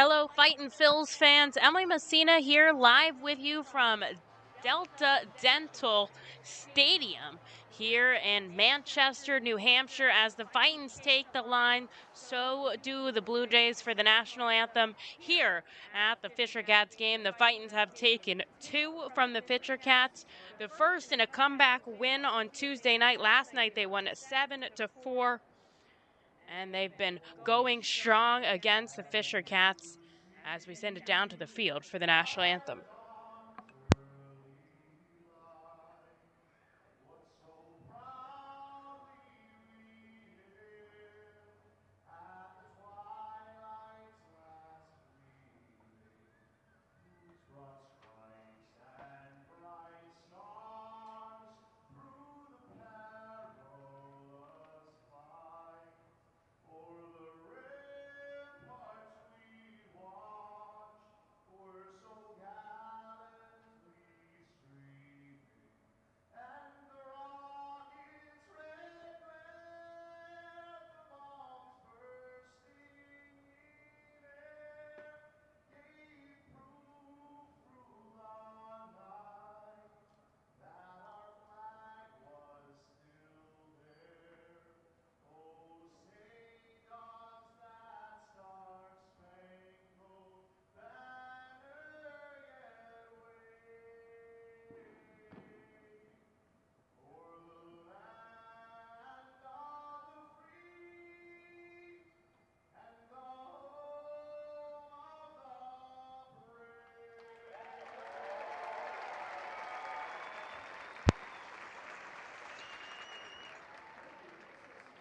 Hello, Fightin' Phil's fans. Emily Messina here, live with you from Delta Dental Stadium here in Manchester, New Hampshire. As the Fightins take the line, so do the Blue Jays for the national anthem here at the Fisher Cats game. The Fightins have taken two from the Fisher Cats. The first in a comeback win on Tuesday night. Last night they won 7-4. And they've been going strong against the Fisher Cats as we send it down to the field for the national anthem.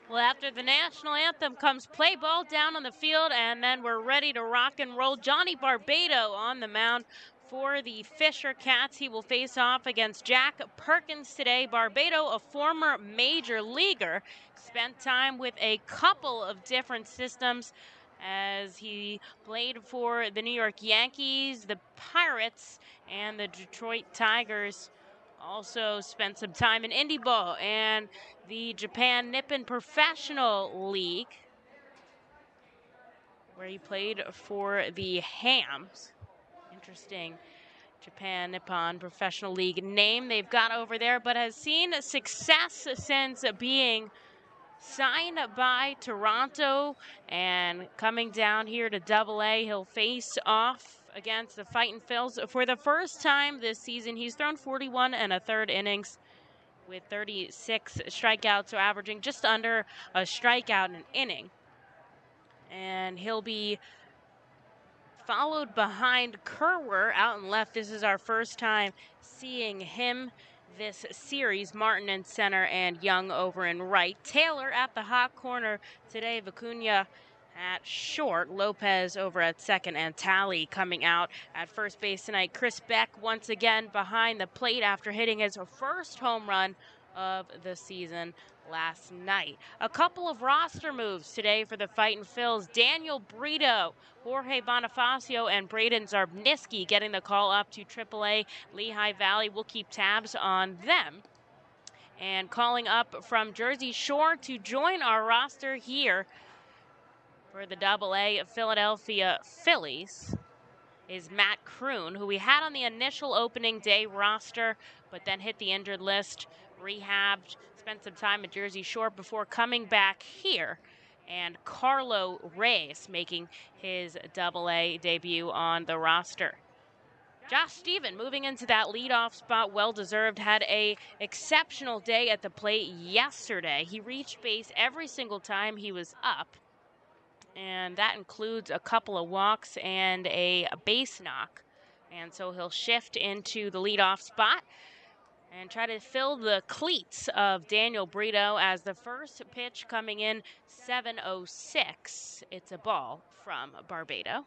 Well, after the national anthem comes play ball down on the field, and then we're ready to rock and roll. Johnny Barbado on the mound for the Fisher Cats. He will face off against Jack Perkins today. Barbado, a former major leaguer, spent time with a couple of different systems as he played for the New York Yankees, the Pirates, and the Detroit Tigers. Also spent some time in Indie Ball and the Japan Nippon Professional League, where he played for the Hams. Interesting Japan Nippon Professional League name they've got over there, but has seen success since being signed by Toronto and coming down here to Double-A. He'll face off against the Fightin' Phils for the first time this season. He's thrown 41 and a third innings with 36 strikeouts, so averaging just under a strikeout an inning. And he'll be followed behind Kerwer out in left. This is our first time seeing him this series. Martin in center and Young over in right. Taylor at the hot corner today. Vicuña at short. Lopez over at second, and Talley coming out at first base tonight. Chris Beck once again behind the plate after hitting his first home run of the season last night. A couple of roster moves today for the Fightin' Phils. Daniel Brito, Jorge Bonifacio, and Braden Zarbniski getting the call up to AAA. Lehigh Valley will keep tabs on them. And calling up from Jersey Shore to join our roster here for the Double-A Philadelphia Phillies is Matt Kroon, who we had on the initial opening day roster, but then hit the injured list, rehabbed, spent some time at Jersey Shore before coming back here. And Carlo Reyes making his Double-A debut on the roster. Josh Stephen moving into that leadoff spot, well-deserved, had a exceptional day at the plate yesterday. He reached base every single time he was up, and that includes a couple of walks and a base knock. And so he'll shift into the leadoff spot and try to fill the cleats of Daniel Brito as the first pitch coming in 7:06. It's a ball from Barbado.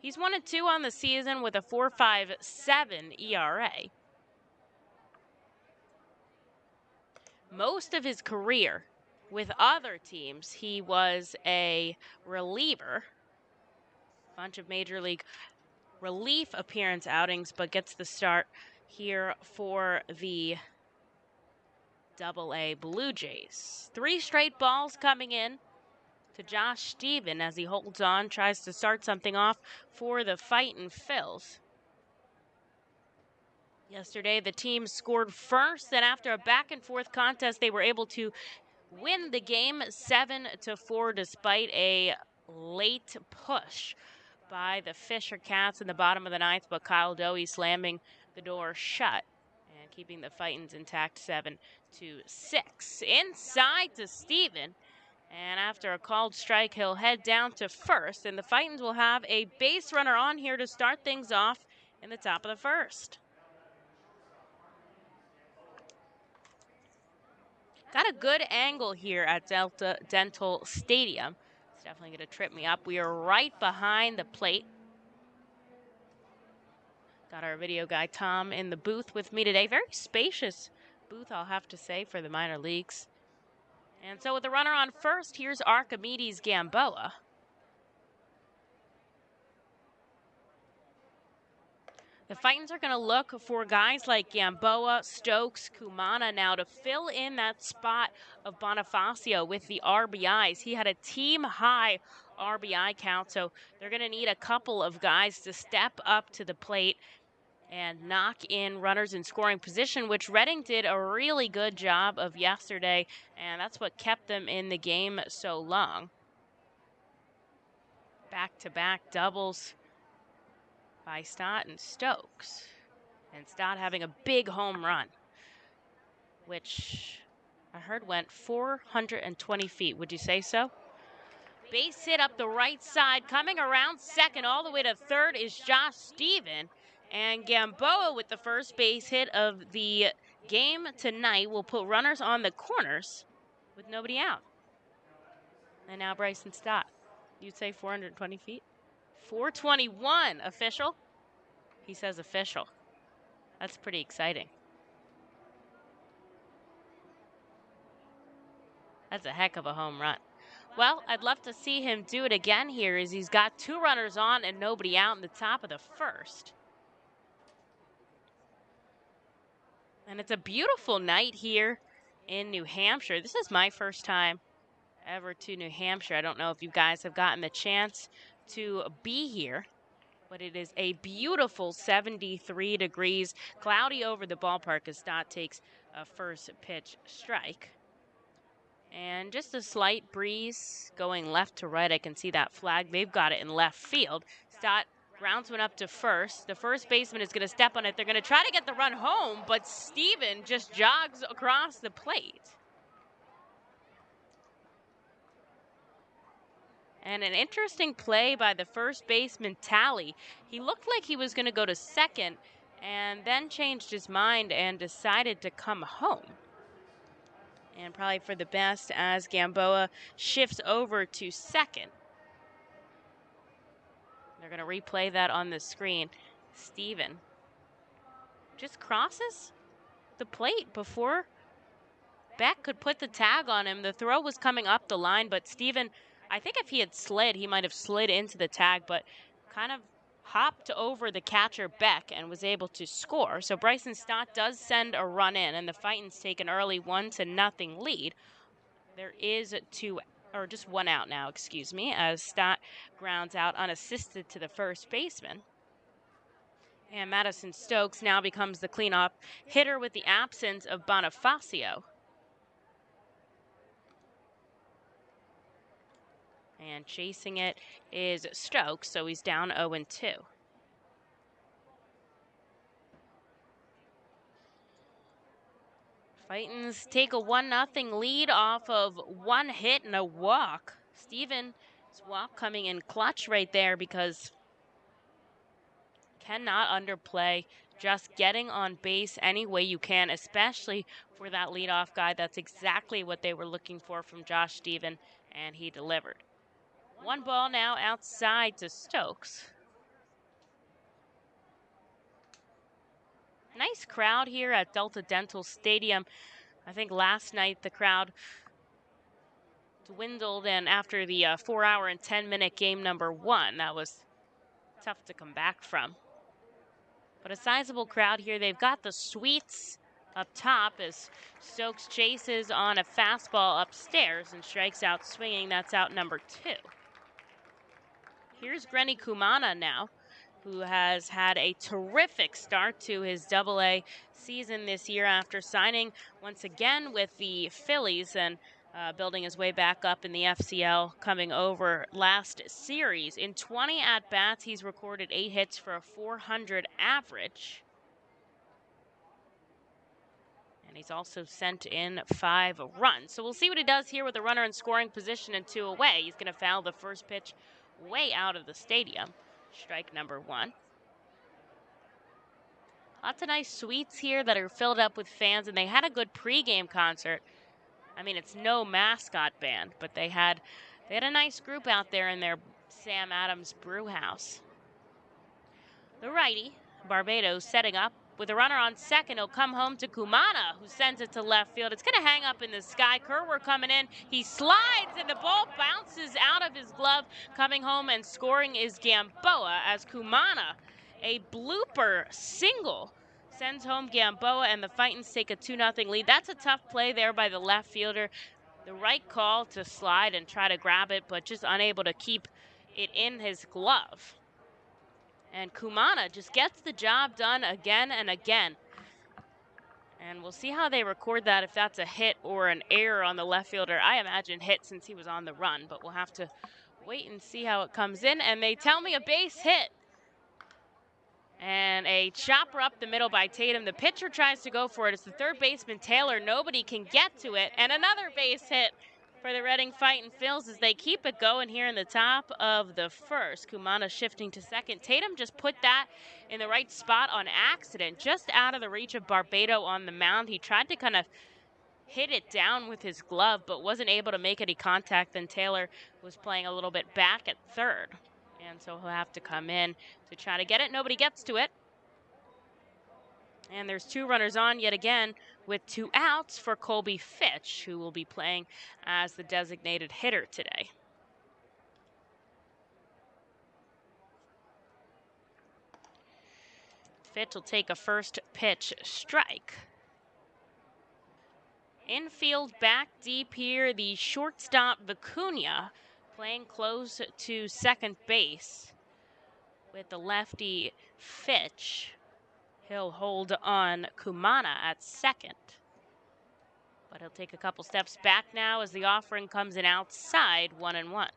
He's 1-2 on the season with a 4.57 ERA. Most of his career with other teams, he was a reliever. Bunch of major league relief appearance outings, but gets the start here for the Double-A Blue Jays. 3 straight balls coming in to Josh Stephen as he holds on, tries to start something off for the Fightin Phils. Yesterday, the team scored first, and after a back-and-forth contest, they were able to win the game 7-4 despite a late push by the Fisher Cats in the bottom of the ninth, but Kyle Doey slamming the door shut and keeping the Fightins intact 7-6. Inside to Steven, and after a called strike, he'll head down to first, and the Fightins will have a base runner on here to start things off in the top of the first. Got a good angle here at Delta Dental Stadium. It's definitely going to trip me up. We are right behind the plate. Got our video guy Tom in the booth with me today. Very spacious booth, I'll have to say, for the minor leagues. And so with the runner on first, here's Archimedes Gamboa. The Fightins are going to look for guys like Gamboa, Stokes, Kumana now to fill in that spot of Bonifacio with the RBIs. He had a team-high RBI count, so they're going to need a couple of guys to step up to the plate and knock in runners in scoring position, which Reading did a really good job of yesterday, and that's what kept them in the game so long. Back-to-back doubles by Stott and Stokes. And Stott having a big home run, which I heard went 420 feet. Would you say so? Base hit up the right side. Coming around second all the way to third is Josh Stephen. And Gamboa with the first base hit of the game tonight will put runners on the corners with nobody out. And now Bryson Stott. You'd say 420 feet? 421 official. He says official. That's pretty exciting. That's a heck of a home run. Well, I'd love to see him do it again here as he's got two runners on and nobody out in the top of the first. And it's a beautiful night here in New Hampshire. This is my first time ever to New Hampshire. I don't know if you guys have gotten the chance to be here, but it is a beautiful 73 degrees, cloudy over the ballpark as Stott takes a first pitch strike. And just a slight breeze going left to right. I can see that flag. They've got it in left field. Stott grounds one up to first. The first baseman is going to step on it. They're going to try to get the run home, but Steven just jogs across the plate. And an interesting play by the first baseman, Talley. He looked like he was going to go to second and then changed his mind and decided to come home. And probably for the best as Gamboa shifts over to second. They're going to replay that on the screen. Steven just crosses the plate before Beck could put the tag on him. The throw was coming up the line, but Steven, I think if he had slid, he might have slid into the tag, but kind of hopped over the catcher Beck and was able to score. So Bryson Stott does send a run in, and the Fightins take an early 1-0 lead. There is just one out now, excuse me, as Stott grounds out unassisted to the first baseman. And Madison Stokes now becomes the cleanup hitter with the absence of Bonifacio. And chasing it is Stokes, so he's down 0-2. Fightins take a 1-0 lead off of one hit and a walk. Steven's walk coming in clutch right there because cannot underplay just getting on base any way you can, especially for that leadoff guy. That's exactly what they were looking for from Josh Stephen, and he delivered. One ball now outside to Stokes. Nice crowd here at Delta Dental Stadium. I think last night the crowd dwindled, and after the 4-hour and 10-minute game number 1, that was tough to come back from. But a sizable crowd here. They've got the suites up top as Stokes chases on a fastball upstairs and strikes out swinging. That's out number 2. Here's Grenny Kumana now, who has had a terrific start to his Double-A season this year after signing once again with the Phillies and building his way back up in the FCL, coming over last series. In 20 at-bats, he's recorded 8 hits for a .400 average. And he's also sent in 5 runs. So we'll see what he does here with a runner in scoring position and 2 away. He's going to foul the first pitch way out of the stadium. Strike number 1. Lots of nice suites here that are filled up with fans, and they had a good pregame concert. I mean, it's no mascot band, but they had a nice group out there in their Sam Adams brew house. The righty, Barbados, setting up with a runner on second. He'll come home to Kumana, who sends it to left field. It's going to hang up in the sky. Kerwer coming in. He slides, and the ball bounces out of his glove. Coming home and scoring is Gamboa as Kumana, a blooper single, sends home Gamboa, and the Fightins take a 2-0 lead. That's a tough play there by the left fielder. The right call to slide and try to grab it, but just unable to keep it in his glove. And Kumana just gets the job done again and again. And we'll see how they record that, if that's a hit or an error on the left fielder. I imagine hit since he was on the run, but we'll have to wait and see how it comes in. And they tell me a base hit. And a chopper up the middle by Tatum. The pitcher tries to go for it. It's the third baseman, Taylor. Nobody can get to it. And another base hit for the Reading Fightin' Phils as they keep it going here in the top of the first. Kumana shifting to second. Tatum just put that in the right spot on accident, just out of the reach of Barbado on the mound. He tried to kind of hit it down with his glove, but wasn't able to make any contact. Then Taylor was playing a little bit back at third. And so he'll have to come in to try to get it. Nobody gets to it. And there's 2 runners on yet again with 2 outs for Colby Fitch, who will be playing as the designated hitter today. Fitch will take a first pitch strike. Infield back deep here, the shortstop Vicuña playing close to second base with the lefty Fitch. He'll hold on Kumana at second. But he'll take a couple steps back now as the offering comes in outside, 1-1.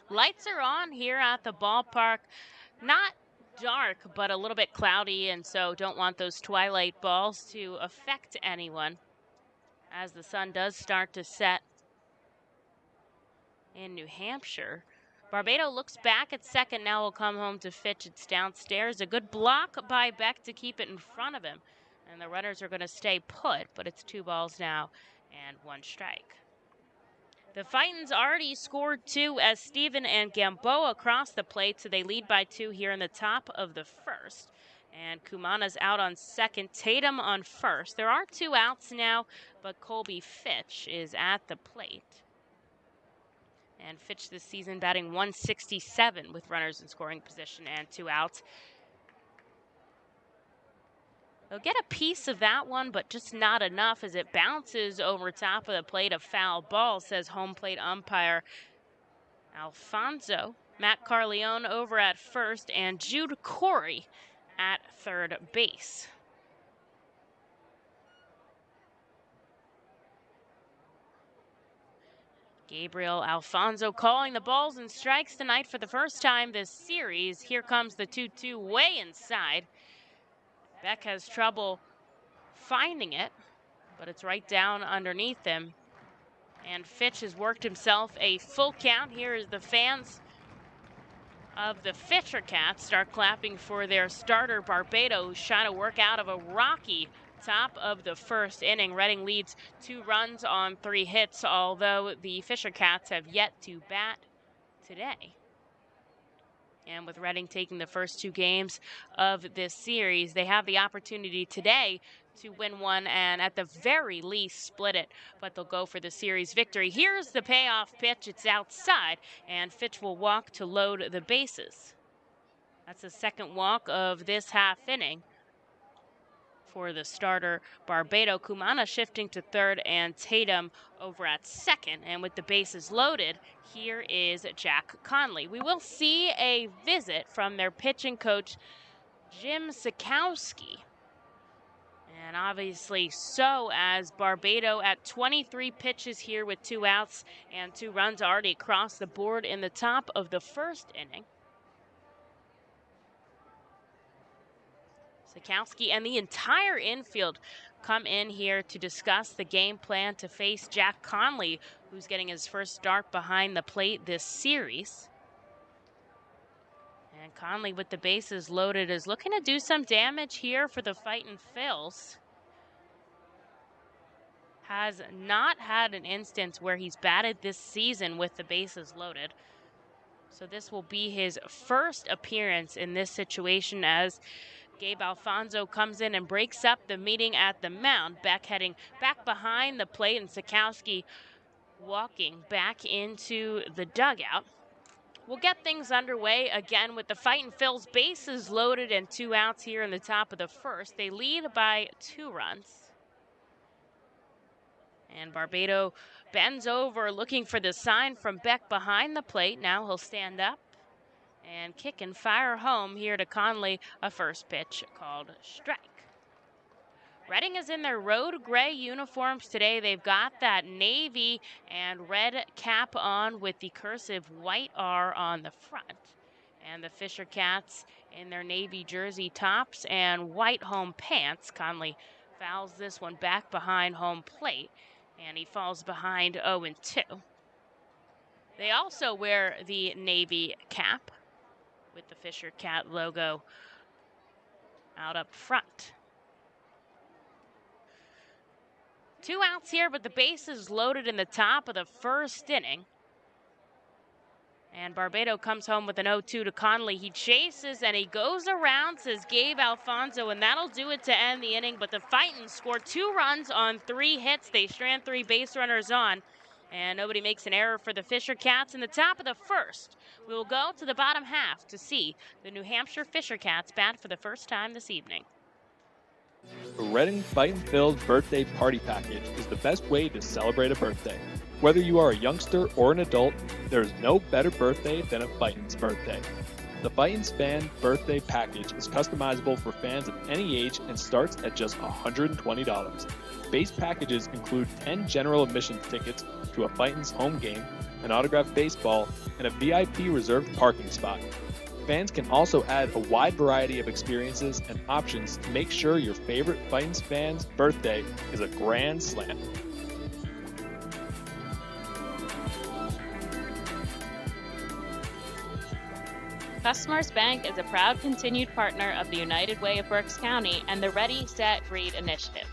Lights are on here at the ballpark. Not dark, but a little bit cloudy, and so don't want those twilight balls to affect anyone as the sun does start to set in New Hampshire. Barbado looks back at second. Now will come home to Fitch. It's downstairs. A good block by Beck to keep it in front of him. And the runners are going to stay put, but it's 2 balls now and 1 strike. The Fightins already scored 2 as Steven and Gamboa cross the plate, so they lead by 2 here in the top of the first. And Kumana's out on second, Tatum on first. There are 2 outs now, but Colby Fitch is at the plate. And Fitch this season batting .167 with runners in scoring position and 2 outs. They'll get a piece of that one, but just not enough as it bounces over top of the plate. A foul ball, says home plate umpire Alfonso. Matt Carleone over at first, and Jude Corey at third base. Gabriel Alfonso calling the balls and strikes tonight for the first time this series. Here comes the 2-2 way inside. Beck has trouble finding it, but it's right down underneath him. And Fitch has worked himself a full count. Here is the fans of the Fisher Cats start clapping for their starter Barbado, who's trying to work out of a rocky top of the first inning. Reading leads 2 runs on 3 hits, although the Fisher Cats have yet to bat today. And with Reading taking the first 2 games of this series, they have the opportunity today to win one and at the very least split it, but they'll go for the series victory. Here's the payoff pitch. It's outside, and Fitch will walk to load the bases. That's the second walk of this half inning for the starter, Barbado. Kumana shifting to third and Tatum over at second. And with the bases loaded, here is Jack Conley. We will see a visit from their pitching coach, Jim Sikowski. And obviously so, as Barbado at 23 pitches here with 2 outs and 2 runs already across the board in the top of the first inning. Sikowski and the entire infield come in here to discuss the game plan to face Jack Conley, who's getting his first start behind the plate this series. And Conley, with the bases loaded, is looking to do some damage here for the Fightin' Phils. Has not had an instance where he's batted this season with the bases loaded. So this will be his first appearance in this situation, as Gabe Alfonso comes in and breaks up the meeting at the mound. Beck heading back behind the plate, and Sikowski walking back into the dugout. We'll get things underway again with the Fightin' Phils bases loaded and 2 outs here in the top of the first. They lead by 2 runs. And Barbado bends over looking for the sign from Beck behind the plate. Now he'll stand up and kick and fire home here to Conley, a first pitch called strike. Reading is in their road gray uniforms today. They've got that navy and red cap on with the cursive white R on the front. And the Fisher Cats in their navy jersey tops and white home pants. Conley fouls this one back behind home plate, and he falls behind 0-2. They also wear the navy cap with the Fisher Cat logo out up front. 2 outs here, but the bases loaded in the top of the first inning. And Barbado comes home with an 0-2 to Conley. He chases and he goes around, says Gabe Alfonso, and that'll do it to end the inning. But the Fightin' score 2 runs on 3 hits. They strand 3 base runners on, and nobody makes an error for the Fisher Cats in the top of the first. We will go to the bottom half to see the New Hampshire Fisher Cats bat for the first time this evening. The Reading Fightin' Phils birthday party package is the best way to celebrate a birthday. Whether you are a youngster or an adult, there is no better birthday than a Fightin's birthday. The Fightin's fan birthday package is customizable for fans of any age and starts at just $120. Base packages include 10 general admissions tickets to a Fightin's home game, an autographed baseball, and a VIP reserved parking spot. Fans can also add a wide variety of experiences and options to make sure your favorite Fightin's fan's birthday is a grand slam. Customers Bank is a proud continued partner of the United Way of Berks County and the Ready, Set, Read initiative.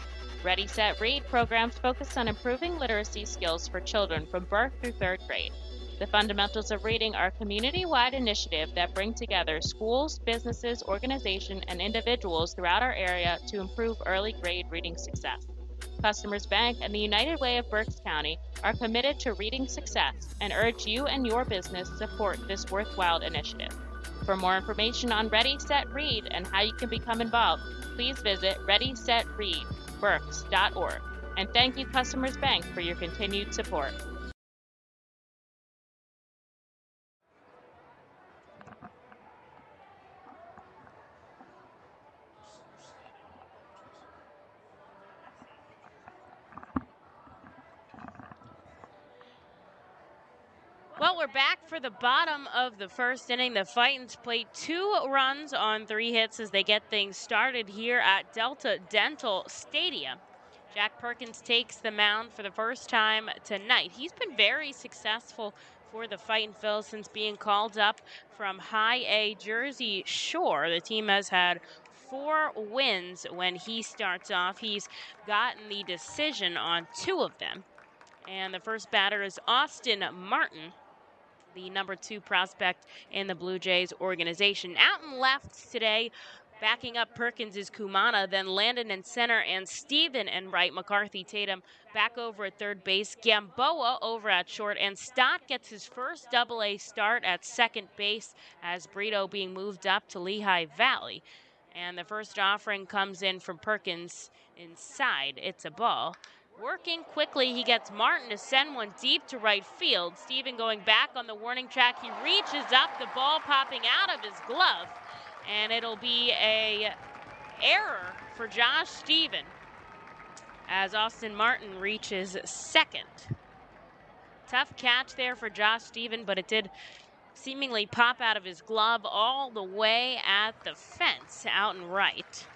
Ready, Set, Read programs focus on improving literacy skills for children from birth through 3rd grade. The Fundamentals of Reading are a community-wide initiative that bring together schools, businesses, organizations, and individuals throughout our area to improve early grade reading success. Customers Bank and the United Way of Berks County are committed to reading success and urge you and your business to support this worthwhile initiative. For more information on Ready, Set, Read and how you can become involved, please visit readysetreadberks.org. And thank you, Customers Bank, for your continued support. Well, we're back for the bottom of the first inning. The Fightin's played 2 runs on 3 hits as they get things started here at Delta Dental Stadium. Jack Perkins takes the mound for the first time tonight. He's been very successful for the Fightin' Phils since being called up from High A Jersey Shore. The team has had 4 wins when he starts off. He's gotten the decision on 2 of them. And the first batter is Austin Martin, the number 2 prospect in the Blue Jays organization. Out and left today, Backing up Perkins is Kumana, then Landon in center, and Steven in right. McCarthy Tatum back over at third base. Gamboa over at short, and Stott gets his first Double-A start at second base as Brito being moved up to Lehigh Valley. And the first offering comes in from Perkins inside. It's a ball. Working quickly, he gets Martin to send one deep to right field. Steven going back on the warning track. He reaches up, the ball popping out of his glove. And it'll be a error for Josh Steven as Austin Martin reaches second. Tough catch there for Josh Steven, but it did seemingly pop out of his glove all the way at the fence out and right.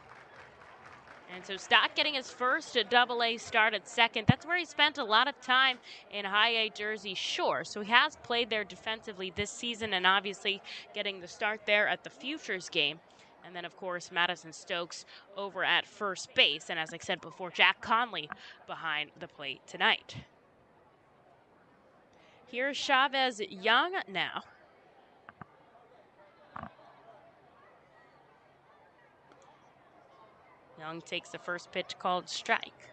And so Stott getting his first Double-A start at second. That's where he spent a lot of time in High A Jersey Shore. So he has played there defensively this season and obviously getting the start there at the Futures game. And then, of course, Madison Stokes over at first base. And as I said before, Jack Conley behind the plate tonight. Here's Chavez Young now. Young takes the first pitch called strike.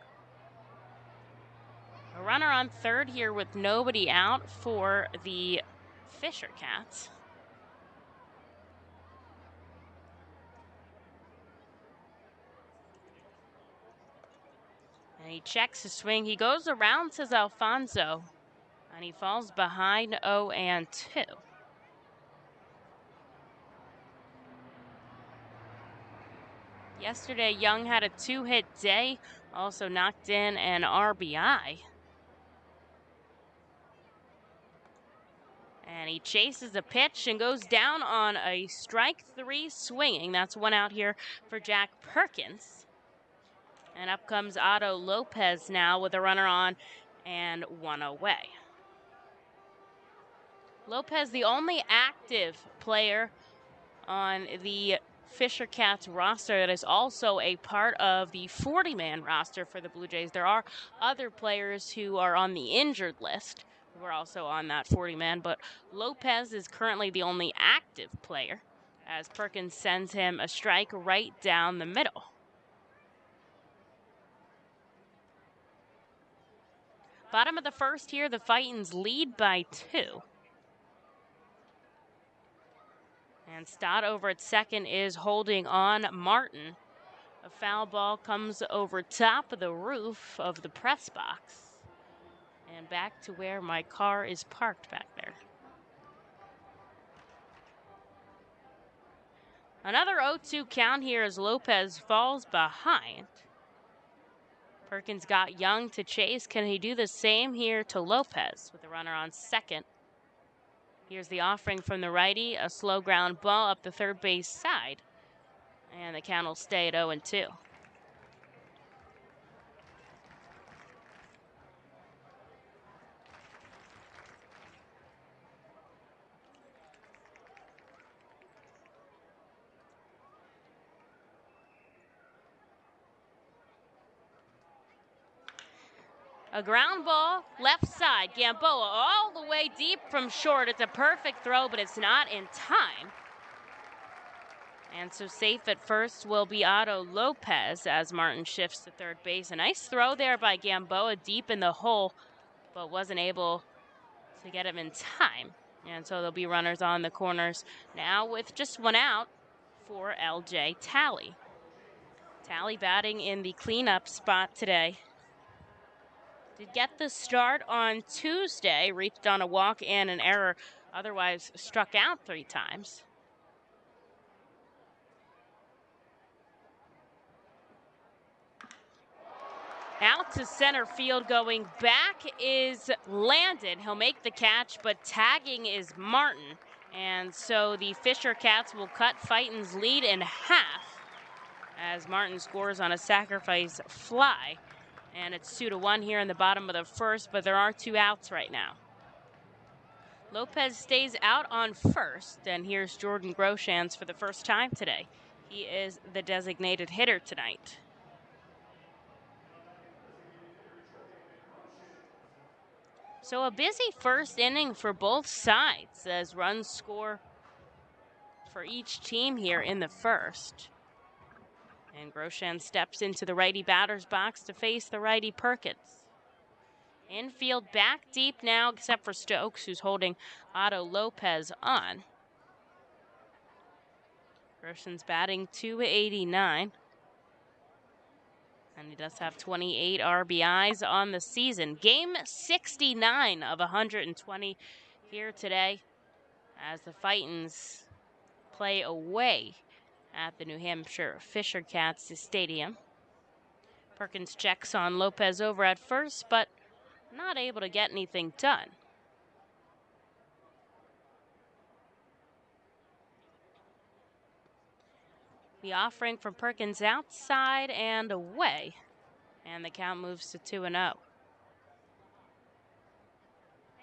A runner on third here with nobody out for the Fisher Cats. And he checks his swing. He goes around, says Alfonso, and he falls behind 0-2. Yesterday, Young had a 2-hit day, also knocked in an RBI. And he chases a pitch and goes down on a strike 3 swinging. That's one out here for Jack Perkins. And up comes Otto Lopez now with a runner on and one away. Lopez, the only active player on the Fisher Cats roster that is also a part of the 40-man roster for the Blue Jays. There are other players who are on the injured list who are also on that 40-man, but Lopez is currently the only active player as Perkins sends him a strike right down the middle. Bottom of the first here, the Fightins lead by 2. And Stott over at second is holding on Martin. A foul ball comes over top of the roof of the press box. And back to where my car is parked back there. Another 0-2 count here as Lopez falls behind. Perkins got Young to chase. Can he do the same here to Lopez with a runner on second? Here's the offering from the righty, a slow ground ball up the third base side. And the count will stay at 0-2. A ground ball, left side. Gamboa all the way deep from short. It's a perfect throw, but it's not in time. And so safe at first will be Otto Lopez as Martin shifts to third base. A nice throw there by Gamboa deep in the hole, but wasn't able to get him in time. And so there'll be runners on the corners now with just one out for LJ Talley. Talley batting in the cleanup spot today. Did get the start on Tuesday, reached on a walk and an error, otherwise struck out 3 times. Out to center field, going back is Landon. He'll make the catch, but tagging is Martin. And so the Fisher Cats will cut Fightin's lead in half as Martin scores on a sacrifice fly. And it's 2-1 here in the bottom of the first, but there are 2 outs right now. Lopez stays out on first, and here's Jordan Groshans for the first time today. He is the designated hitter tonight. So a busy first inning for both sides as runs score for each team here in the first. And Grosjean steps into the righty batter's box to face the righty Perkins. Infield back deep now, except for Stokes, who's holding Otto Lopez on. Grosjean's batting .289. And he does have 28 RBIs on the season. Game 69 of 120 here today as the Fightins play away at the New Hampshire Fisher Cats Stadium. Perkins checks on Lopez over at first, but not able to get anything done. The offering from Perkins outside and away. And the count moves to 2-0.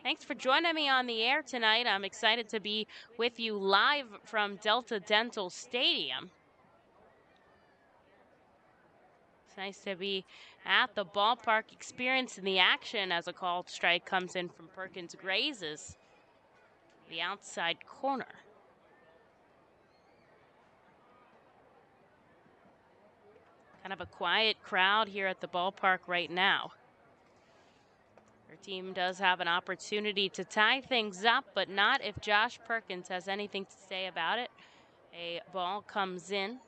Thanks for joining me on the air tonight. I'm excited to be with you live from Delta Dental Stadium. It's nice to be at the ballpark, experiencing the action as a called strike comes in from Perkins, grazes the outside corner. Kind of a quiet crowd here at the ballpark right now. Our team does have an opportunity to tie things up, but not if Josh Perkins has anything to say about it. A ball comes in,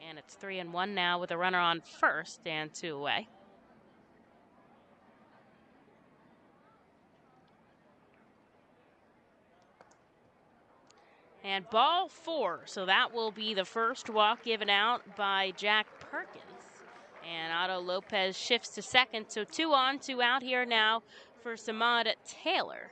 and it's 3-1 now with a runner on first and 2 away. And ball 4, so that will be the first walk given out by Jack Perkins. And Otto Lopez shifts to second, so 2 on, 2 out here now for Samad Taylor.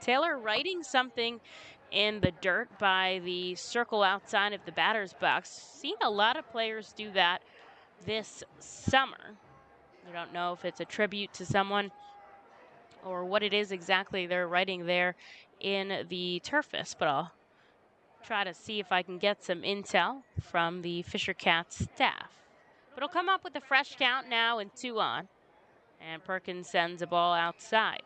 Taylor writing something in the dirt by the circle outside of the batter's box. Seen a lot of players do that this summer. I don't know if it's a tribute to someone or what it is exactly they're writing there in the turfus, but I'll try to see if I can get some intel from the Fisher Cats staff. But it'll come up with a fresh count now and 2 on, and Perkins sends a ball outside.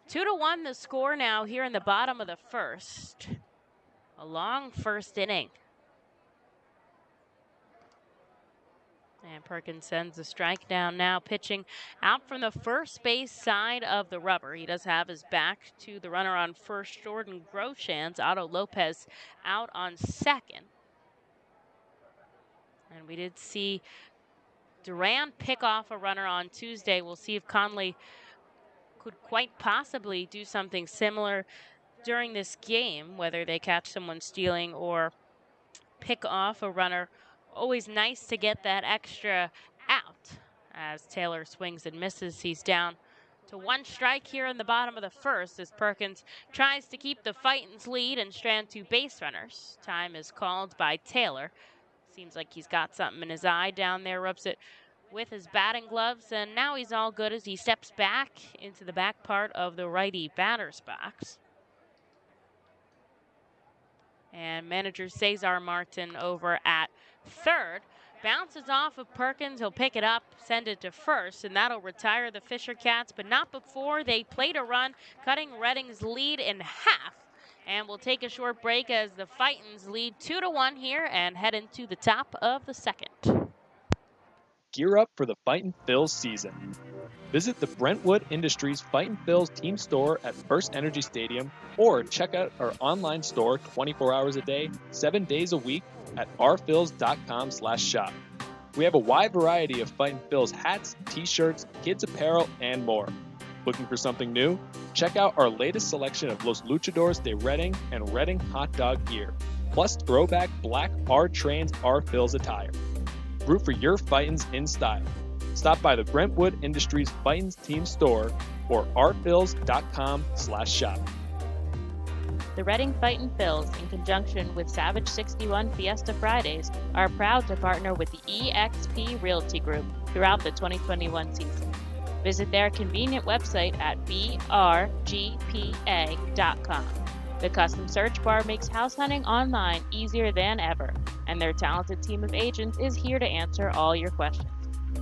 Two to 1 the score now here in the bottom of the first. A long first inning. And Perkins sends a strike down now, pitching out from the first base side of the rubber. He does have his back to the runner on first, Jordan Grosjean's. Otto Lopez out on second. And we did see Duran pick off a runner on Tuesday. We'll see if Conley could quite possibly do something similar during this game, whether they catch someone stealing or pick off a runner. Always nice to get that extra out as Taylor swings and misses. He's down to 1 strike here in the bottom of the first as Perkins tries to keep the Fightins lead and strand 2 base runners. Time is called by Taylor. Seems like he's got something in his eye down there, rubs it with his batting gloves, and now he's all good as he steps back into the back part of the righty batter's box. And manager Cesar Martin over at third bounces off of Perkins. He'll pick it up, send it to first, and that'll retire the Fisher Cats, but not before they played a run, cutting Reading's lead in half. And we'll take a short break as the Fightins lead 2-1 here and head into the top of the second. Gear up for the Fightin Phils season. Visit the Brentwood Industries Fightin Phils team store at First Energy Stadium or check out our online store 24 hours a day, 7 days a week at rphils.com/shop. We have a wide variety of Fightin Phils hats, t-shirts, kids apparel, and more. Looking for something new? Check out our latest selection of Los Luchadores de Reading and Reading hot dog gear, plus throwback black R-Trains R-Phils attire. Root for your Fightins in style. Stop by the Brentwood Industries Fightins team store or rphils.com/shop. The Reading Fightin Phils, in conjunction with Savage 61 Fiesta Fridays, are proud to partner with the eXp Realty Group throughout the 2021 season. Visit their convenient website at brgpa.com. The custom search bar makes house hunting online easier than ever, and their talented team of agents is here to answer all your questions.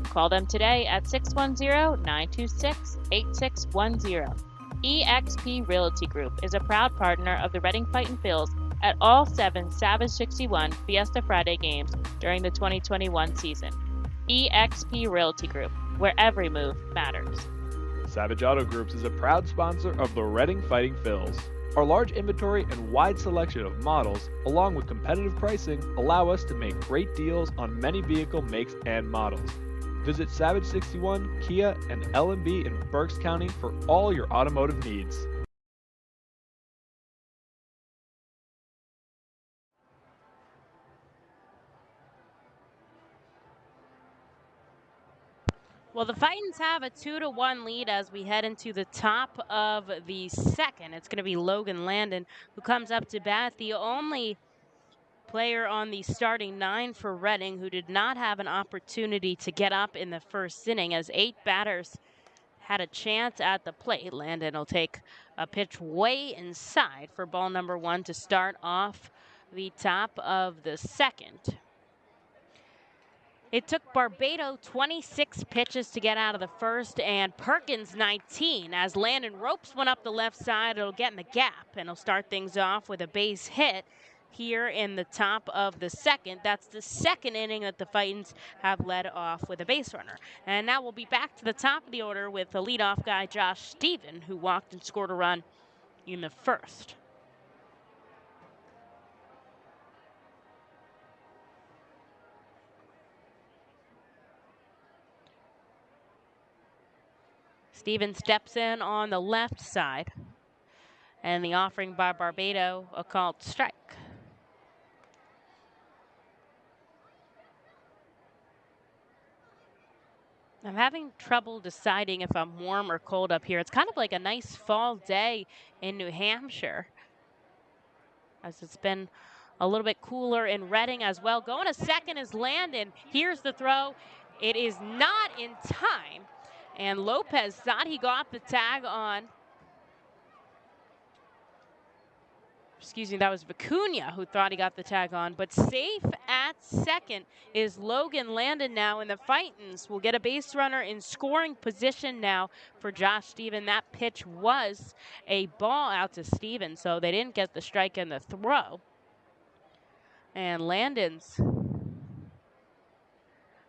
Call them today at 610-926-8610. eXp Realty Group is a proud partner of the Reading Fightin' Phils at all 7 Savage 61 Fiesta Friday games during the 2021 season. eXp Realty Group, where every move matters. Savage Auto Groups is a proud sponsor of the Reading Fightin' Phils. Our large inventory and wide selection of models, along with competitive pricing, allow us to make great deals on many vehicle makes and models. Visit Savage 61, Kia, and L&B in Berks County for all your automotive needs. Well, the Fightins have a 2-1 lead as we head into the top of the second. It's going to be Logan Landon who comes up to bat, the only player on the starting 9 for Reading who did not have an opportunity to get up in the first inning, as 8 batters had a chance at the plate. Landon will take a pitch way inside for ball number 1 to start off the top of the second. It took Barbado 26 pitches to get out of the first, and Perkins 19. As Landon ropes one up the left side, it'll get in the gap, and he'll start things off with a base hit here in the top of the second. That's the second inning that the Fightins have led off with a base runner. And now we'll be back to the top of the order with the leadoff guy, Josh Stephen, who walked and scored a run in the first. Stephen steps in on the left side, and the offering by Barbado, a called strike. I'm having trouble deciding if I'm warm or cold up here. It's kind of like a nice fall day in New Hampshire, as it's been a little bit cooler in Reading as well. Going to second is Landon. Here's the throw. It is not in time. And Lopez thought he got the tag on. Excuse me, that was Vicuña who thought he got the tag on. But safe at second is Logan Landon now. And the Fightins will get a base runner in scoring position now for Josh Stephen. That pitch was a ball out to Stephen, so they didn't get the strike and the throw. And Landon's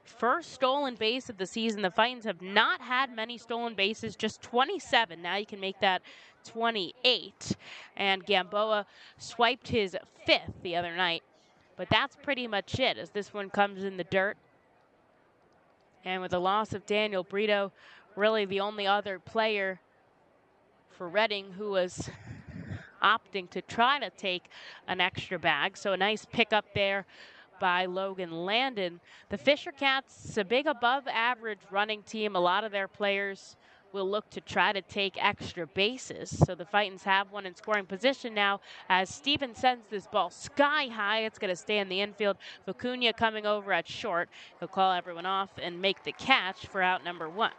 first stolen base of the season. The Fightins have not had many stolen bases, just 27. Now you can make that 28. And Gamboa swiped his 5th the other night. But that's pretty much it, as this one comes in the dirt. And with the loss of Daniel Brito, really the only other player for Reading who was opting to try to take an extra bag. So a nice pickup there by Logan Landon. The Fisher Cats, a big above average running team. A lot of their players will look to try to take extra bases. So the Fightins have one in scoring position now as Stephen sends this ball sky high. It's going to stay in the infield. Vicuña coming over at short. He'll call everyone off and make the catch for out number 1.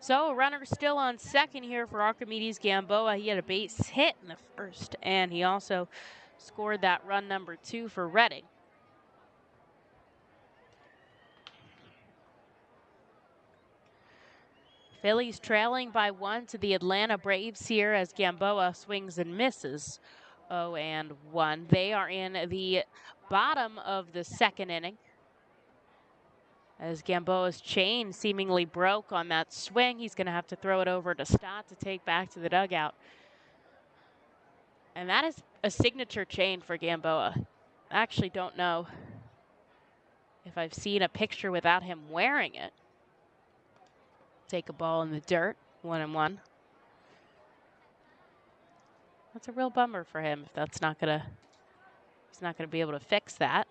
So a runner still on second here for Archimedes Gamboa. He had a base hit in the first, and he also scored that run number 2 for Reading. Phillies trailing by 1 to the Atlanta Braves here as Gamboa swings and misses 0-1. They are in the bottom of the second inning, as Gamboa's chain seemingly broke on that swing. He's going to have to throw it over to Stott to take back to the dugout. And that is a signature chain for Gamboa. I actually don't know if I've seen a picture without him wearing it. Take a ball in the dirt, 1-1. That's a real bummer for him if that's not going to, he's not going to be able to fix that.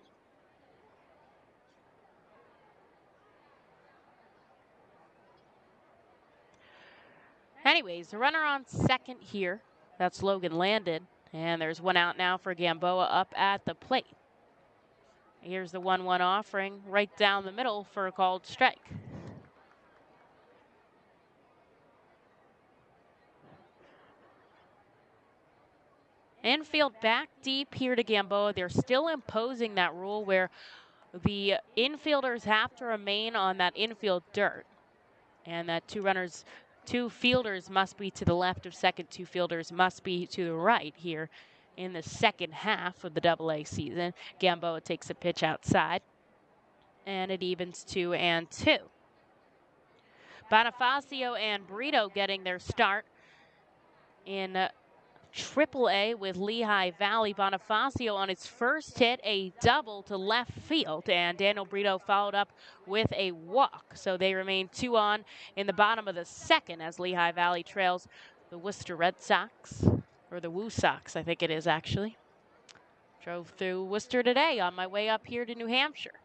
Anyways, the runner on second here. That's Logan Landon. And there's one out now for Gamboa up at the plate. Here's the 1-1 offering right down the middle for a called strike. Infield back deep here to Gamboa. They're still imposing that rule where the infielders have to remain on that infield dirt. And that two fielders must be to the left of second, two fielders must be to the right here in the second half of the AA season. Gamboa takes a pitch outside, and it evens 2-2. Bonifacio and Brito getting their start in AAA with Lehigh Valley. Bonifacio on his first hit, a double to left field, and Daniel Brito followed up with a walk. So they remain 2 on in the bottom of the second as Lehigh Valley trails the Worcester Red Sox, or the Woo Sox, I think it is actually. Drove through Worcester today on my way up here to New Hampshire.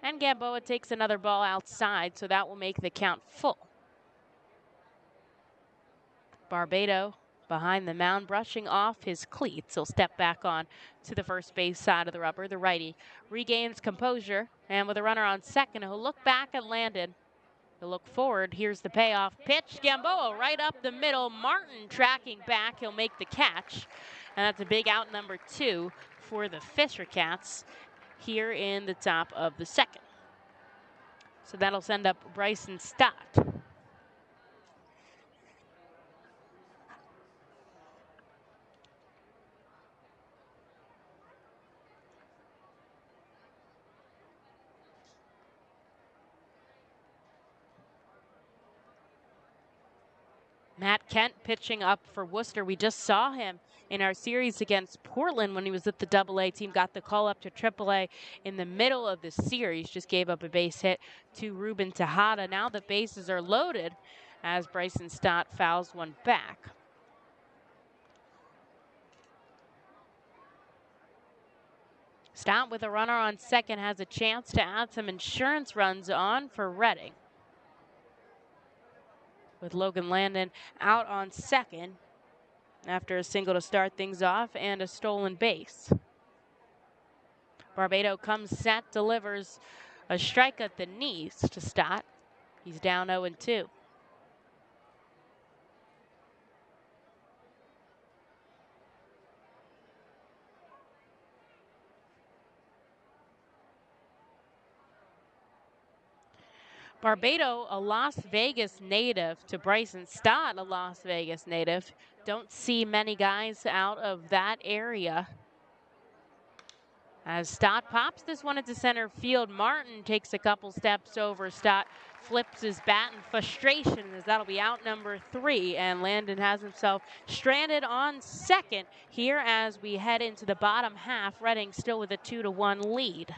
And Gamboa takes another ball outside, so that will make the count full. Barbado behind the mound, brushing off his cleats. He'll step back on to the first base side of the rubber. The righty regains composure, and with a runner on second, he'll look back at Landon. He'll look forward. Here's the payoff pitch. Gamboa right up the middle. Martin tracking back. He'll make the catch. And that's a big out number 2 for the Fisher Cats here in the top of the second. So that'll send up Bryson Stott. Matt Kent pitching up for Worcester. We just saw him in our series against Portland when he was at the AA team. Got the call up to AAA in the middle of the series. Just gave up a base hit to Ruben Tejada. Now the bases are loaded as Bryson Stott fouls one back. Stott with a runner on second has a chance to add some insurance runs on for Reading, with Logan Landon out on second after a single to start things off and a stolen base. Barbado comes set, delivers a strike at the knees to Stott. He's down 0-2. Barbado, a Las Vegas native, to Bryson Stott, a Las Vegas native. Don't see many guys out of that area. As Stott pops this one into center field, Martin takes a couple steps over. Stott flips his bat in frustration as that'll be out number 3. And Landon has himself stranded on second here as we head into the bottom half. Reading still with a 2-1 lead.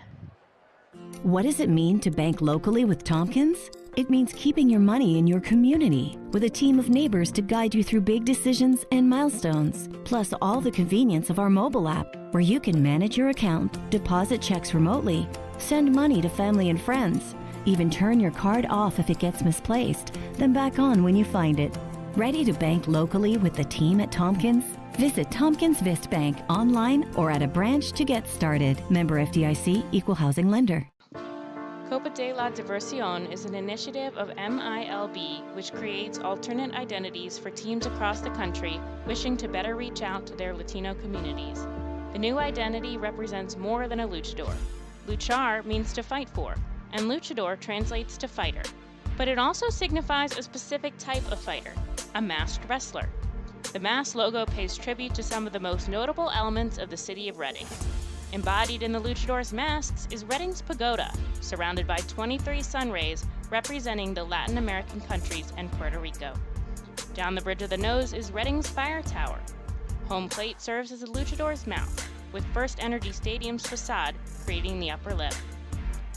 What does it mean to bank locally with Tompkins? It means keeping your money in your community with a team of neighbors to guide you through big decisions and milestones. Plus all the convenience of our mobile app where you can manage your account, deposit checks remotely, send money to family and friends, even turn your card off if it gets misplaced, then back on when you find it. Ready to bank locally with the team at Tompkins? Visit Tompkins Vist Bank online or at a branch to get started. Member FDIC, Equal Housing Lender. Copa de la Diversión is an initiative of MILB which creates alternate identities for teams across the country wishing to better reach out to their Latino communities. The new identity represents more than a luchador. Luchar means to fight for, and luchador translates to fighter. But it also signifies a specific type of fighter, a masked wrestler. The mask logo pays tribute to some of the most notable elements of the city of Reading. Embodied in the luchador's masks is Reading's pagoda, surrounded by 23 sun rays representing the Latin American countries and Puerto Rico. Down the bridge of the nose is Reading's fire tower. Home plate serves as a luchador's mouth, with First Energy Stadium's facade creating the upper lip.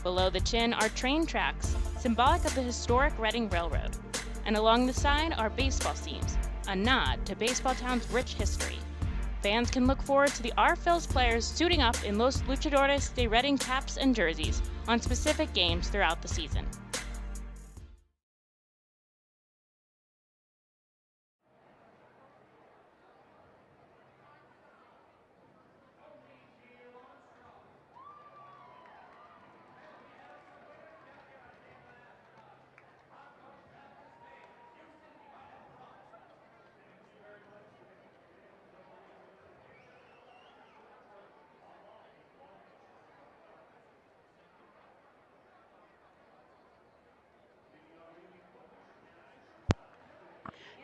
Below the chin are train tracks, symbolic of the historic Reading Railroad. And along the side are baseball seams, a nod to Baseball Town's rich history. Fans can look forward to the R-Phils players suiting up in Los Luchadores de Reading caps and jerseys on specific games throughout the season.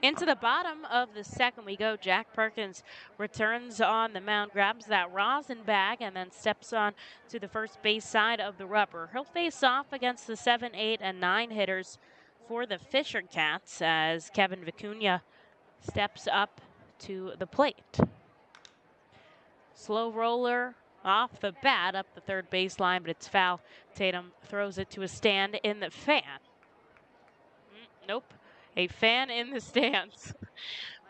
Into the bottom of the second we go. Jack Perkins returns on the mound, grabs that rosin bag, and then steps on to the first base side of the rubber. He'll face off against the 7, 8, and 9 hitters for the Fisher Cats as Kevin Vicuña steps up to the plate. Slow roller off the bat up the third baseline, but it's foul. Tatum throws it to a stand in the fan. Nope. A fan in the stands.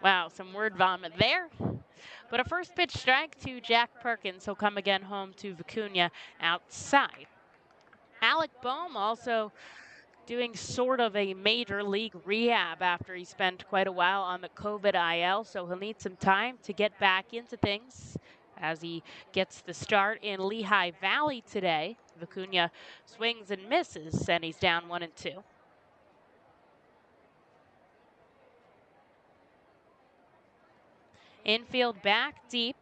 Wow, some word vomit there. But a first pitch strike to Jack Perkins. He'll come again home to Vicuña outside. Alec Bohm also doing sort of a major league rehab after he spent quite a while on the COVID IL, so he'll need some time to get back into things as he gets the start in Lehigh Valley today. Vicuña swings and misses, and he's down 1-2. Infield back deep.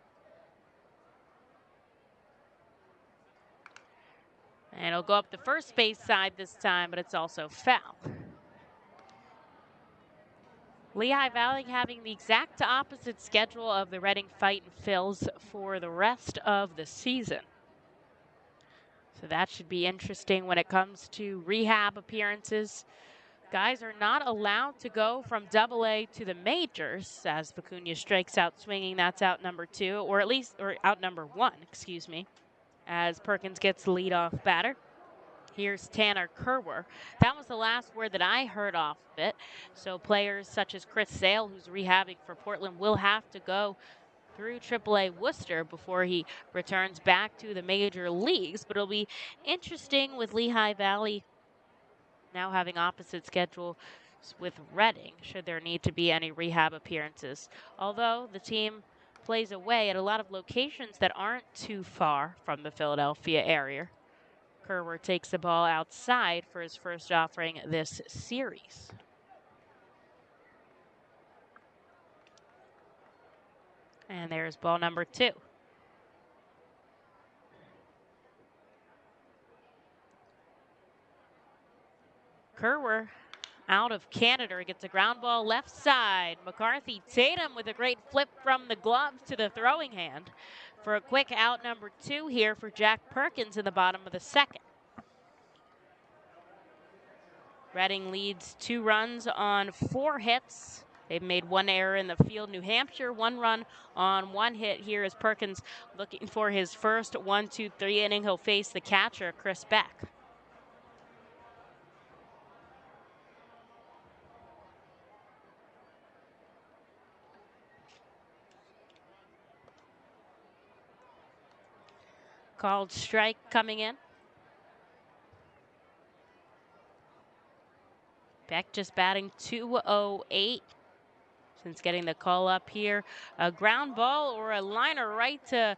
And it'll go up the first base side this time, but it's also foul. Lehigh Valley having the exact opposite schedule of the Reading Fightin Phils for the rest of the season. So that should be interesting when it comes to rehab appearances. Guys are not allowed to go from Double-A to the majors as Vicuña strikes out swinging. That's out number 2, or out number 1, excuse me, as Perkins gets the leadoff batter. Here's Tanner Kerwer. That was the last word that I heard off of it. So players such as Chris Sale, who's rehabbing for Portland, will have to go through Triple-A Worcester before he returns back to the major leagues. But it'll be interesting with Lehigh Valley now having opposite schedules with Reading, should there need to be any rehab appearances. Although the team plays away at a lot of locations that aren't too far from the Philadelphia area. Kerwer takes the ball outside for his first offering this series. And there's ball number 2. Kerwer out of Canada. He gets a ground ball left side. McCarthy Tatum with a great flip from the glove to the throwing hand for a quick out number 2 here for Jack Perkins in the bottom of the second. Reading leads 2 runs on 4 hits. They've made 1 error in the field. New Hampshire, 1 run on 1 hit. Here is Perkins looking for his first 1-2-3 inning. He'll face the catcher, Chris Beck. Called strike coming in. Beck just batting .208 since getting the call up here. A ground ball or a liner right to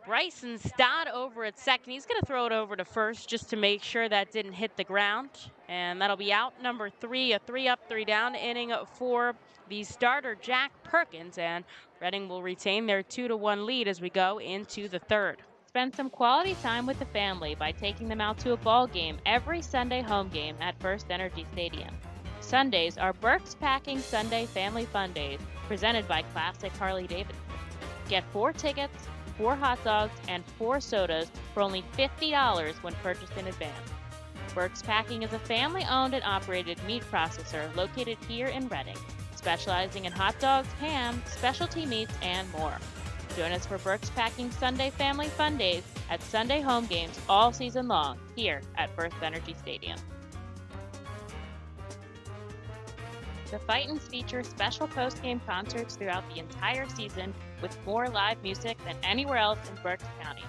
Bryson Stott over at second. He's going to throw it over to first just to make sure that didn't hit the ground. And that'll be out number 3, a 3-up, 3-down inning for the starter, Jack Perkins. And Reading will retain their 2-1 lead as we go into the third. Spend some quality time with the family by taking them out to a ball game every Sunday home game at First Energy Stadium. Sundays are Burke's Packing Sunday Family Fun Days, presented by Classic Harley-Davidson. Get 4 tickets, 4 hot dogs, and 4 sodas for only $50 when purchased in advance. Burke's Packing is a family-owned and operated meat processor located here in Reading, specializing in hot dogs, ham, specialty meats, and more. Join us for Burke's Packing Sunday Family Fun Days at Sunday home games all season long here at First Energy Stadium. The Fightins feature special post-game concerts throughout the entire season with more live music than anywhere else in Berks County.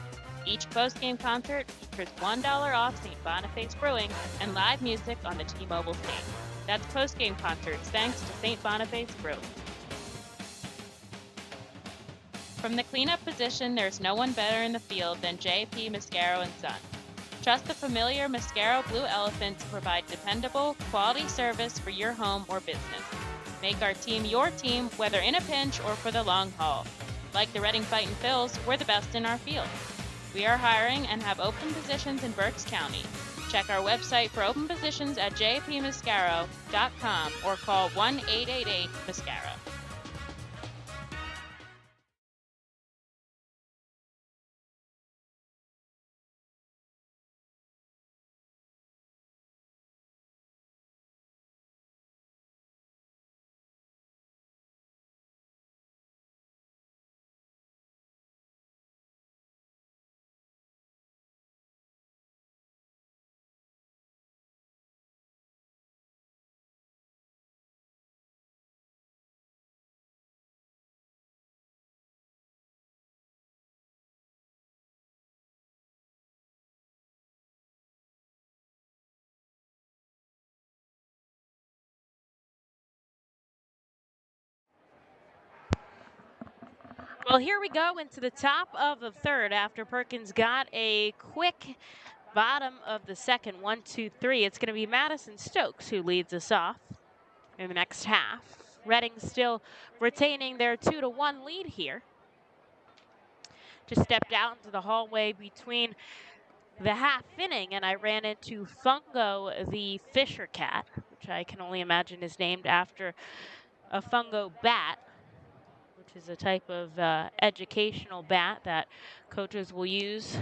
Each post-game concert features $1 off St. Boniface Brewing and live music on the T-Mobile stage. That's post-game concerts thanks to St. Boniface Brewing. From the cleanup position, there's no one better in the field than J.P. Mascaro & Son. Trust the familiar Mascaro Blue Elephant to provide dependable, quality service for your home or business. Make our team your team, whether in a pinch or for the long haul. Like the Reading Fightin Phils, we're the best in our field. We are hiring and have open positions in Berks County. Check our website for open positions at jpmascaro.com or call 1-888-MASCARO. Well, here we go into the top of the third after Perkins got a quick bottom of the second. 1, 2, 3. It's going to be Madison Stokes who leads us off in the next half. Reading still retaining their 2-1 lead here. Just stepped out into the hallway between the half inning and I ran into Fungo the Fisher cat, which I can only imagine is named after a fungo bat, which is a type of educational bat that coaches will use.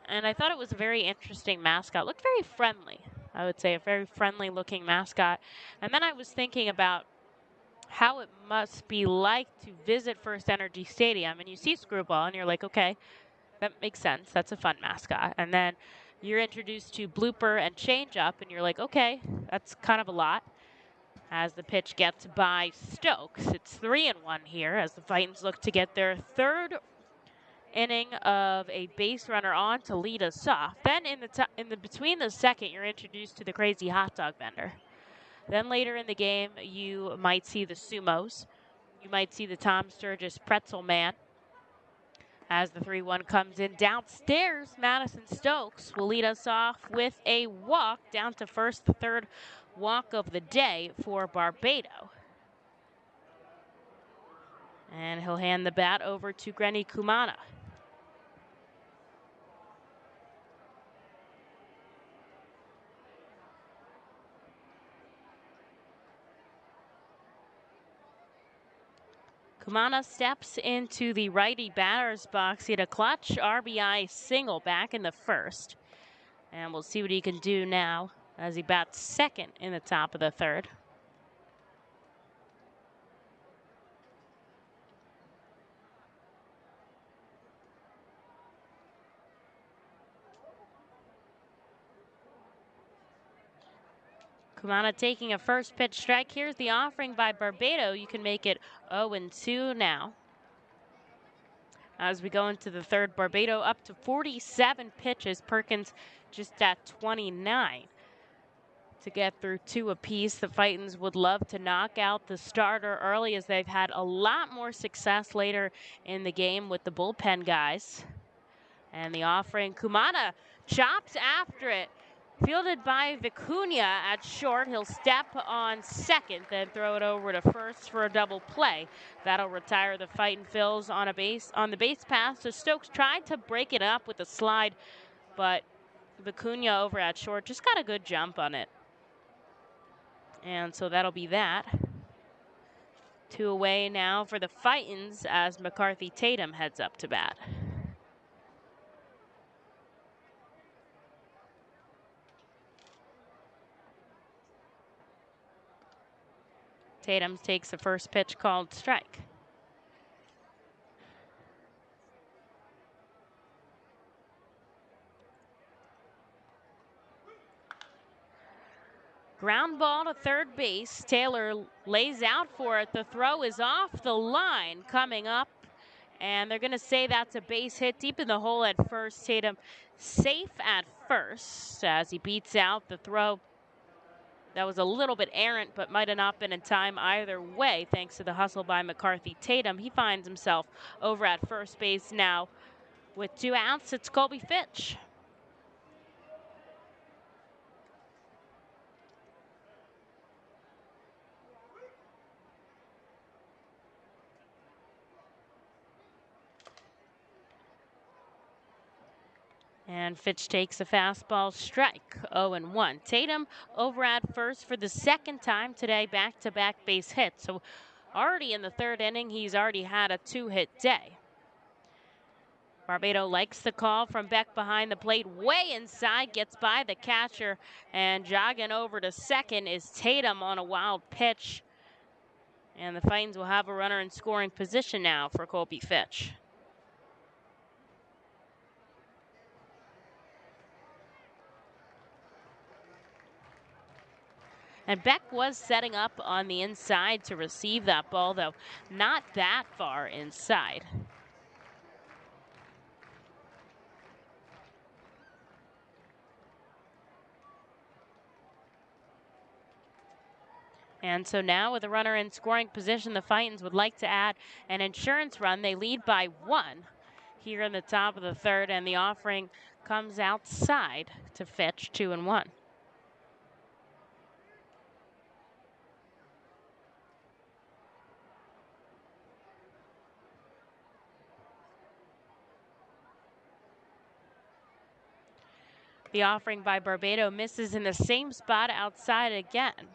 And I thought it was a very interesting mascot. Looked very friendly, I would say, a very friendly looking mascot. And then I was thinking about how it must be like to visit First Energy Stadium and you see Screwball and you're like, okay, that makes sense. That's a fun mascot. And then you're introduced to Blooper and Changeup and you're like, okay, that's kind of a lot. As the pitch gets by Stokes, it's 3-1 here as the Fightins look to get their third inning of a base runner on to lead us off. Then in the between the second, you're introduced to the crazy hot dog vendor. Then later in the game, you might see the Sumos. You might see the Tom Sturgis Pretzel Man. As the 3-1 comes in downstairs, Madison Stokes will lead us off with a walk down to first, the third walk of the day for Barbado. And he'll hand the bat over to Grenny Kumana. Kumana steps into the righty batter's box. He had a clutch RBI single back in the first. And we'll see what he can do now as he bats second in the top of the third. Kumana taking a first pitch strike. Here's the offering by Barbado. You can make it 0-2 now. As we go into the third, Barbado up to 47 pitches. Perkins just at 29. To get through 2 apiece, the Fightins would love to knock out the starter early as they've had a lot more success later in the game with the bullpen guys. And the offering, Kumana chops after it. Fielded by Vicuña at short. He'll step on second, then throw it over to first for a double play. That'll retire the Fightin' Phils on the base pass. So Stokes tried to break it up with a slide, but Vicuña over at short just got a good jump on it. And so that'll be that. 2 away now for the Fightins as McCarthy Tatum heads up to bat. Tatum takes the first pitch called strike. Ground ball to third base. Taylor lays out for it. The throw is off the line coming up. And they're going to say that's a base hit deep in the hole at first. Tatum safe at first as he beats out the throw. That was a little bit errant, but might have not been in time either way, thanks to the hustle by McCarthy Tatum. He finds himself over at first base now. With 2 outs, it's Colby Fitch. And Fitch takes a fastball strike, 0-1. Tatum over at first for the second time today, back-to-back base hits. So already in the third inning, he's already had a 2-hit day. Barbado likes the call from Beck behind the plate, way inside, gets by the catcher, and jogging over to second is Tatum on a wild pitch. And the Fightins will have a runner in scoring position now for Colby Fitch. And Beck was setting up on the inside to receive that ball, though not that far inside. And so now with a runner in scoring position, the Fightins would like to add an insurance run. They lead by 1 here in the top of the third, and the offering comes outside to Fitch, 2-1. The offering by Barbado misses in the same spot outside again.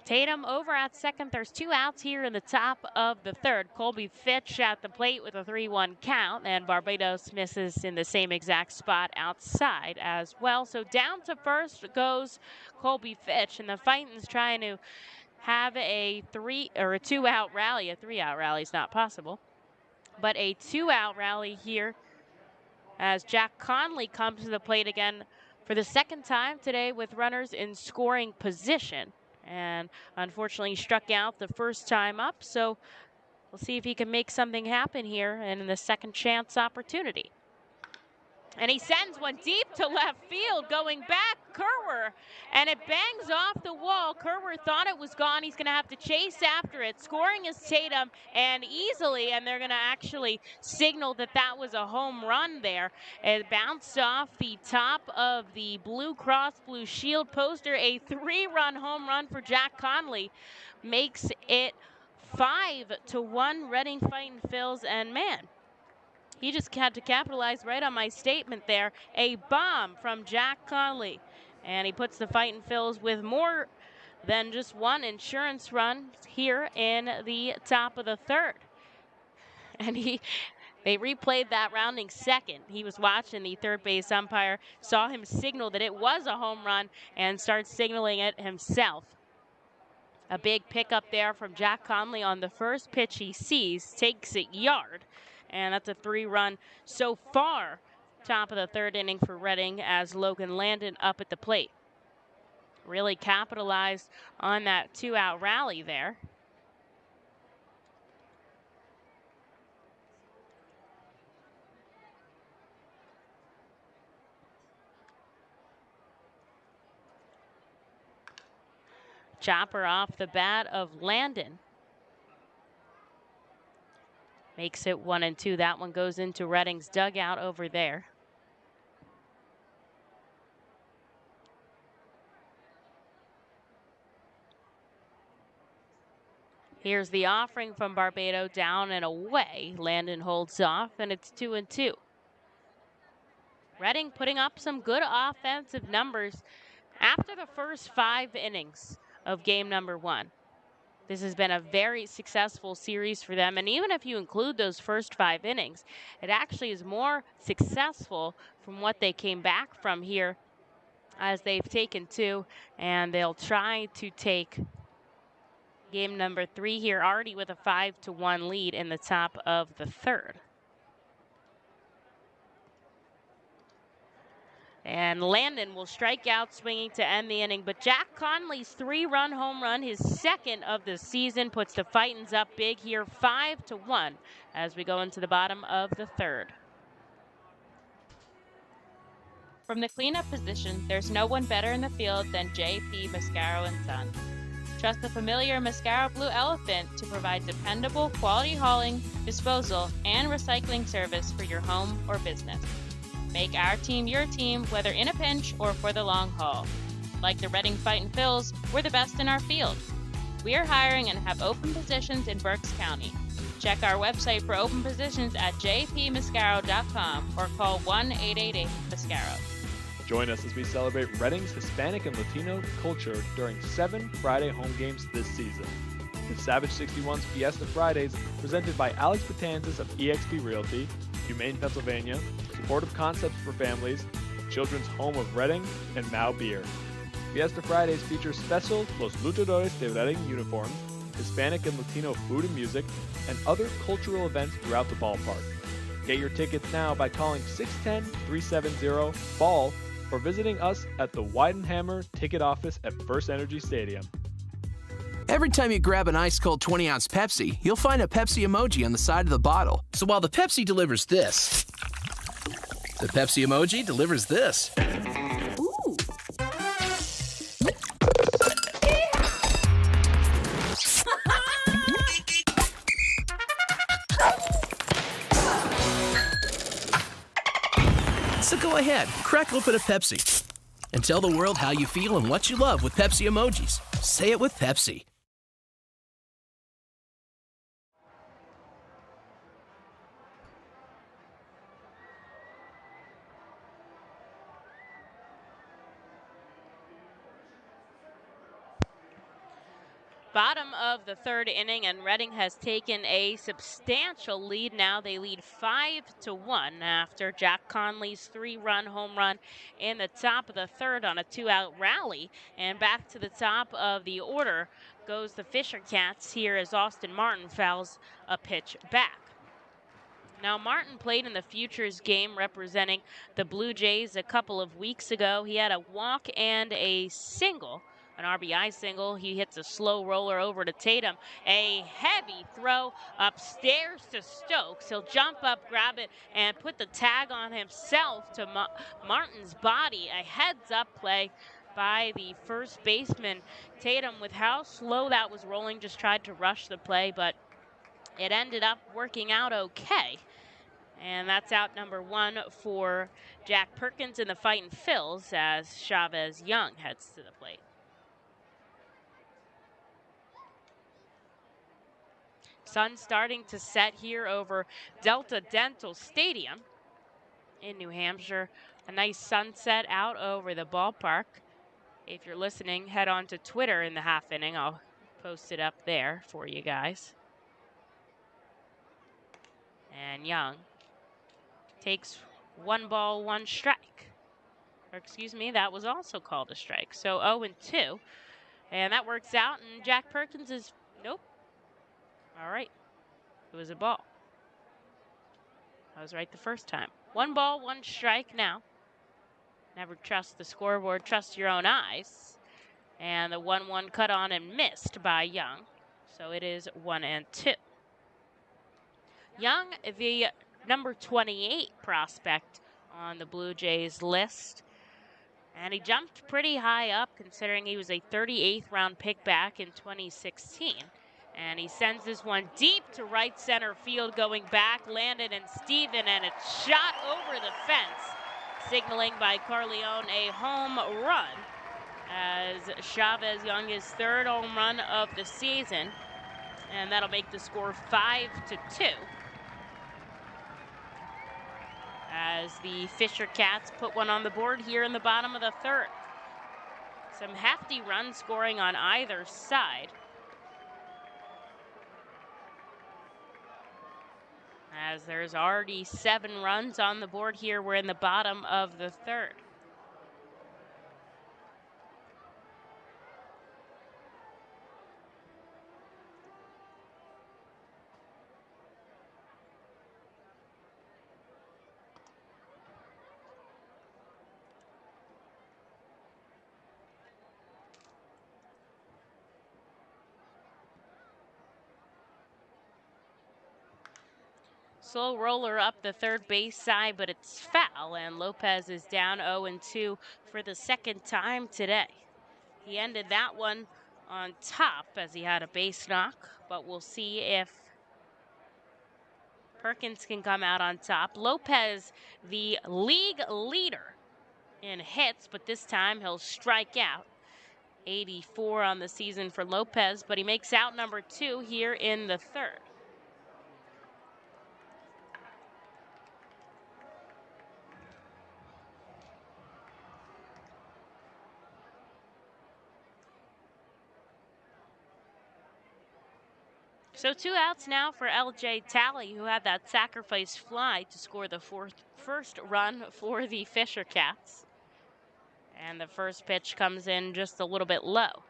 Tatum over at second. There's 2 outs here in the top of the third. Colby Fitch at the plate with a 3-1 count, and Barbados misses in the same exact spot outside as well. So down to first goes Colby Fitch, and the Fightins trying to have a 2-out rally. A 3-out rally is not possible, but a 2-out rally here as Jack Conley comes to the plate again for the second time today with runners in scoring position. And unfortunately he struck out the first time up, so we'll see if he can make something happen here in the second chance opportunity. And he sends one deep to left field, going back, Kerwer, and it bangs off the wall. Kerwer thought it was gone. He's going to have to chase after it. Scoring is Tatum, and easily, and they're going to actually signal that that was a home run there. It bounced off the top of the Blue Cross Blue Shield poster. A 3-run home run for Jack Conley makes it 5-1 Reading Fightin' Phils, and man, he just had to capitalize right on my statement there. A bomb from Jack Conley. And he puts the Fightin' Phils with more than just one insurance run here in the top of the third. And they replayed that rounding second. He was watching the third base umpire, saw him signal that it was a home run, and starts signaling it himself. A big pickup there from Jack Conley on the first pitch he sees, takes it yard. And that's a 3-run so far. Top of the third inning for Reading as Logan Landon up at the plate. Really capitalized on that 2-out rally there. Chopper off the bat of Landon. Makes it 1-2. That one goes into Reading's dugout over there. Here's the offering from Barbado, down and away. Landon holds off, and it's 2-2. Reading putting up some good offensive numbers after the first 5 innings of game number 1. This has been a very successful series for them, and even if you include those first 5 innings, it actually is more successful from what they came back from here, as they've taken 2, and they'll try to take game number 3 here, already with a 5-1 lead in the top of the third. And Landon will strike out swinging to end the inning. But Jack Conley's 3-run home run, his second of the season, puts the Fightins up big here, 5-1, as we go into the bottom of the third. From the cleanup position, there's no one better in the field than J.P. Mascaro and Son. Trust the familiar Mascaro Blue Elephant to provide dependable, quality hauling, disposal, and recycling service for your home or business. Make our team your team, whether in a pinch or for the long haul. Like the Reading Fightin' Phils, we're the best in our field. We are hiring and have open positions in Berks County. Check our website for open positions at jpmascaro.com or call 1-888-MASCARO. Join us as we celebrate Reading's Hispanic and Latino culture during 7 Friday home games this season. The Savage 61's Fiesta Fridays, presented by Alex Patanzas of eXp Realty, Humane Pennsylvania, Supportive Concepts for Families, Children's Home of Reading, and Mao Beer. Fiesta Fridays features special Los Luchadores de Reading uniforms, Hispanic and Latino food and music, and other cultural events throughout the ballpark. Get your tickets now by calling 610-370-BALL or visiting us at the Weidenhammer ticket office at First Energy Stadium. Every time you grab an ice-cold 20-ounce Pepsi, you'll find a Pepsi emoji on the side of the bottle. So while the Pepsi delivers this, the Pepsi emoji delivers this. Ooh. So go ahead, crack open a Pepsi and tell the world how you feel and what you love with Pepsi emojis. Say it with Pepsi. Bottom of the third inning, and Reading has taken a substantial lead now. They lead 5-1 after Jack Conley's 3-run home run in the top of the third on a 2-out rally. And back to the top of the order goes the Fisher Cats here as Austin Martin fouls a pitch back. Now, Martin played in the Futures game representing the Blue Jays a couple of weeks ago. He had a walk and a single, an RBI single. He hits a slow roller over to Tatum. A heavy throw upstairs to Stokes. He'll jump up, grab it, and put the tag on himself to Martin's body. A heads-up play by the first baseman. Tatum, with how slow that was rolling, just tried to rush the play, but it ended up working out okay. And that's out number 1 for Jack Perkins in the Fightin' Phils as Chavez Young heads to the plate. Sun starting to set here over Delta Dental Stadium in New Hampshire. A nice sunset out over the ballpark. If you're listening, head on to Twitter in the half inning. I'll post it up there for you guys. And Young takes 1 ball, 1 strike. Or excuse me, that was also called a strike. So 0-2. And that works out, and Jack Perkins is, nope. All right. It was a ball. I was right the first time. 1 ball, 1 strike now. Never trust the scoreboard, trust your own eyes. And the 1-1 cut on and missed by Young. So it is 1-2. Young, the number 28 prospect on the Blue Jays list. And he jumped pretty high up considering he was a 38th round pick back in 2016. And he sends this one deep to right center field, going back, Landon and Steven, and it's shot over the fence, signaling by Carleone a home run as Chavez Young, his 3rd home run of the season. And that'll make the score 5-2. As the Fisher Cats put one on the board here in the bottom of the 3rd. Some hefty run scoring on either side. As there's already 7 runs on the board here. We're in the bottom of the 3rd. Slow roller up the third base side, but it's foul, and Lopez is down 0-2 for the 2nd time today. He ended that one on top as he had a base knock, but we'll see if Perkins can come out on top. Lopez, the league leader in hits, but this time he'll strike out. 84 on the season for Lopez, but he makes out number 2 here in the third. So 2 outs now for L.J. Talley, who had that sacrifice fly to score the first run for the Fisher Cats. And the first pitch comes in just a little bit low.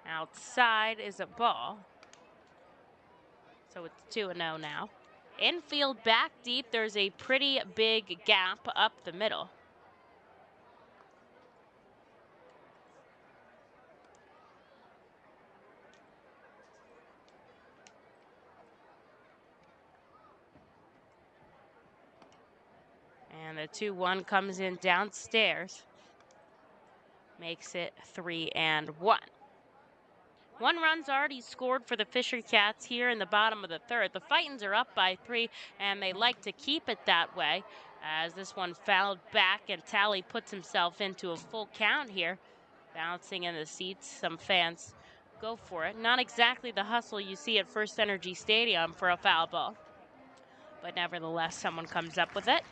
Outside is a ball. So it's 2-0 now. Infield back deep, there's a pretty big gap up the middle. And the 2-1 comes in downstairs. Makes it 3-1. 1 run's already scored for the Fisher Cats here in the bottom of the third. The Fightins are up by 3, and they like to keep it that way, as this one fouled back, and Talley puts himself into a full count here. Bouncing in the seats, some fans go for it. Not exactly the hustle you see at First Energy Stadium for a foul ball, but nevertheless, someone comes up with it.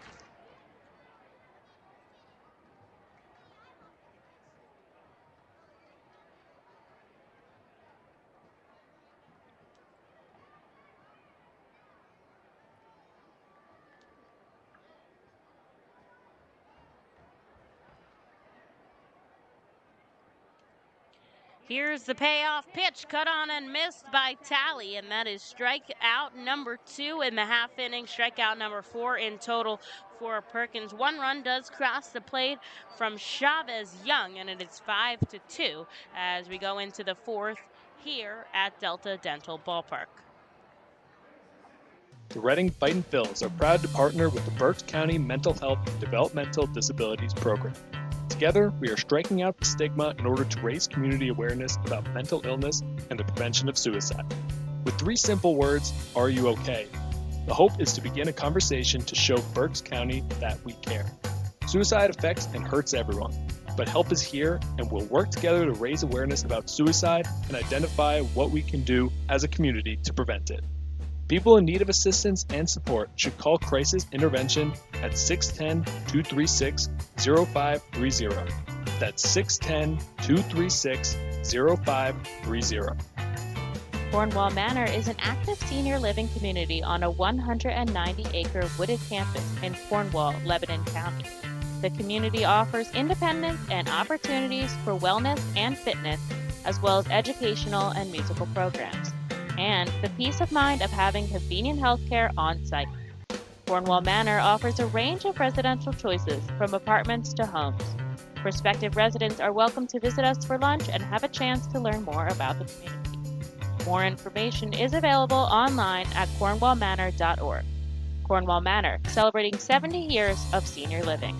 Here's the payoff pitch, cut on and missed by Talley, and that is strikeout number 2 in the half inning, strikeout number 4 in total for Perkins. 1 run does cross the plate from Chavez Young, and it is 5-2 as we go into the 4th here at Delta Dental Ballpark. The Reading Fightin' Phils are proud to partner with the Berks County Mental Health and Developmental Disabilities Program. Together, we are striking out the stigma in order to raise community awareness about mental illness and the prevention of suicide. With 3 simple words, are you okay? The hope is to begin a conversation to show Berks County that we care. Suicide affects and hurts everyone, but help is here, and we'll work together to raise awareness about suicide and identify what we can do as a community to prevent it. People in need of assistance and support should call Crisis Intervention at 610-236-0530. That's 610-236-0530. Cornwall Manor is an active senior living community on a 190-acre wooded campus in Cornwall, Lebanon County. The community offers independence and opportunities for wellness and fitness, as well as educational and musical programs, and the peace of mind of having convenient health care on site. Cornwall Manor offers a range of residential choices from apartments to homes. Prospective residents are welcome to visit us for lunch and have a chance to learn more about the community. More information is available online at cornwallmanor.org. Cornwall Manor, celebrating 70 years of senior living.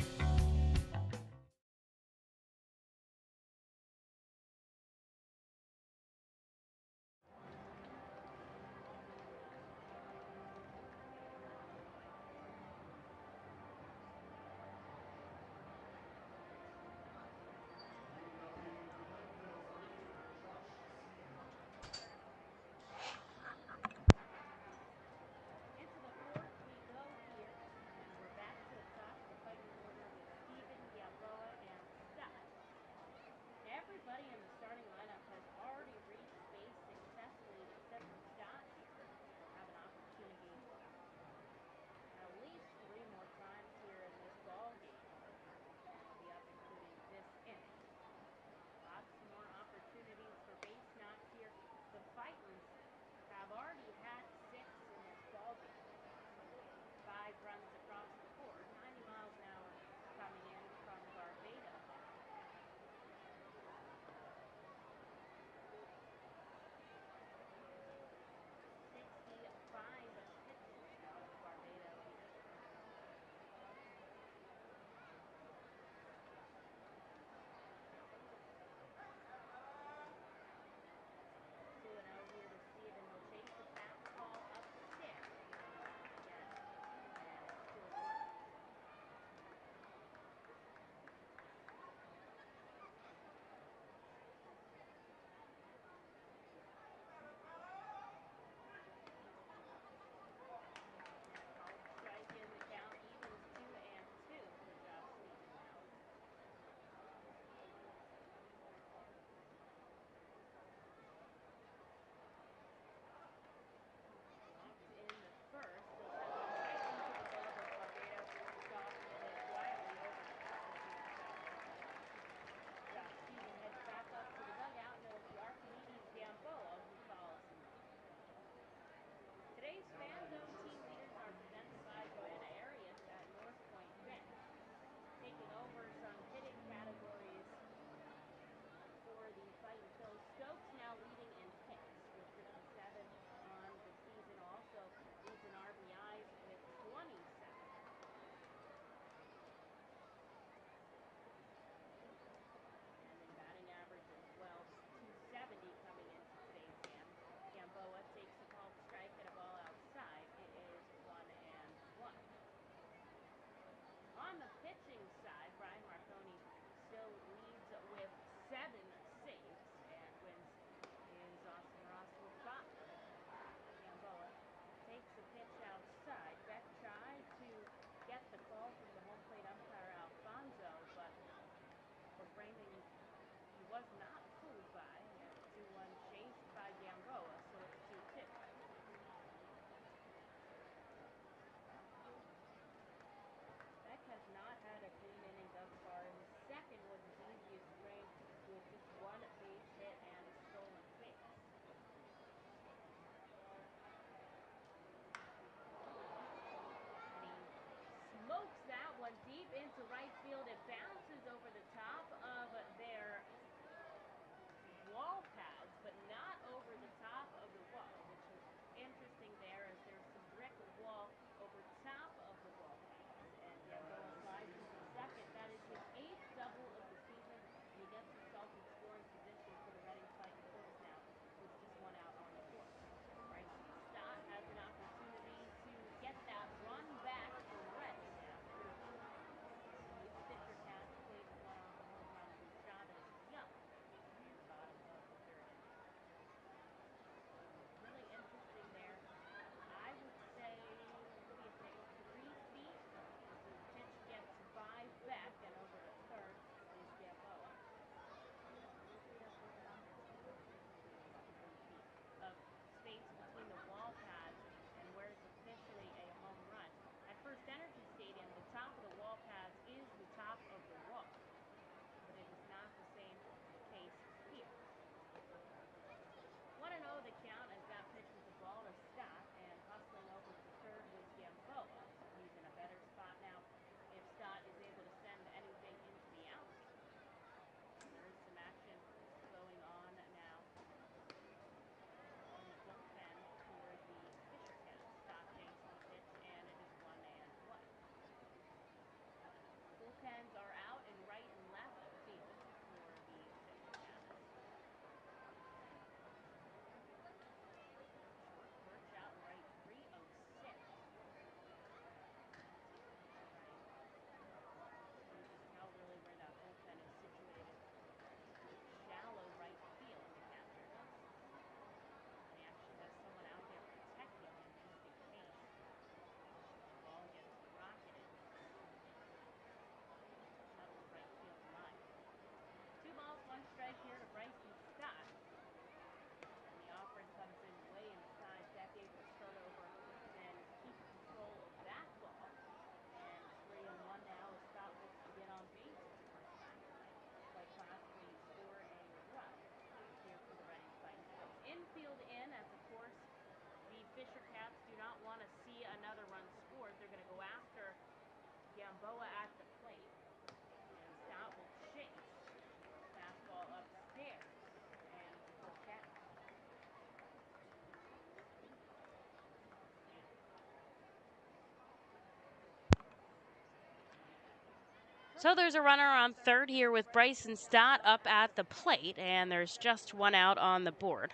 So there's a runner on third here with Bryson Stott up at the plate, and there's just one out on the board.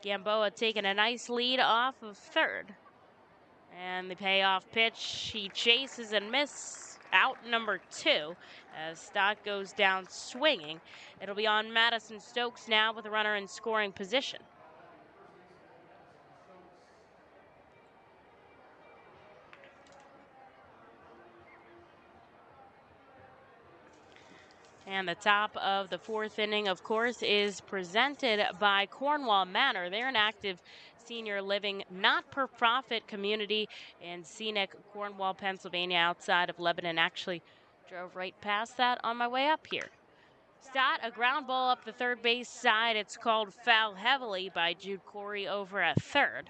Gamboa taking a nice lead off of third. And the payoff pitch, he chases and misses, out number 2 as Stott goes down swinging. It'll be on Madison Stokes now with a runner in scoring position. And the top of the 4th inning, of course, is presented by Cornwall Manor. They're an active senior living, not-for-profit community in scenic Cornwall, Pennsylvania, outside of Lebanon. Actually, drove right past that on my way up here. Stott, a ground ball up the third base side. It's called foul heavily by Jude Corey over at third.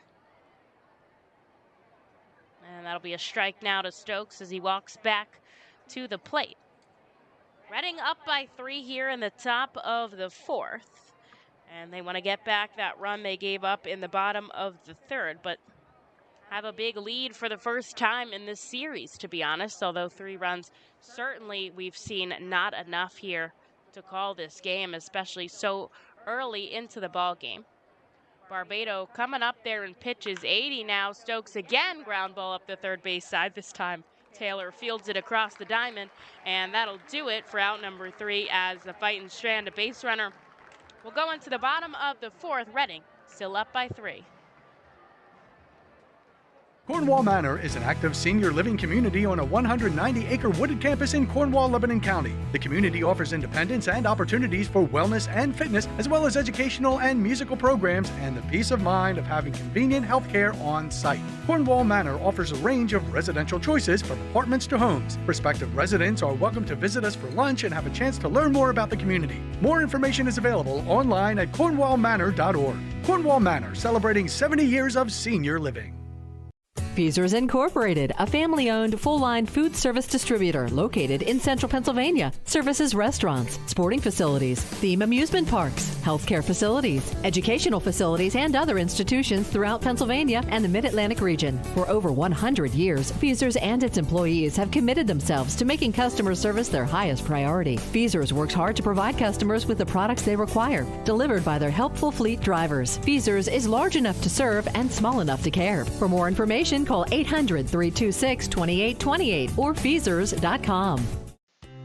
And that'll be a strike now to Stokes as he walks back to the plate. Reading up by 3 here in the top of the 4th. And they want to get back that run they gave up in the bottom of the 3rd, but have a big lead for the first time in this series, to be honest, although 3 runs, certainly we've seen not enough here to call this game, especially so early into the ball game. Barbado coming up there and pitches 80 now. Stokes again, ground ball up the third base side. This time Taylor fields it across the diamond, and that'll do it for out number 3 as the Fightin strand, a base runner, will go into the bottom of the 4th. Reading still up by 3. Cornwall Manor is an active senior living community on a 190-acre wooded campus in Cornwall, Lebanon County. The community offers independence and opportunities for wellness and fitness, as well as educational and musical programs, and the peace of mind of having convenient health care on site. Cornwall Manor offers a range of residential choices from apartments to homes. Prospective residents are welcome to visit us for lunch and have a chance to learn more about the community. More information is available online at cornwallmanor.org. Cornwall Manor, celebrating 70 years of senior living. Feasers Incorporated, a family-owned, full-line food service distributor located in central Pennsylvania. Services restaurants, sporting facilities, theme amusement parks, healthcare facilities, educational facilities, and other institutions throughout Pennsylvania and the Mid-Atlantic region. For over 100 years, Feasers and its employees have committed themselves to making customer service their highest priority. Feasers works hard to provide customers with the products they require, delivered by their helpful fleet drivers. Feasers is large enough to serve and small enough to care. For more information, call 800-326-2828 or Feasers.com.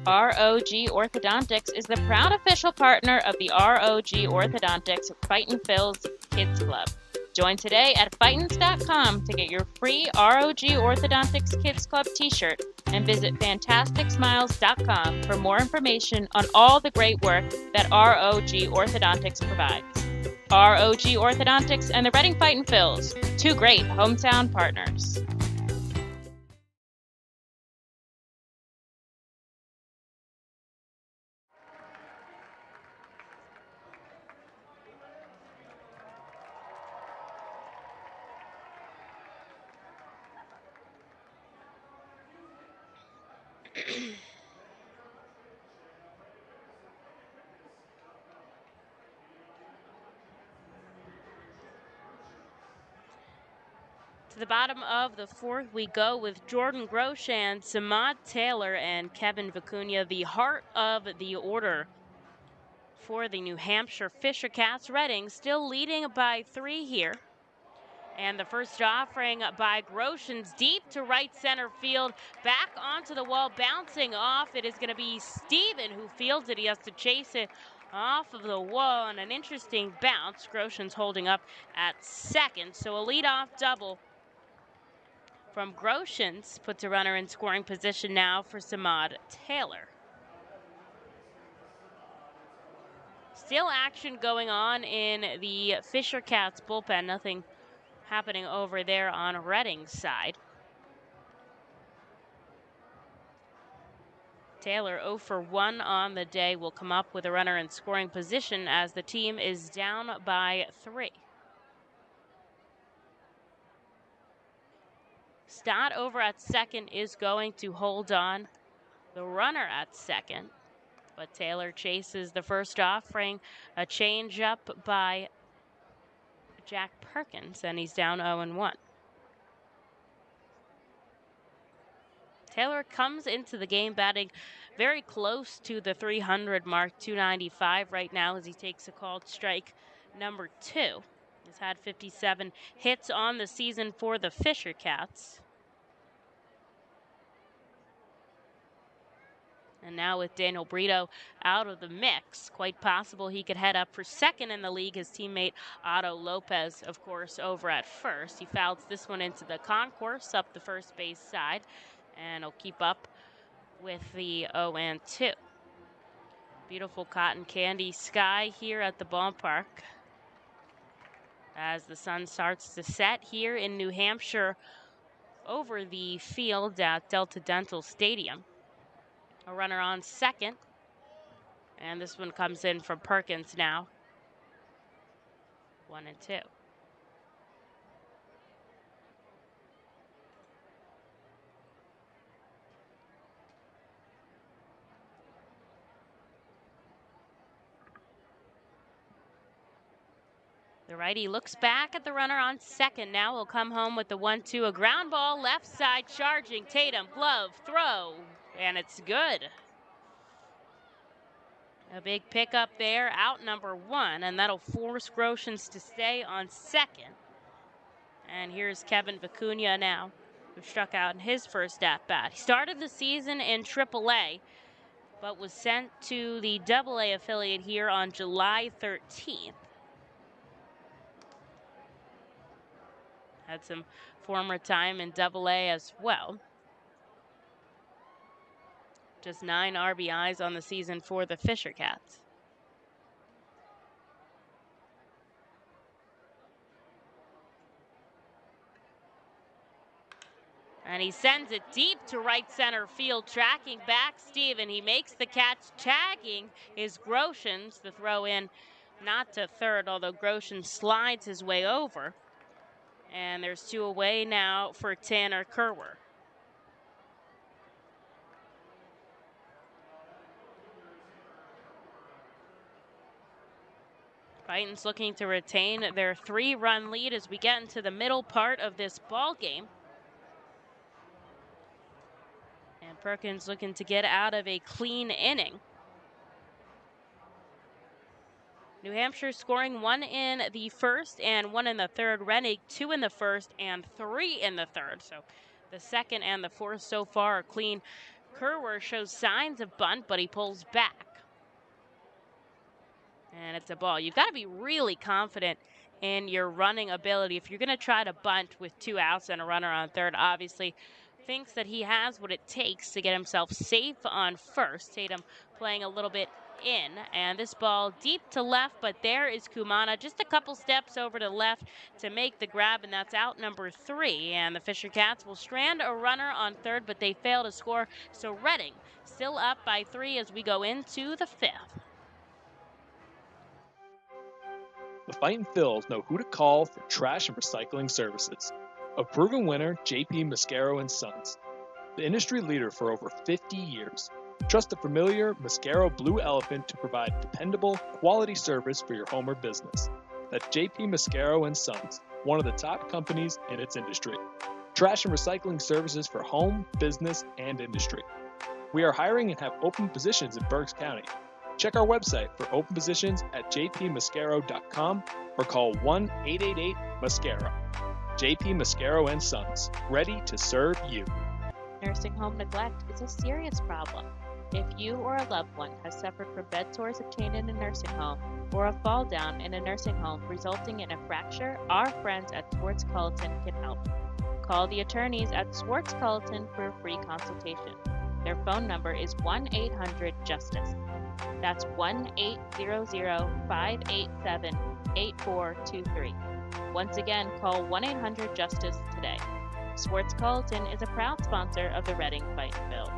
ROG Orthodontics is the proud official partner of the ROG Orthodontics Fightin Phil's Kids Club. Join today at Fightins.com to get your free ROG Orthodontics Kids Club t-shirt and visit FantasticSmiles.com for more information on all the great work that ROG Orthodontics provides. ROG Orthodontics and the Reading Fightin Phils, 2 great hometown partners. To the bottom of the 4th, we go with Jordan Groshand, Samad Taylor, and Kevin Vicuña, the heart of the order for the New Hampshire Fisher Cats. Reading still leading by 3 here. And the first offering by Groshans deep to right center field, back onto the wall, bouncing off. It is going to be Steven who fields it. He has to chase it off of the wall, and an interesting bounce. Groshans holding up at second. So a leadoff double from Groshans puts a runner in scoring position now for Samad Taylor. Still action going on in the Fisher Cats bullpen. Nothing happening over there on Reading's side. Taylor 0 for 1 on the day will come up with a runner in scoring position as the team is down by 3. Stott over at second is going to hold on the runner at second, but Taylor chases the first offering, a changeup by Jack Perkins, and he's down 0-1. Taylor comes into the game batting very close to the 300 mark, 295 right now as he takes a called strike number 2. He's had 57 hits on the season for the Fisher Cats. And now with Daniel Brito out of the mix, quite possible he could head up for second in the league. His teammate Otto Lopez, of course, over at first. He fouls this one into the concourse up the first base side, and he'll keep up with the 0-2. Beautiful cotton candy sky here at the ballpark as the sun starts to set here in New Hampshire over the field at Delta Dental Stadium. A runner on second, and this one comes in from Perkins now. 1-2. The righty looks back at the runner on second. Now will come home with the 1-2. A ground ball left side charging. Tatum, glove, throw, and it's good. A big pickup there, out number 1, and that'll force Groshans to stay on second. And here's Kevin Vicuña now, who struck out in his first at-bat. He started the season in AAA, but was sent to the AA affiliate here on July 13th. Had some former time in AA as well. Just 9 RBIs on the season for the Fisher Cats. And he sends it deep to right center field, tracking back Steven. He makes the catch, tagging is Groshans. The throw in not to third, although Groshans slides his way over. And there's 2 away now for Tanner Kerwer. Fightin's looking to retain their 3-run lead as we get into the middle part of this ball game. And Perkins looking to get out of a clean inning. New Hampshire scoring 1 in the first and 1 in the third. Rennig 2 in the first and 3 in the third. So the second and the fourth so far are clean. Kerwer shows signs of bunt, but he pulls back. And it's a ball. You've got to be really confident in your running ability. If you're going to try to bunt with 2 outs and a runner on third, obviously thinks that he has what it takes to get himself safe on first. Tatum playing a little bit in, and this ball deep to left, but there is Kumana just a couple steps over to left to make the grab, and that's out number 3. And the Fisher Cats will strand a runner on third, but they fail to score. So Reading still up by 3 as we go into the 5th. The Fightin Phils know who to call for trash and recycling services. A proven winner, JP Mascaro & Sons. The industry leader for over 50 years. Trust the familiar Mascaro Blue Elephant to provide dependable, quality service for your home or business. That's JP Mascaro & Sons, one of the top companies in its industry. Trash and recycling services for home, business, and industry. We are hiring and have open positions in Berks County. Check our website for open positions at jpmascaro.com or call 1-888-MASCARO. JP Mascaro & Sons, ready to serve you. Nursing home neglect is a serious problem. If you or a loved one has suffered from bed sores obtained in a nursing home or a fall down in a nursing home resulting in a fracture, our friends at Swartz Culleton can help. Call the attorneys at Swartz Culleton for a free consultation. Their phone number is 1-800-JUSTICE. That's 1-800-587-8423. Once again, call 1-800-JUSTICE today. Swartz Culleton is a proud sponsor of the Reading Fightin Phils.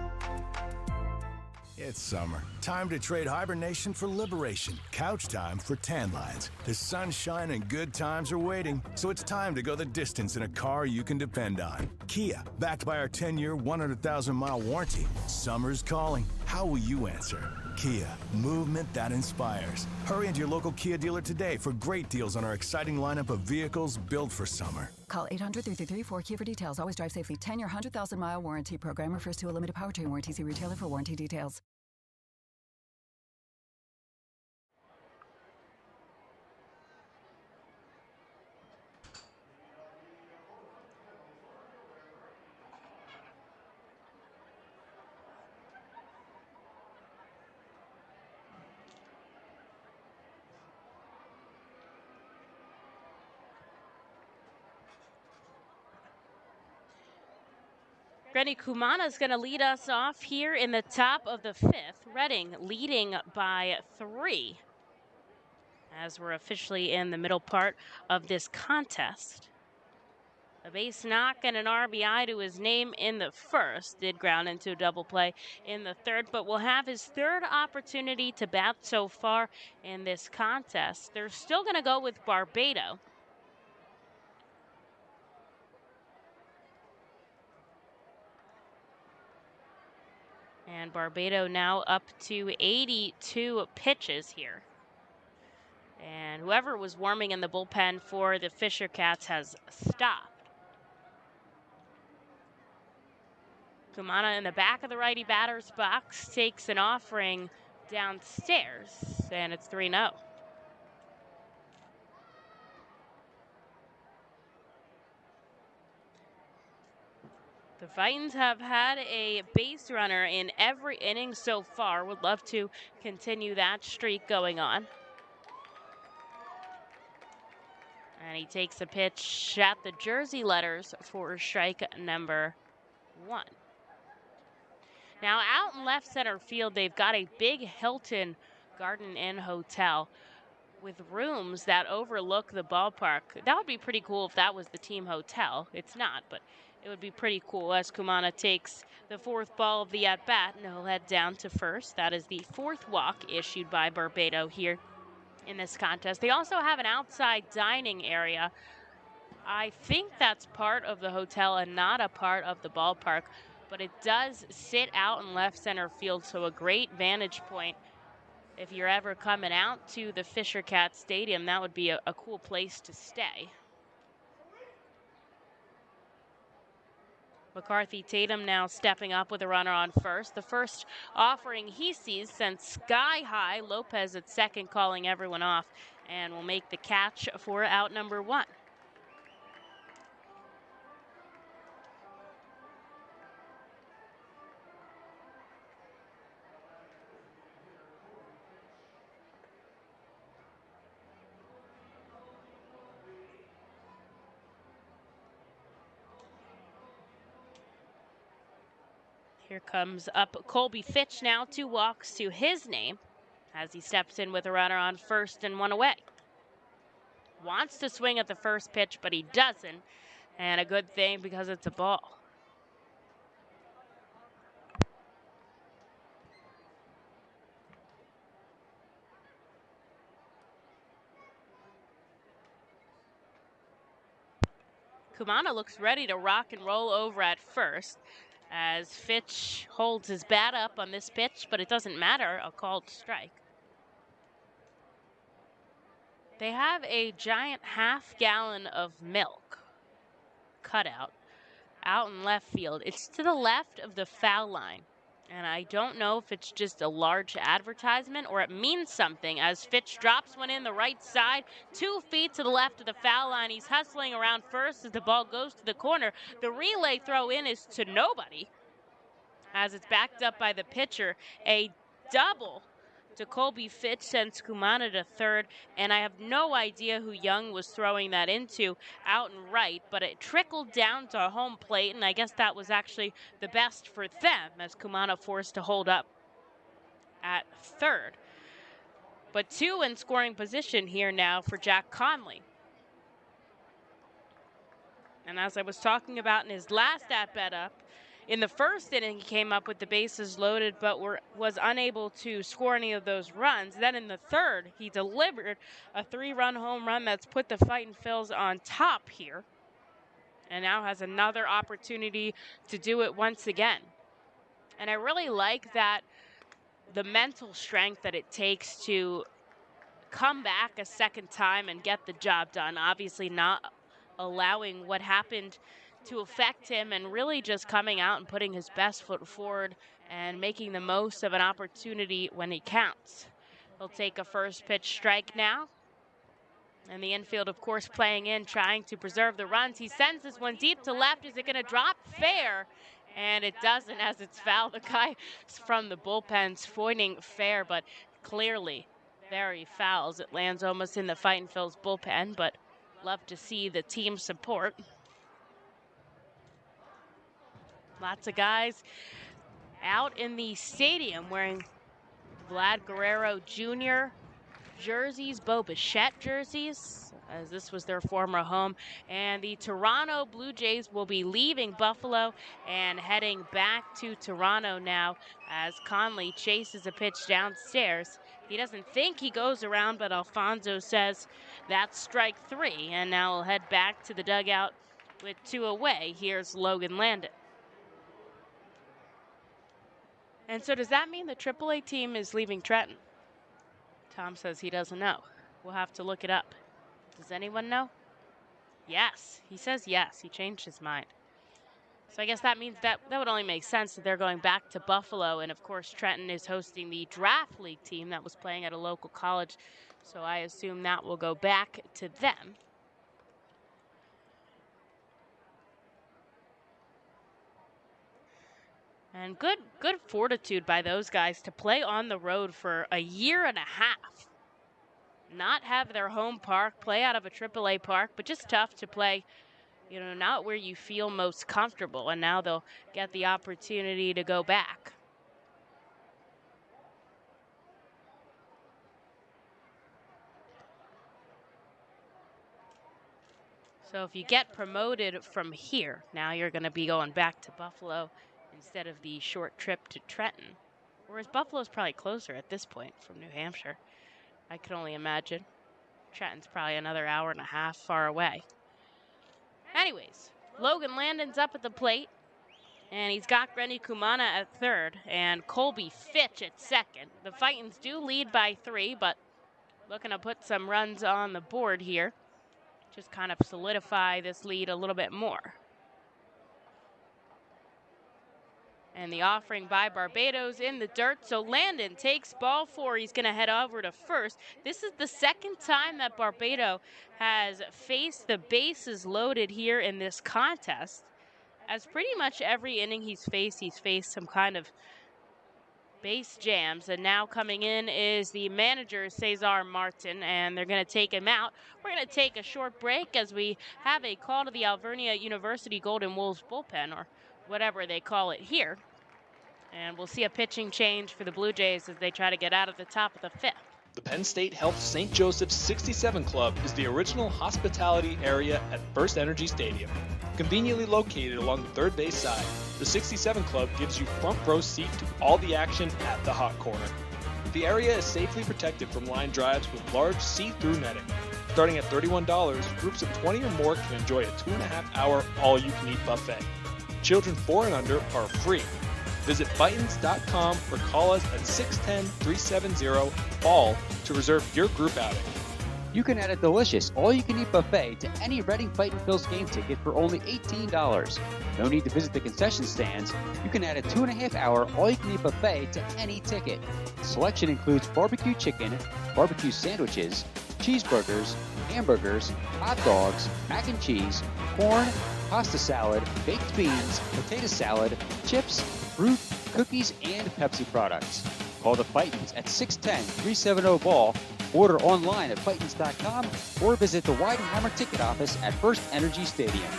It's summer. Time to trade hibernation for liberation. Couch time for tan lines. The sunshine and good times are waiting, so it's time to go the distance in a car you can depend on. Kia, backed by our 10-year, 100,000-mile warranty. Summer's calling. How will you answer? Kia, movement that inspires. Hurry into your local Kia dealer today for great deals on our exciting lineup of vehicles built for summer. Call 800-333-4KIA for details. Always drive safely. 10-year, 100,000-mile warranty program refers to a limited powertrain warranty. See retailer for warranty details. Rennie Kumana is going to lead us off here in the top of the fifth. Reading leading by 3 as we're officially in the middle part of this contest. A base knock and an RBI to his name in the first. Did ground into a double play in the third, but will have his third opportunity to bat so far in this contest. They're still going to go with Barbado. And Barbado now up to 82 pitches here. And whoever was warming in the bullpen for the Fisher Cats has stopped. Kumana in the back of the righty batter's box takes an offering downstairs, and it's 3-0. The Fightins have had a base runner in every inning so far. Would love to continue that streak going on. And he takes a pitch at the jersey letters for strike number 1. Now out in left center field, they've got a big Hilton Garden Inn hotel with rooms that overlook the ballpark. That would be pretty cool if that was the team hotel. It's not, but it would be pretty cool as Kumana takes the fourth ball of the at-bat, and he'll head down to first. That is the fourth walk issued by Barbado here in this contest. They also have an outside dining area. I think that's part of the hotel and not a part of the ballpark, but it does sit out in left center field, so a great vantage point. If you're ever coming out to the Fisher Cat Stadium, that would be a cool place to stay. McCarthy Tatum now stepping up with a runner on first. The first offering he sees sent sky high. Lopez at second calling everyone off and will make the catch for out number 1. Here comes up Colby Fitch now, 2 walks to his name as he steps in with a runner on first and 1 away. Wants to swing at the first pitch, but he doesn't, and a good thing because it's a ball. Kumana looks ready to rock and roll over at first, as Fitch holds his bat up on this pitch, but it doesn't matter, a called strike. They have a giant half-gallon of milk cutout out in left field. It's to the left of the foul line, and I don't know if it's just a large advertisement or it means something, as Fitch drops one in the right side, 2 feet to the left of the foul line. He's hustling around first as the ball goes to the corner. The relay throw in is to nobody, as it's backed up by the pitcher. A double to Colby Fitch sends Kumana to third, and I have no idea who Young was throwing that into out and right, but it trickled down to home plate, and I guess that was actually the best for them, as Kumana forced to hold up at third. But 2 in scoring position here now for Jack Conley. And as I was talking about in his last at-bat up, in the first inning, he came up with the bases loaded, but was unable to score any of those runs. Then in the third, he delivered a 3-run home run that's put the Fightin' Phils on top here, and now has another opportunity to do it once again. And I really like that the mental strength that it takes to come back a second time and get the job done. Obviously not allowing what happened to affect him and really just coming out and putting his best foot forward and making the most of an opportunity when it counts. He'll take a first pitch strike now. And the infield, of course, playing in, trying to preserve the runs. He sends this one deep to left. Is it going to drop? Fair. And it doesn't, as it's foul. The guy from the bullpen's pointing fair, but clearly very foul as it lands almost in the Fightin Phil's bullpen. But love to see the team support. Lots of guys out in the stadium wearing Vlad Guerrero Jr. jerseys, Bo Bichette jerseys, as this was their former home. And the Toronto Blue Jays will be leaving Buffalo and heading back to Toronto now as Conley chases a pitch downstairs. He doesn't think he goes around, but Alfonso says that's strike 3. And now we'll head back to the dugout with 2 away. Here's Logan Landon. And so does that mean the AAA team is leaving Trenton? Tom says he doesn't know. We'll have to look it up. Does anyone know? Yes. He says yes. He changed his mind. So I guess that means that would only make sense that they're going back to Buffalo. And, of course, Trenton is hosting the draft league team that was playing at a local college. So I assume that will go back to them. And good fortitude by those guys to play on the road for a year and a half. Not have their home park, play out of a AAA park, but just tough to play, not where you feel most comfortable. And now they'll get the opportunity to go back. So if you get promoted from here, now you're going to be going back to Buffalo instead of the short trip to Trenton. Whereas Buffalo's probably closer at this point from New Hampshire. I can only imagine. Trenton's probably another hour and a half far away. Anyways, Logan Landon's up at the plate. And he's got Rennie Kumana at third and Colby Fitch at second. The Fightins do lead by 3, but looking to put some runs on the board here. Just kind of solidify this lead a little bit more. And the offering by Barbados in the dirt. So Landon takes ball 4. He's going to head over to first. This is the second time that Barbado has faced the bases loaded here in this contest. As pretty much every inning he's faced some kind of base jams. And now coming in is the manager, Cesar Martin, and they're going to take him out. We're going to take a short break as we have a call to the Alvernia University Golden Wolves bullpen, or whatever they call it here. And we'll see a pitching change for the Blue Jays as they try to get out of the top of the 5th. The Penn State Health St. Joseph's 67 Club is the original hospitality area at First Energy Stadium. Conveniently located along the third base side, the 67 Club gives you front row seat to all the action at the hot corner. The area is safely protected from line drives with large see-through netting. Starting at $31, groups of 20 or more can enjoy a 2.5-hour all-you-can-eat buffet. Children 4 and under are free. Visit Fightins.com or call us at 610-370-BALL to reserve your group outing. You can add a delicious all-you-can-eat buffet to any Reading Fightin Phil's game ticket for only $18. No need to visit the concession stands. You can add a 2.5-hour all-you-can-eat buffet to any ticket. Selection includes barbecue chicken, barbecue sandwiches, cheeseburgers, hamburgers, hot dogs, mac and cheese, corn, pasta salad, baked beans, potato salad, chips, fruit, cookies, and Pepsi products. Call the Fightins at 610-370-BALL, order online at Fightins.com, or visit the Weidenhammer ticket office at First Energy Stadium.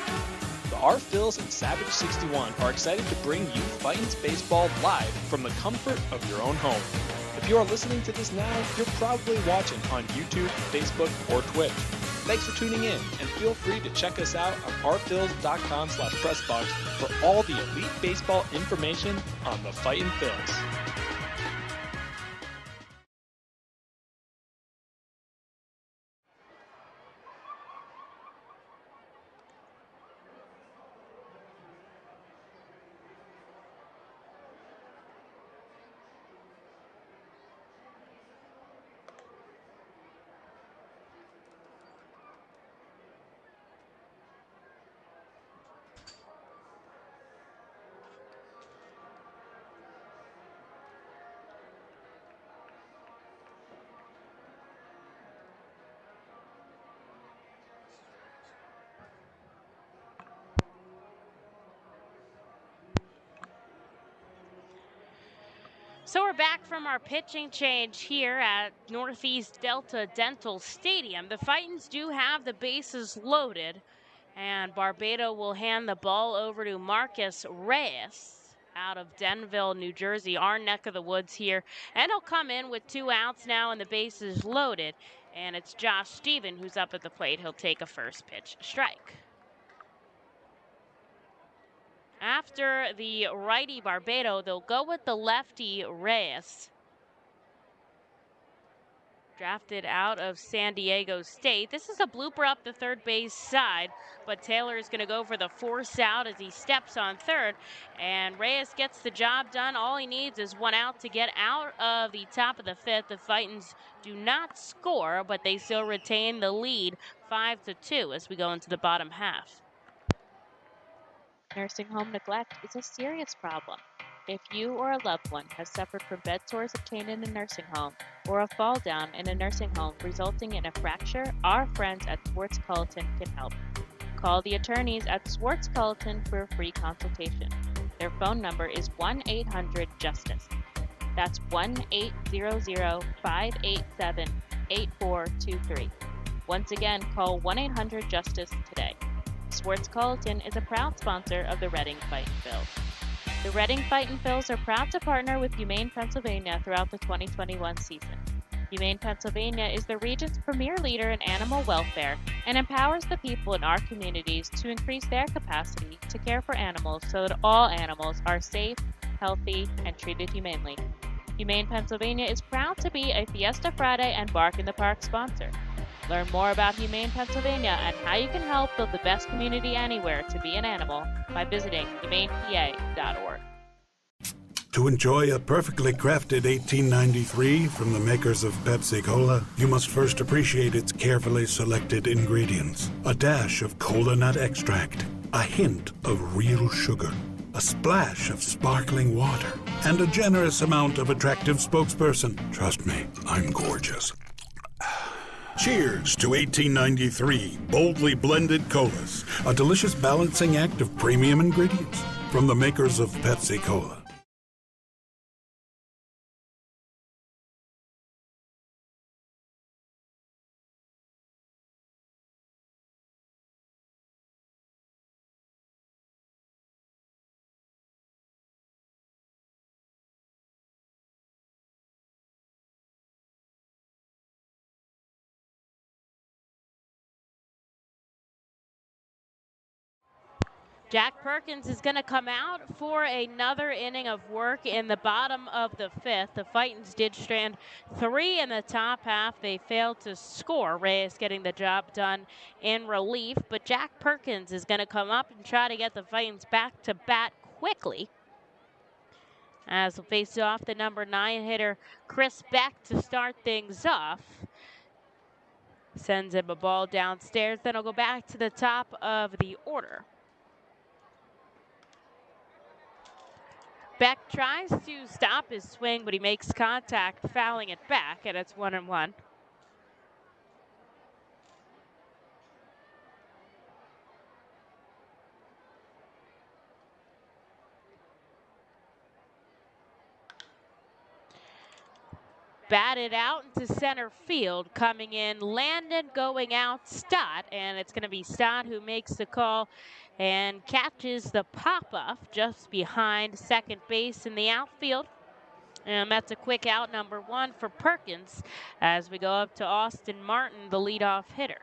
The R. Phils and Savage 61 are excited to bring you Fightins baseball live from the comfort of your own home. If you are listening to this now, you're probably watching on YouTube, Facebook, or Twitch. Thanks for tuning in, and feel free to check us out on rphils.com/pressbox for all the elite baseball information on the Fightin Phils. So we're back from our pitching change here at Northeast Delta Dental Stadium. The Fightins do have the bases loaded, and Barbado will hand the ball over to Marcus Reyes out of Denville, New Jersey, our neck of the woods here. And he'll come in with 2 outs now and the bases loaded. And it's Josh Steven who's up at the plate. He'll take a first pitch strike. After the righty Barbado, they'll go with the lefty Reyes. Drafted out of San Diego State. This is a blooper up the third base side, but Taylor is going to go for the force out as he steps on third, and Reyes gets the job done. All he needs is 1 out to get out of the top of the fifth. The Fightins do not score, but they still retain the lead 5-2 as we go into the bottom half. Nursing home neglect is a serious problem. If you or a loved one has suffered from bed sores obtained in a nursing home or a fall down in a nursing home resulting in a fracture, our friends at Swartz Culleton can help. Call the attorneys at Swartz Culleton for a free consultation. Their phone number is 1-800-JUSTICE. That's 1-800-587-8423. Once again, call 1-800-JUSTICE today. Swartz Culleton is a proud sponsor of the Reading Fightin' Phils. The Reading Fightin' Phils are proud to partner with Humane Pennsylvania throughout the 2021 season. Humane Pennsylvania is the region's premier leader in animal welfare and empowers the people in our communities to increase their capacity to care for animals so that all animals are safe, healthy, and treated humanely. Humane Pennsylvania is proud to be a Fiesta Friday and Bark in the Park sponsor. Learn more about Humane Pennsylvania and how you can help build the best community anywhere to be an animal by visiting humanepa.org. To enjoy a perfectly crafted 1893 from the makers of Pepsi Cola, you must first appreciate its carefully selected ingredients. A dash of cola nut extract, a hint of real sugar, a splash of sparkling water, and a generous amount of attractive spokesperson. Trust me, I'm gorgeous. Cheers to 1893 boldly blended colas, a delicious balancing act of premium ingredients from the makers of Pepsi Cola. Jack Perkins is going to come out for another inning of work in the bottom of the fifth. The Fightins did strand 3 in the top half. They failed to score. Reyes getting the job done in relief, but Jack Perkins is going to come up and try to get the Fightins back to bat quickly. As we'll face off the number 9 hitter, Chris Beck, to start things off. Sends him a ball downstairs. Then he'll go back to the top of the order. Beck tries to stop his swing, but he makes contact, fouling it back, and it's 1-1. Batted out into center field, coming in Landon, going out Stott, and it's going to be Stott who makes the call and catches the pop-off just behind second base in the outfield. And that's a quick out, number 1 for Perkins, as we go up to Austin Martin, the leadoff hitter.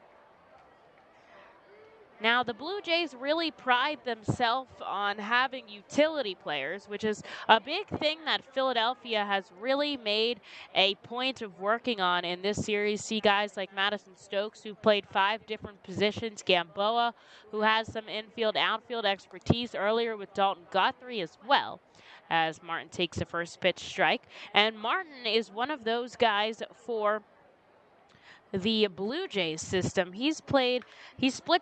Now, the Blue Jays really pride themselves on having utility players, which is a big thing that Philadelphia has really made a point of working on in this series. See guys like Madison Stokes, who played 5 different positions, Gamboa, who has some infield, outfield expertise earlier with Dalton Guthrie as well, as Martin takes the first pitch strike. And Martin is one of those guys for the Blue Jays system. He split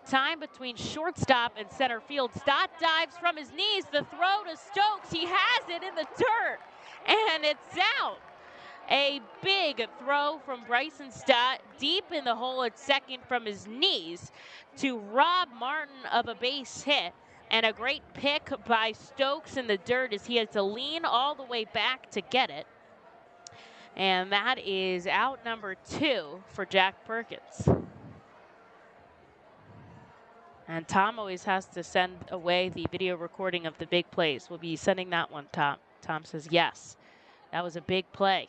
time between shortstop and center field. Stott dives from his knees. The throw to Stokes. He has it in the dirt, and it's out. A big throw from Bryson Stott deep in the hole at second from his knees to rob Martin of a base hit. And a great pick by Stokes in the dirt as he had to lean all the way back to get it. And that is out number 2 for Jack Perkins. And Tom always has to send away the video recording of the big plays. We'll be sending that one, Tom. Tom says yes. That was a big play.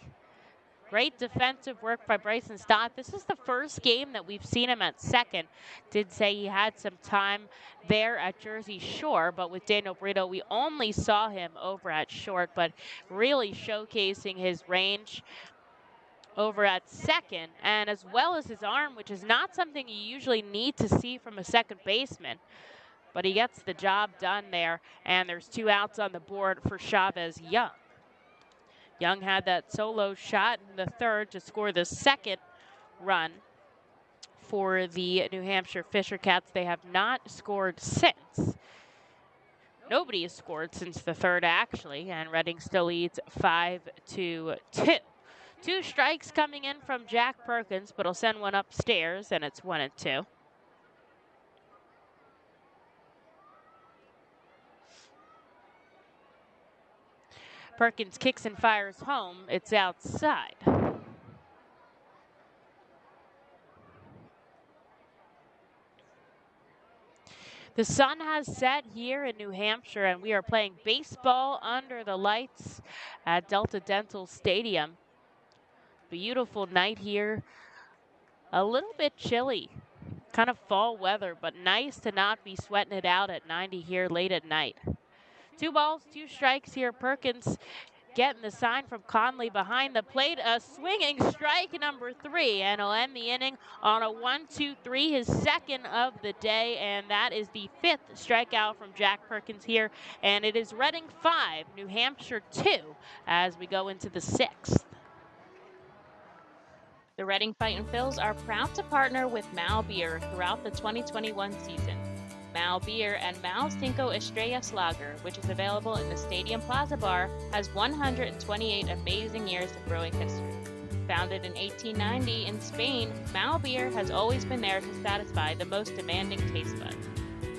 Great defensive work by Bryson Stott. This is the first game that we've seen him at second. Did say he had some time there at Jersey Shore, but with Daniel Brito, we only saw him over at short, but really showcasing his range over at second, and as well as his arm, which is not something you usually need to see from a second baseman. But he gets the job done there, and there's 2 outs on the board for Chavez Young. Young had that solo shot in the third to score the second run for the New Hampshire Fisher Cats. They have not scored since. Nobody has scored since the third, actually, and Reading still leads 5-2. 2 strikes coming in from Jack Perkins, but he'll send one upstairs, and it's 1-2. Perkins kicks and fires home. It's outside. The sun has set here in New Hampshire, and we are playing baseball under the lights at Delta Dental Stadium. Beautiful night here. A little bit chilly, kind of fall weather, but nice to not be sweating it out at 90 here late at night. 2 balls, 2 strikes here. Perkins getting the sign from Conley behind the plate. A swinging strike, number 3, and he'll end the inning on a 1-2-3, his second of the day, and that is the 5th strikeout from Jack Perkins here. And it is Reading 5, New Hampshire 2, as we go into the 6th. The Reading Fightin' Phils are proud to partner with Mal Beer throughout the 2021 season. Mal Beer and Mal Cinco Estrellas Lager, which is available in the Stadium Plaza Bar, has 128 amazing years of brewing history. Founded in 1890 in Spain, Mal Beer has always been there to satisfy the most demanding taste buds.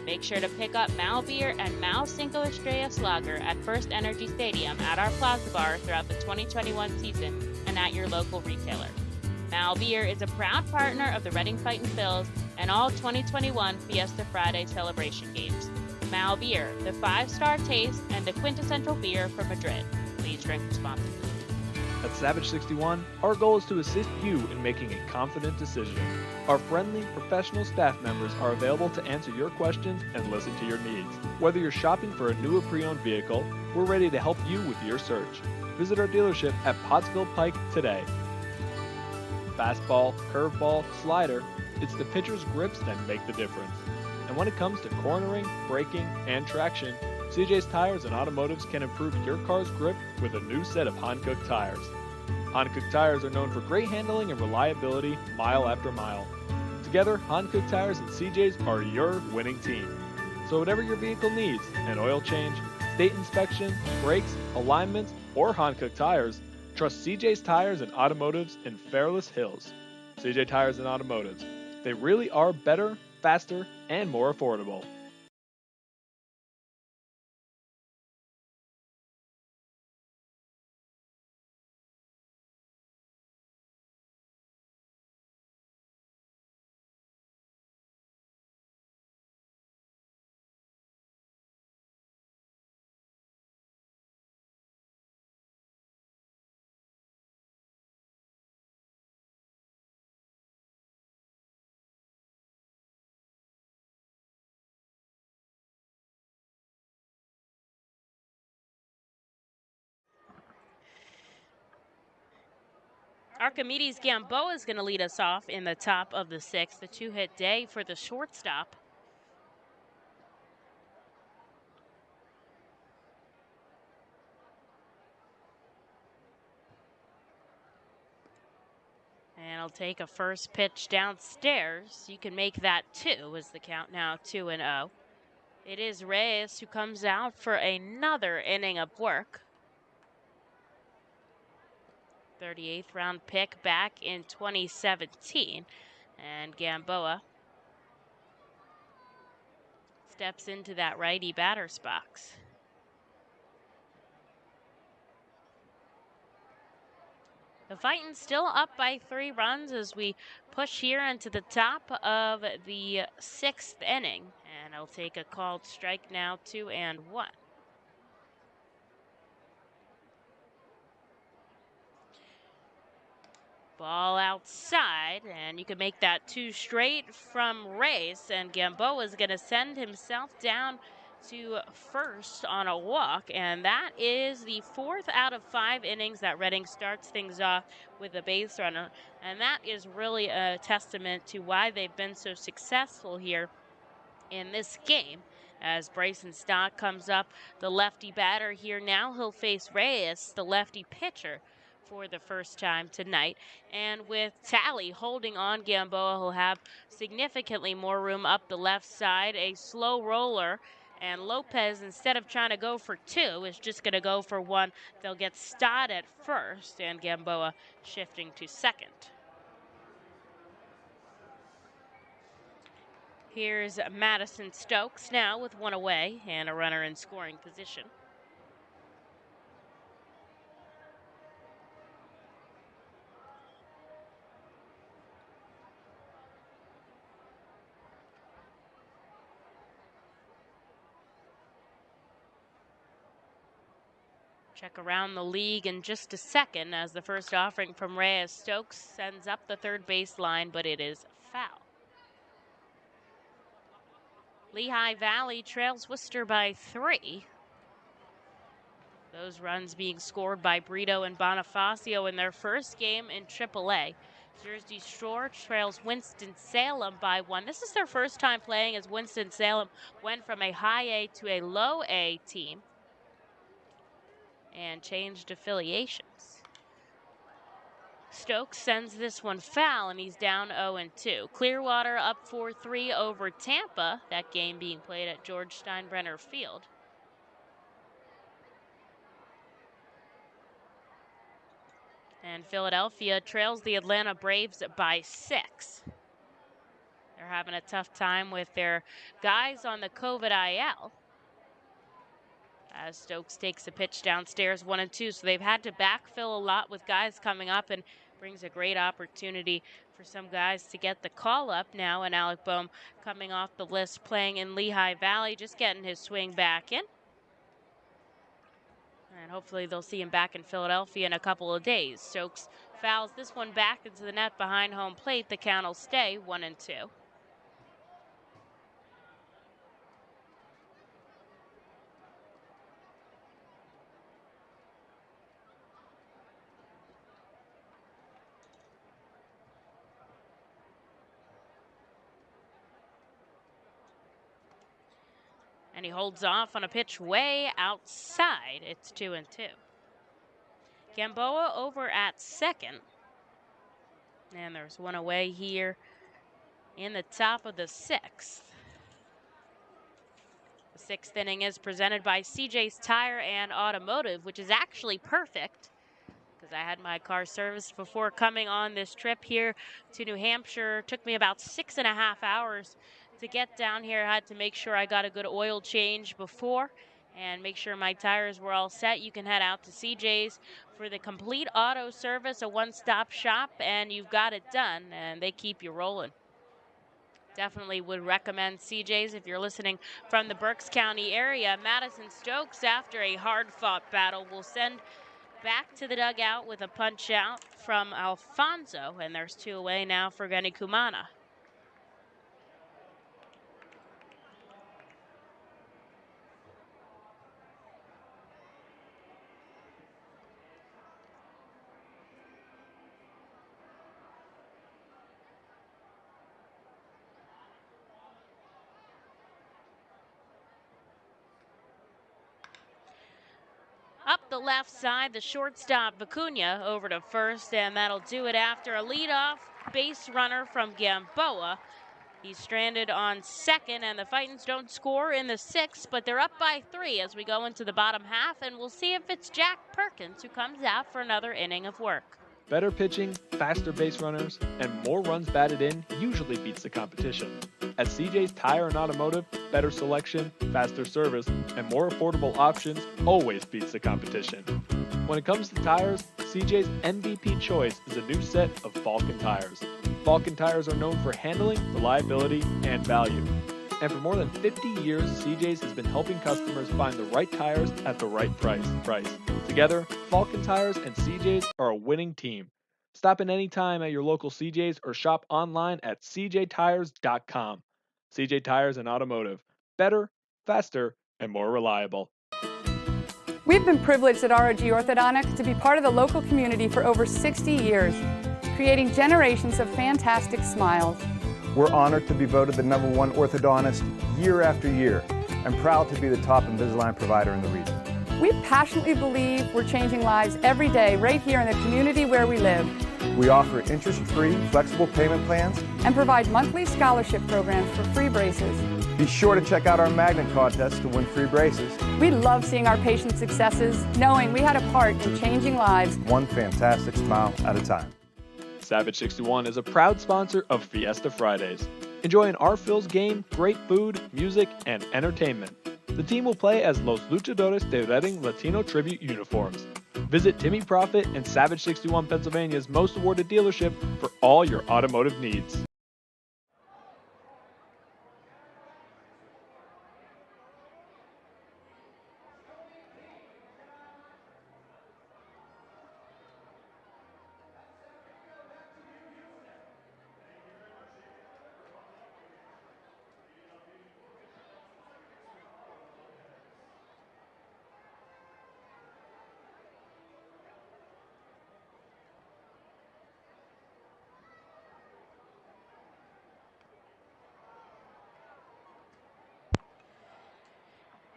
Make sure to pick up Mal Beer and Mal Cinco Estrellas Lager at First Energy Stadium at our Plaza Bar throughout the 2021 season and at your local retailer. Mal Beer is a proud partner of the Reading Fightin' Phils and all 2021 Fiesta Friday celebration games. Mal Beer, the 5-star taste and the quintessential beer from Madrid. Please drink responsibly. At Savage 61, our goal is to assist you in making a confident decision. Our friendly, professional staff members are available to answer your questions and listen to your needs. Whether you're shopping for a new or pre-owned vehicle, we're ready to help you with your search. Visit our dealership at Pottsville Pike today. Fastball, curveball, slider, it's the pitcher's grips that make the difference. And when it comes to cornering, braking, and traction, CJ's Tires and Automotives can improve your car's grip with a new set of Hankook tires. Hankook tires are known for great handling and reliability mile after mile. Together, Hankook Tires and CJ's are your winning team. So whatever your vehicle needs, an oil change, state inspection, brakes, alignments, or Hankook tires, trust CJ's Tires and Automotives in Fairless Hills. CJ Tires and Automotives. They really are better, faster, and more affordable. Archimedes Gamboa is going to lead us off in the top of the 6th. The 2-hit day for the shortstop. And I'll take a first pitch downstairs. You can make that 2 as the count now 2-0. It is Reyes who comes out for another inning of work. 38th round pick back in 2017. And Gamboa steps into that righty batter's box. The Fightin still up by 3 runs as we push here into the top of the 6th inning. And I'll take a called strike now, 2-1. Ball outside, and you can make that 2 straight from Reyes, and Gamboa is going to send himself down to first on a walk, and that is the 4th out of 5 innings that Reading starts things off with a base runner, and that is really a testament to why they've been so successful here in this game. As Bryson Stock comes up, the lefty batter here now, he'll face Reyes, the lefty pitcher, for the first time tonight. And with Talley holding on, Gamboa will have significantly more room up the left side. A slow roller, and Lopez, instead of trying to go for 2, is just going to go for 1. They'll get Stott at first, and Gamboa shifting to second. Here's Madison Stokes now with 1 away and a runner in scoring position. Check around the league in just a second as the first offering from Reyes. Stokes sends up the third base line, but it is foul. Lehigh Valley trails Worcester by 3. Those runs being scored by Brito and Bonifacio in their first game in AAA. Jersey Shore trails Winston-Salem by 1. This is their first time playing as Winston-Salem went from a high A to a low A team and changed affiliations. Stokes sends this one foul, and he's down 0-2. Clearwater up 4-3 over Tampa, that game being played at George Steinbrenner Field. And Philadelphia trails the Atlanta Braves by 6. They're having a tough time with their guys on the COVID IL. As Stokes takes a pitch downstairs, 1-2. So they've had to backfill a lot with guys coming up, and brings a great opportunity for some guys to get the call up now. And Alec Boehm coming off the list, playing in Lehigh Valley, just getting his swing back in. And hopefully they'll see him back in Philadelphia in a couple of days. Stokes fouls this one back into the net behind home plate. The count will stay 1-2. And he holds off on a pitch way outside. It's 2-2. Gamboa over at second. And there's 1 away here in the top of the 6th. The 6th inning is presented by CJ's Tire and Automotive, which is actually perfect because I had my car serviced before coming on this trip here to New Hampshire. It took me about 6.5 hours to get down here. I had to make sure I got a good oil change before and make sure my tires were all set. You can head out to CJ's for the complete auto service, a one-stop shop, and you've got it done, and they keep you rolling. Definitely would recommend CJ's if you're listening from the Berks County area. Madison Stokes, after a hard-fought battle, will send back to the dugout with a punch-out from Alfonso, and there's 2 away now for Gani Kumana. Up the left side, the shortstop Vicuña over to first, and that'll do it after a leadoff base runner from Gamboa. He's stranded on second, and the Fightins don't score in the 6th, but they're up by 3 as we go into the bottom half, and we'll see if it's Jack Perkins who comes out for another inning of work. Better pitching, faster base runners, and more runs batted in usually beats the competition. At CJ's Tire and Automotive, better selection, faster service, and more affordable options always beats the competition. When it comes to tires, CJ's MVP choice is a new set of Falken tires. Falken tires are known for handling, reliability, and value. And for more than 50 years, CJ's has been helping customers find the right tires at the right price. Together, Falken Tires and CJ's are a winning team. Stop in any time at your local CJ's or shop online at cjtires.com. CJ Tires and Automotive. Better, faster, and more reliable. We've been privileged at ROG Orthodontics to be part of the local community for over 60 years, creating generations of fantastic smiles. We're honored to be voted the #1 orthodontist year after year and proud to be the top Invisalign provider in the region. We passionately believe we're changing lives every day right here in the community where we live. We offer interest-free, flexible payment plans and provide monthly scholarship programs for free braces. Be sure to check out our magnet contest to win free braces. We love seeing our patients' successes, knowing we had a part in changing lives. One fantastic smile at a time. Savage 61 is a proud sponsor of Fiesta Fridays. Enjoy an R-Phil's game, great food, music, and entertainment. The team will play as Los Luchadores de Reading Latino Tribute uniforms. Visit Timmy Profit and Savage 61 Pennsylvania's most awarded dealership for all your automotive needs.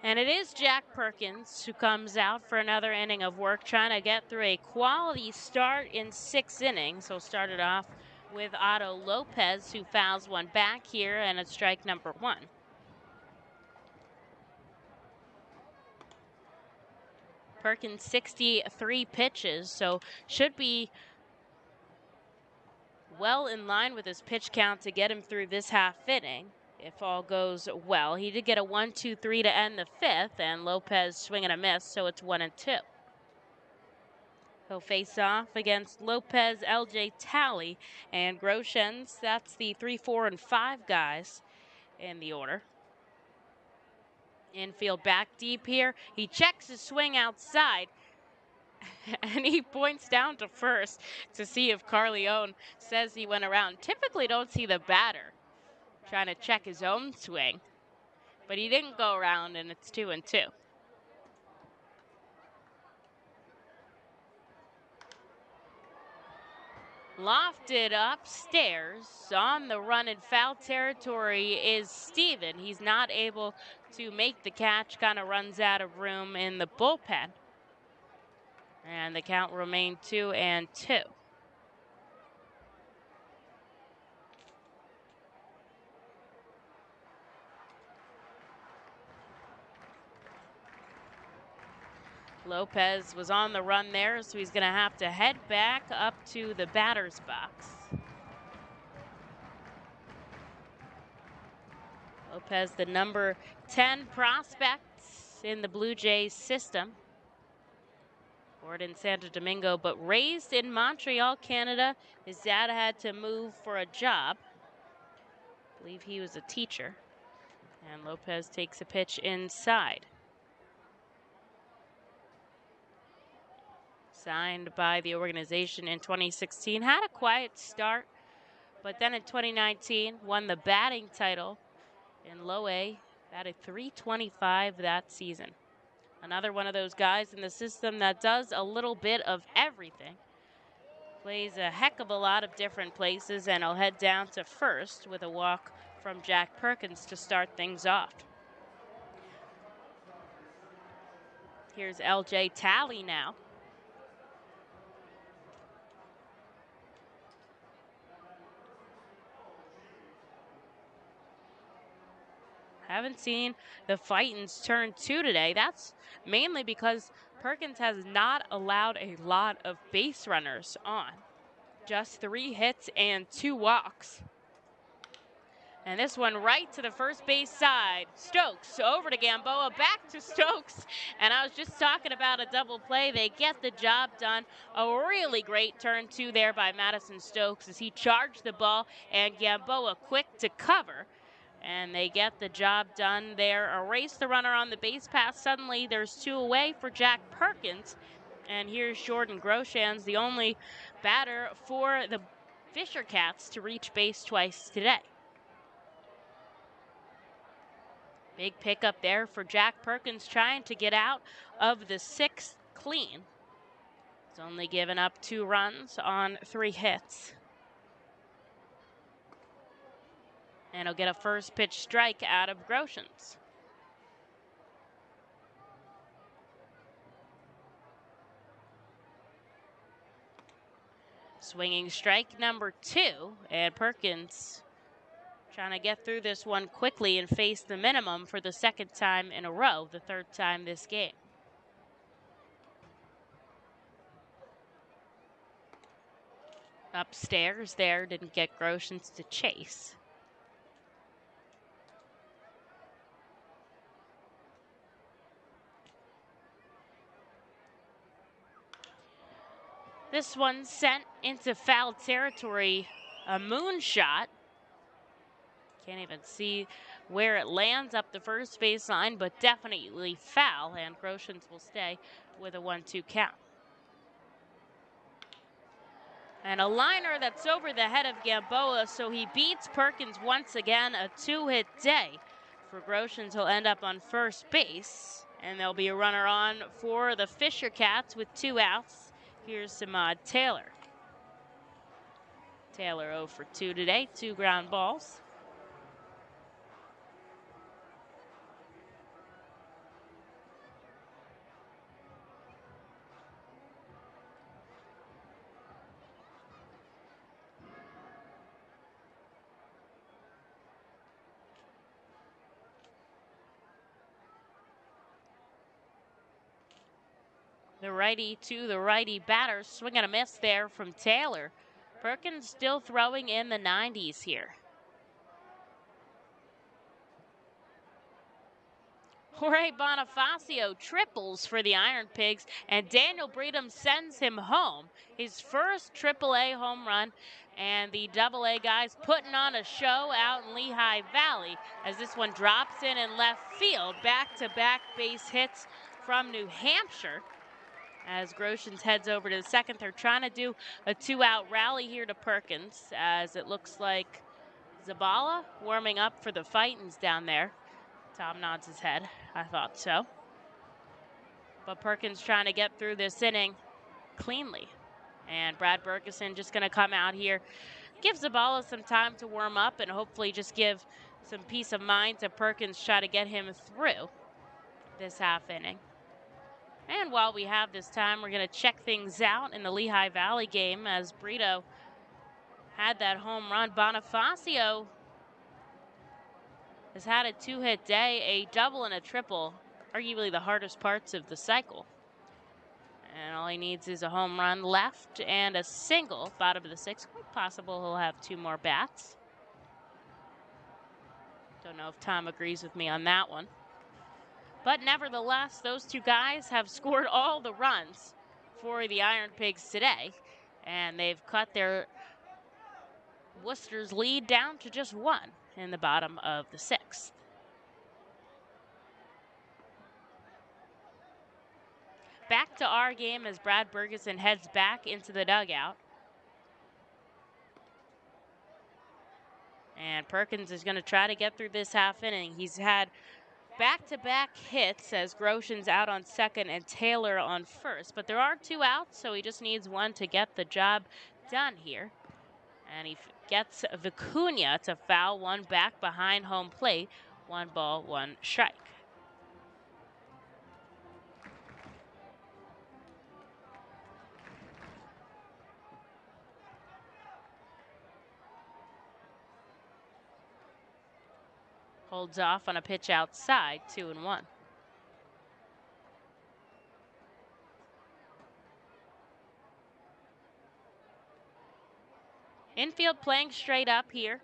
And it is Jack Perkins who comes out for another inning of work, trying to get through a quality start in 6 innings. So started off with Otto Lopez, who fouls one back here, and it's strike number 1. Perkins 63 pitches, so should be well in line with his pitch count to get him through this half inning. If all goes well. He did get a 1-2-3 to end the 5th, and Lopez swing and a miss, so it's 1-2. He'll face off against Lopez, LJ Talley, and Groshens. That's the 3, 4, and 5 guys in the order. Infield back deep here. He checks his swing outside, and he points down to first to see if Carleone says he went around. Typically don't see the batter trying to check his own swing, but he didn't go around, and it's 2-2. Lofted upstairs on the run in foul territory is Steven. He's not able to make the catch, kind of runs out of room in the bullpen, and the count remained 2-2. Lopez was on the run there, so he's going to have to head back up to the batter's box. Lopez, the number 10 prospect in the Blue Jays system. Born in Santo Domingo, but raised in Montreal, Canada. His dad had to move for a job. I believe he was a teacher. And Lopez takes a pitch inside. Signed by the organization in 2016, had a quiet start, but then in 2019 won the batting title in low A, batted .325 that season. Another one of those guys in the system that does a little bit of everything. Plays a heck of a lot of different places, and he'll head down to first with a walk from Jack Perkins to start things off. Here's LJ Talley now. Haven't seen the Fightins turn 2 today. That's mainly because Perkins has not allowed a lot of base runners on. Just 3 hits and 2 walks. And this one right to the first base side. Stokes over to Gamboa, back to Stokes. And I was just talking about a double play. They get the job done. A really great turn two there by Madison Stokes as he charged the ball and Gamboa quick to cover. And they get the job done there. Erase the runner on the base pass. Suddenly there's two away for Jack Perkins. And here's Jordan Groshans, the only batter for the Fisher Cats to reach base twice today. Big pickup there for Jack Perkins trying to get out of the sixth clean. He's only given up 2 runs on 3 hits. And he'll get a first pitch strike out of Groshans. Swinging strike number 2, and Perkins trying to get through this one quickly and face the minimum for the second time in a row, the third time this game. Upstairs there, didn't get Groshans to chase. This one sent into foul territory, a moonshot. Can't even see where it lands up the first base line, but definitely foul, and Groshans will stay with a 1-2 count. And a liner that's over the head of Gamboa, so he beats Perkins once again, a 2-hit day for Groshans. He'll end up on first base, and there'll be a runner on for the Fisher Cats with 2 outs. Here's Samad Taylor. Taylor 0 for 2 today, 2 ground balls. The righty to the righty batter, swing and a miss there from Taylor. Perkins still throwing in the 90s here. Jorge Bonifacio triples for the Iron Pigs, and Daniel Breedham sends him home. His first AAA home run, and the AA guys putting on a show out in Lehigh Valley as this one drops in left field. Back-to-back base hits from New Hampshire. As Groshans heads over to the second, they're trying to do a 2-out rally here to Perkins, as it looks like Zabala warming up for the Fightins down there. Tom nods his head. I thought so. But Perkins trying to get through this inning cleanly. And Brad Bergeson just going to come out here, give Zabala some time to warm up, and hopefully just give some peace of mind to Perkins, try to get him through this half inning. And while we have this time, we're going to check things out in the Lehigh Valley game as Brito had that home run. Bonifacio has had a 2-hit day, a double and a triple, arguably the hardest parts of the cycle. And all he needs is a home run left and a single, bottom of the 6th. Quite possible he'll have 2 more bats. Don't know if Tom agrees with me on that one. But nevertheless, those 2 guys have scored all the runs for the Iron Pigs today. And they've cut their Worcester's lead down to just 1 in the bottom of the 6th. Back to our game as Brad Bergeson heads back into the dugout. And Perkins is going to try to get through this half inning. He's had back-to-back hits as Groshans out on second and Taylor on first. But there are 2 outs, so he just needs 1 to get the job done here. And he gets Vicuña to foul 1 back behind home plate. 1 ball, 1 strike. Holds off on a pitch outside, 2-1. Infield playing straight up here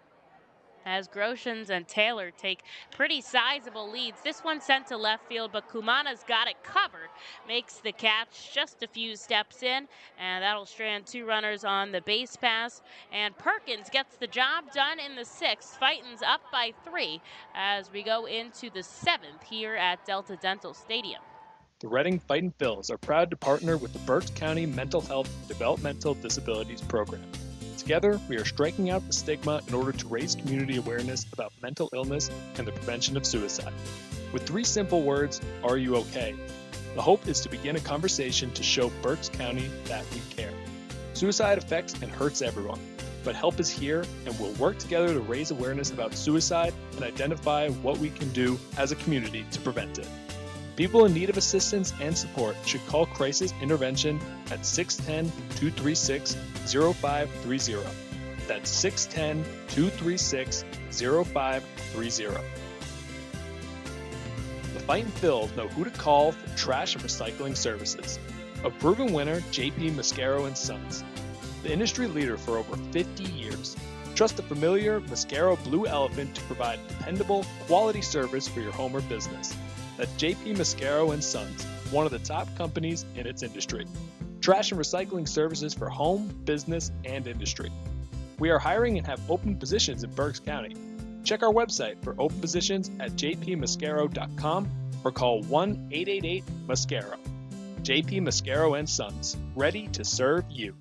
as Groshans and Taylor take pretty sizable leads. This one sent to left field, but Kumana's got it covered. Makes the catch just a few steps in, and that'll strand 2 runners on the base pass. And Perkins gets the job done in the 6th. Fightin's up by 3 as we go into the 7th here at Delta Dental Stadium. The Reading Fightin' Phils are proud to partner with the Berks County Mental Health and Developmental Disabilities Program. Together, we are striking out the stigma in order to raise community awareness about mental illness and the prevention of suicide. With 3 simple words, are you okay? The hope is to begin a conversation to show Berks County that we care. Suicide affects and hurts everyone, but help is here, and we'll work together to raise awareness about suicide and identify what we can do as a community to prevent it. People in need of assistance and support should call Crisis Intervention at 610-236-0530. That's 610-236-0530. The Fightin' Phils know who to call for trash and recycling services. A proven winner, JP Mascaro & Sons. The industry leader for over 50 years. Trust the familiar Mascaro Blue Elephant to provide dependable, quality service for your home or business. That's JP Mascaro & Sons, one of the top companies in its industry. Trash and recycling services for home, business, and industry. We are hiring and have open positions in Berks County. Check our website for open positions at jpmascaro.com or call 1-888-MASCARO. JP Mascaro & Sons, ready to serve you.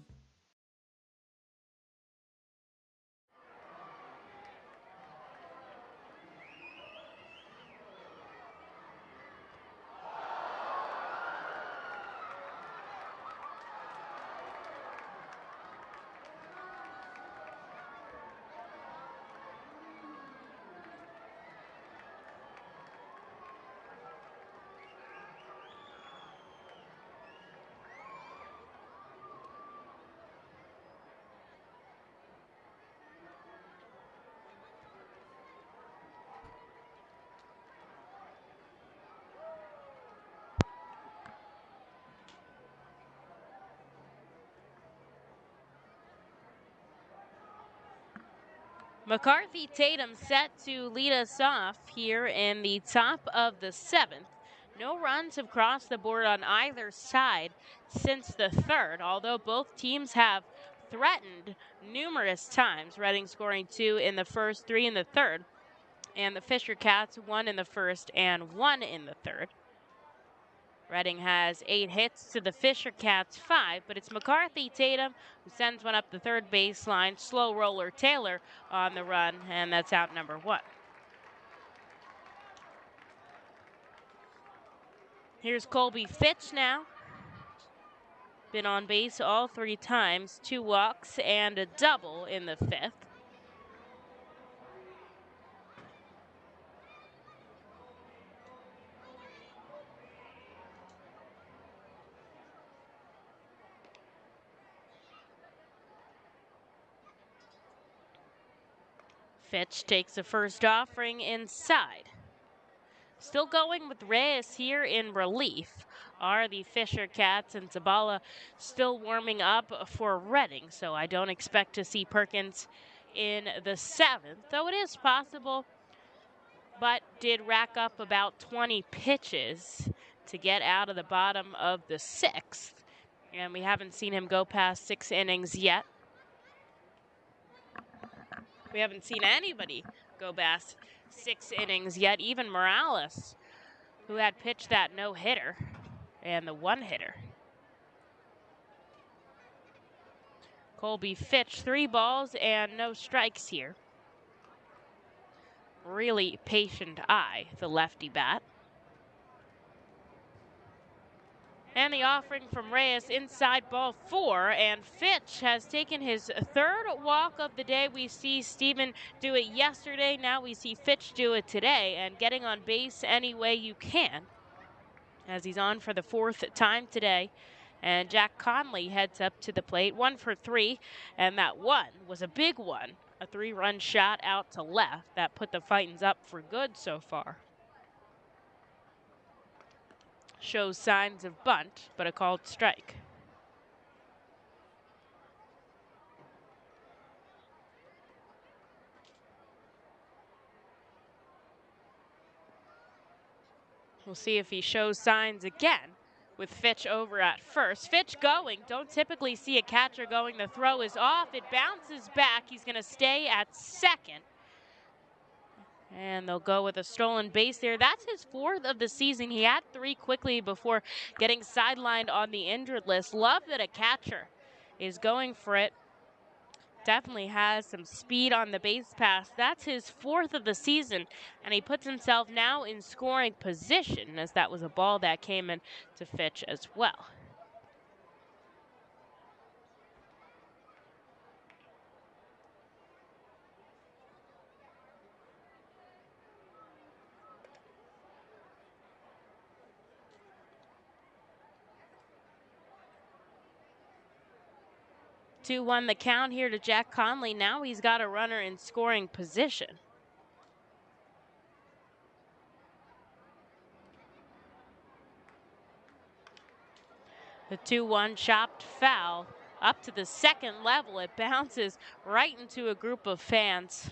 McCarthy Tatum set to lead us off here in the top of the 7th. No runs have crossed the board on either side since the 3rd, although both teams have threatened numerous times. Reading scoring 2 in the 1st, 3 in the 3rd, and the Fisher Cats 1 in the 1st and 1 in the 3rd. Reading has 8 hits to the Fisher Cats 5, but it's McCarthy Tatum who sends one up the 3rd baseline. Slow roller Taylor on the run, and that's out number 1. Here's Colby Fitch now. Been on base all 3 times, 2 walks and a double in the 5th. Fitch takes the first offering inside. Still going with Reyes here in relief are the Fisher Cats, and Zabala still warming up for Reading, so I don't expect to see Perkins in the 7th, though it is possible, but did rack up about 20 pitches to get out of the bottom of the 6th, and we haven't seen him go past 6 innings yet. We haven't seen anybody go past 6 innings yet, even Morales, who had pitched that no-hitter and the 1-hitter. Colby Fitch, 3 balls and no strikes here. Really patient eye, the lefty bat. And the offering from Reyes inside ball 4, and Fitch has taken his 3rd walk of the day. We see Steven do it yesterday, now we see Fitch do it today, and getting on base any way you can, as he's on for the 4th time today. And Jack Conley heads up to the plate, 1 for 3, and that one was a big one, a 3-run shot out to left that put the Fightins up for good so far. Shows signs of bunt, but a called strike. We'll see if he shows signs again with Fitch over at first. Fitch going. Don't typically see a catcher going. The throw is off. It bounces back. He's going to stay at second. And they'll go with a stolen base there. That's his 4th of the season. He had 3 quickly before getting sidelined on the injured list. Love that a catcher is going for it. Definitely has some speed on the base pass. That's his 4th of the season, and he puts himself now in scoring position, as that was a ball that came in to Fitch as well. 2-1 the count here to Jack Conley. Now he's got a runner in scoring position. The 2-1 chopped foul up to the second level. It bounces right into a group of fans.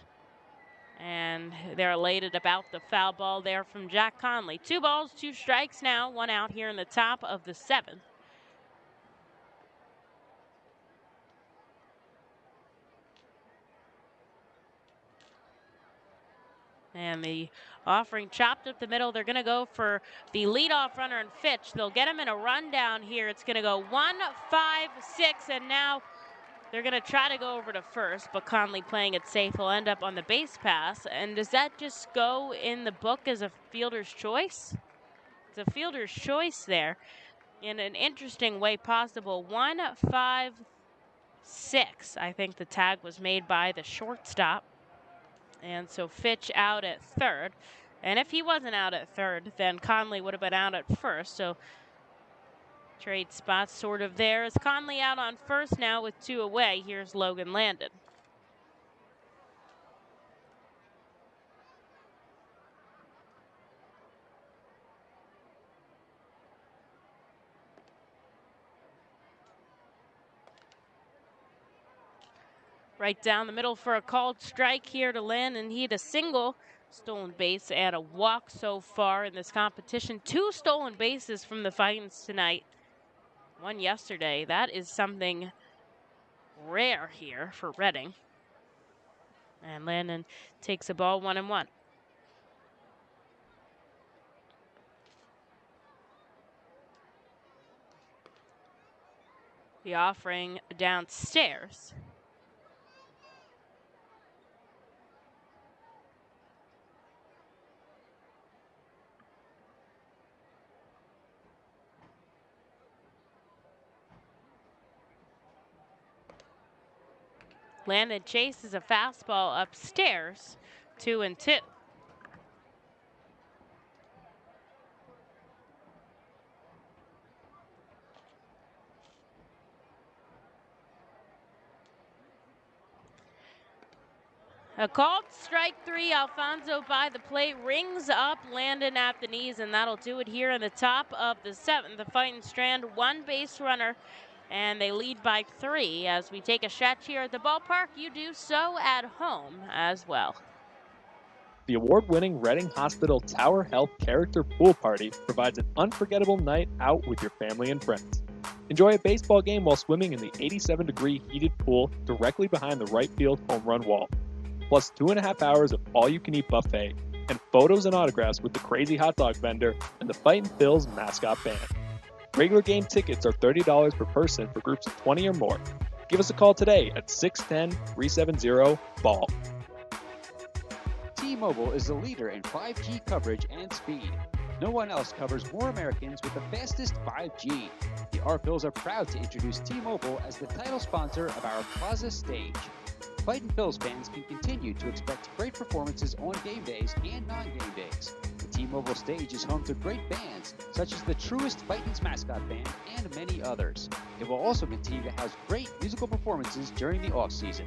And they're elated about the foul ball there from Jack Conley. 2 balls, 2 strikes now. 1 out here in the top of the 7th. And the offering chopped up the middle. They're going to go for the leadoff runner and Fitch. They'll get him in a rundown here. It's going to go 1, 5, 6, and now they're going to try to go over to first, but Conley playing it safe will end up on the base pass. And does that just go in the book as a fielder's choice? It's a fielder's choice there in an interesting way possible. 1, 5, 6. I think the tag was made by the shortstop. And so Fitch out at third. And if he wasn't out at third, then Conley would have been out at first. So trade spots sort of there. As Conley out on first now with 2 away. Here's Logan Landon. Right down the middle for a called strike here to Lynn, and he had a single, stolen base, and a walk so far in this competition. 2 stolen bases from the Fightins tonight. 1 yesterday. That is something rare here for Reading. And Landon takes a ball 1-1. The offering downstairs. Landon chases a fastball upstairs, 2-2. A called strike 3. Alfonso by the plate rings up Landon at the knees, and that'll do it here in the top of the 7th. The Fightin Strand 1 base runner, and they lead by 3. As we take a stretch here at the ballpark, you do so at home as well. The award-winning Reading Hospital Tower Health Character Pool Party provides an unforgettable night out with your family and friends. Enjoy a baseball game while swimming in the 87-degree heated pool directly behind the right field home run wall. Plus 2.5 hours of all-you-can-eat buffet and photos and autographs with the crazy hot dog vendor and the Fightin Phil's mascot band. Regular game tickets are $30 per person for groups of 20 or more. Give us a call today at 610-370-BALL. T-Mobile is the leader in 5G coverage and speed. No one else covers more Americans with the fastest 5G. The R-Phils are proud to introduce T-Mobile as the title sponsor of our Plaza stage. Fightin Phil's fans can continue to expect great performances on game days and non-game days. The T-Mobile stage is home to great bands, such as the Truest Fightins mascot band and many others. It will also continue to house great musical performances during the off-season.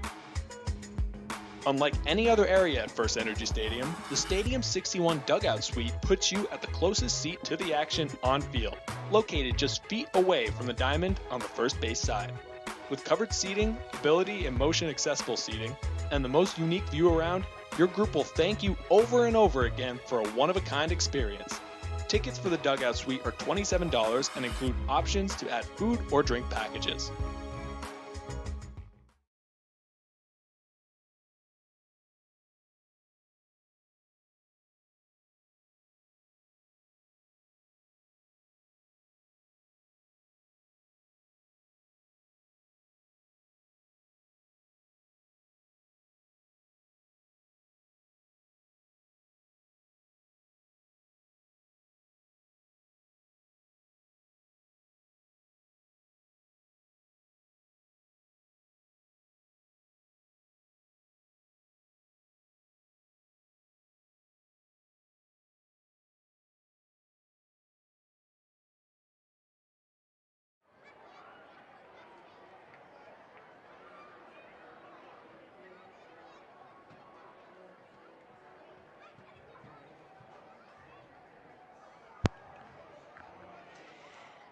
Unlike any other area at First Energy Stadium, the Stadium 61 Dugout Suite puts you at the closest seat to the action on field, located just feet away from the diamond on the first base side. With covered seating, ability and motion accessible seating, and the most unique view around, your group will thank you over and over again for a one-of-a-kind experience. Tickets for the Dugout Suite are $27 and include options to add food or drink packages.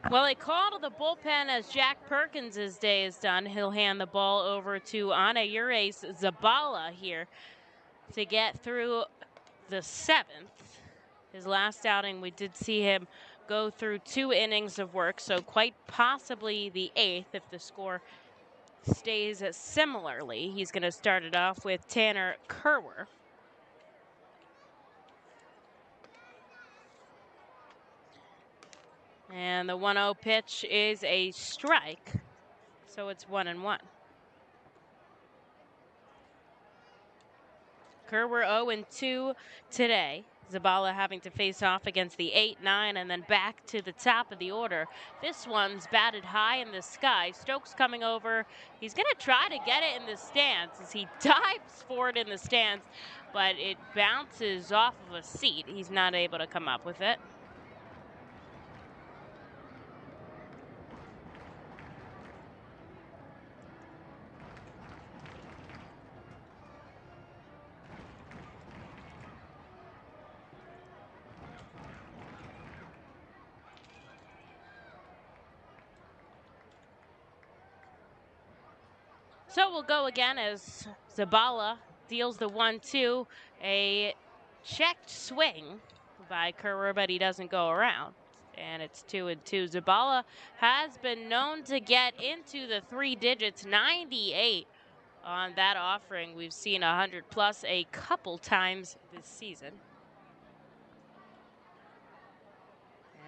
Well, a call to the bullpen as Jack Perkins' day is done. He'll hand the ball over to Anaures Zabala here to get through the 7th. His last outing, we did see him go through 2 innings of work, so quite possibly the 8th if the score stays similarly. He's going to start it off with Tanner Kerwer. And the 1-0 pitch is a strike, so it's 1-1. Kerwer 0-2 today. Zabala having to face off against the 8, 9, and then back to the top of the order. This one's batted high in the sky. Stokes coming over. He's going to try to get it in the stands as he dives for it in the stands, but it bounces off of a seat. He's not able to come up with it. So we'll go again as Zabala deals the 1-2. A checked swing by Kerwer, but he doesn't go around. And it's 2-2. Zabala has been known to get into the 3 digits, 98 on that offering. We've seen 100 plus a couple times this season.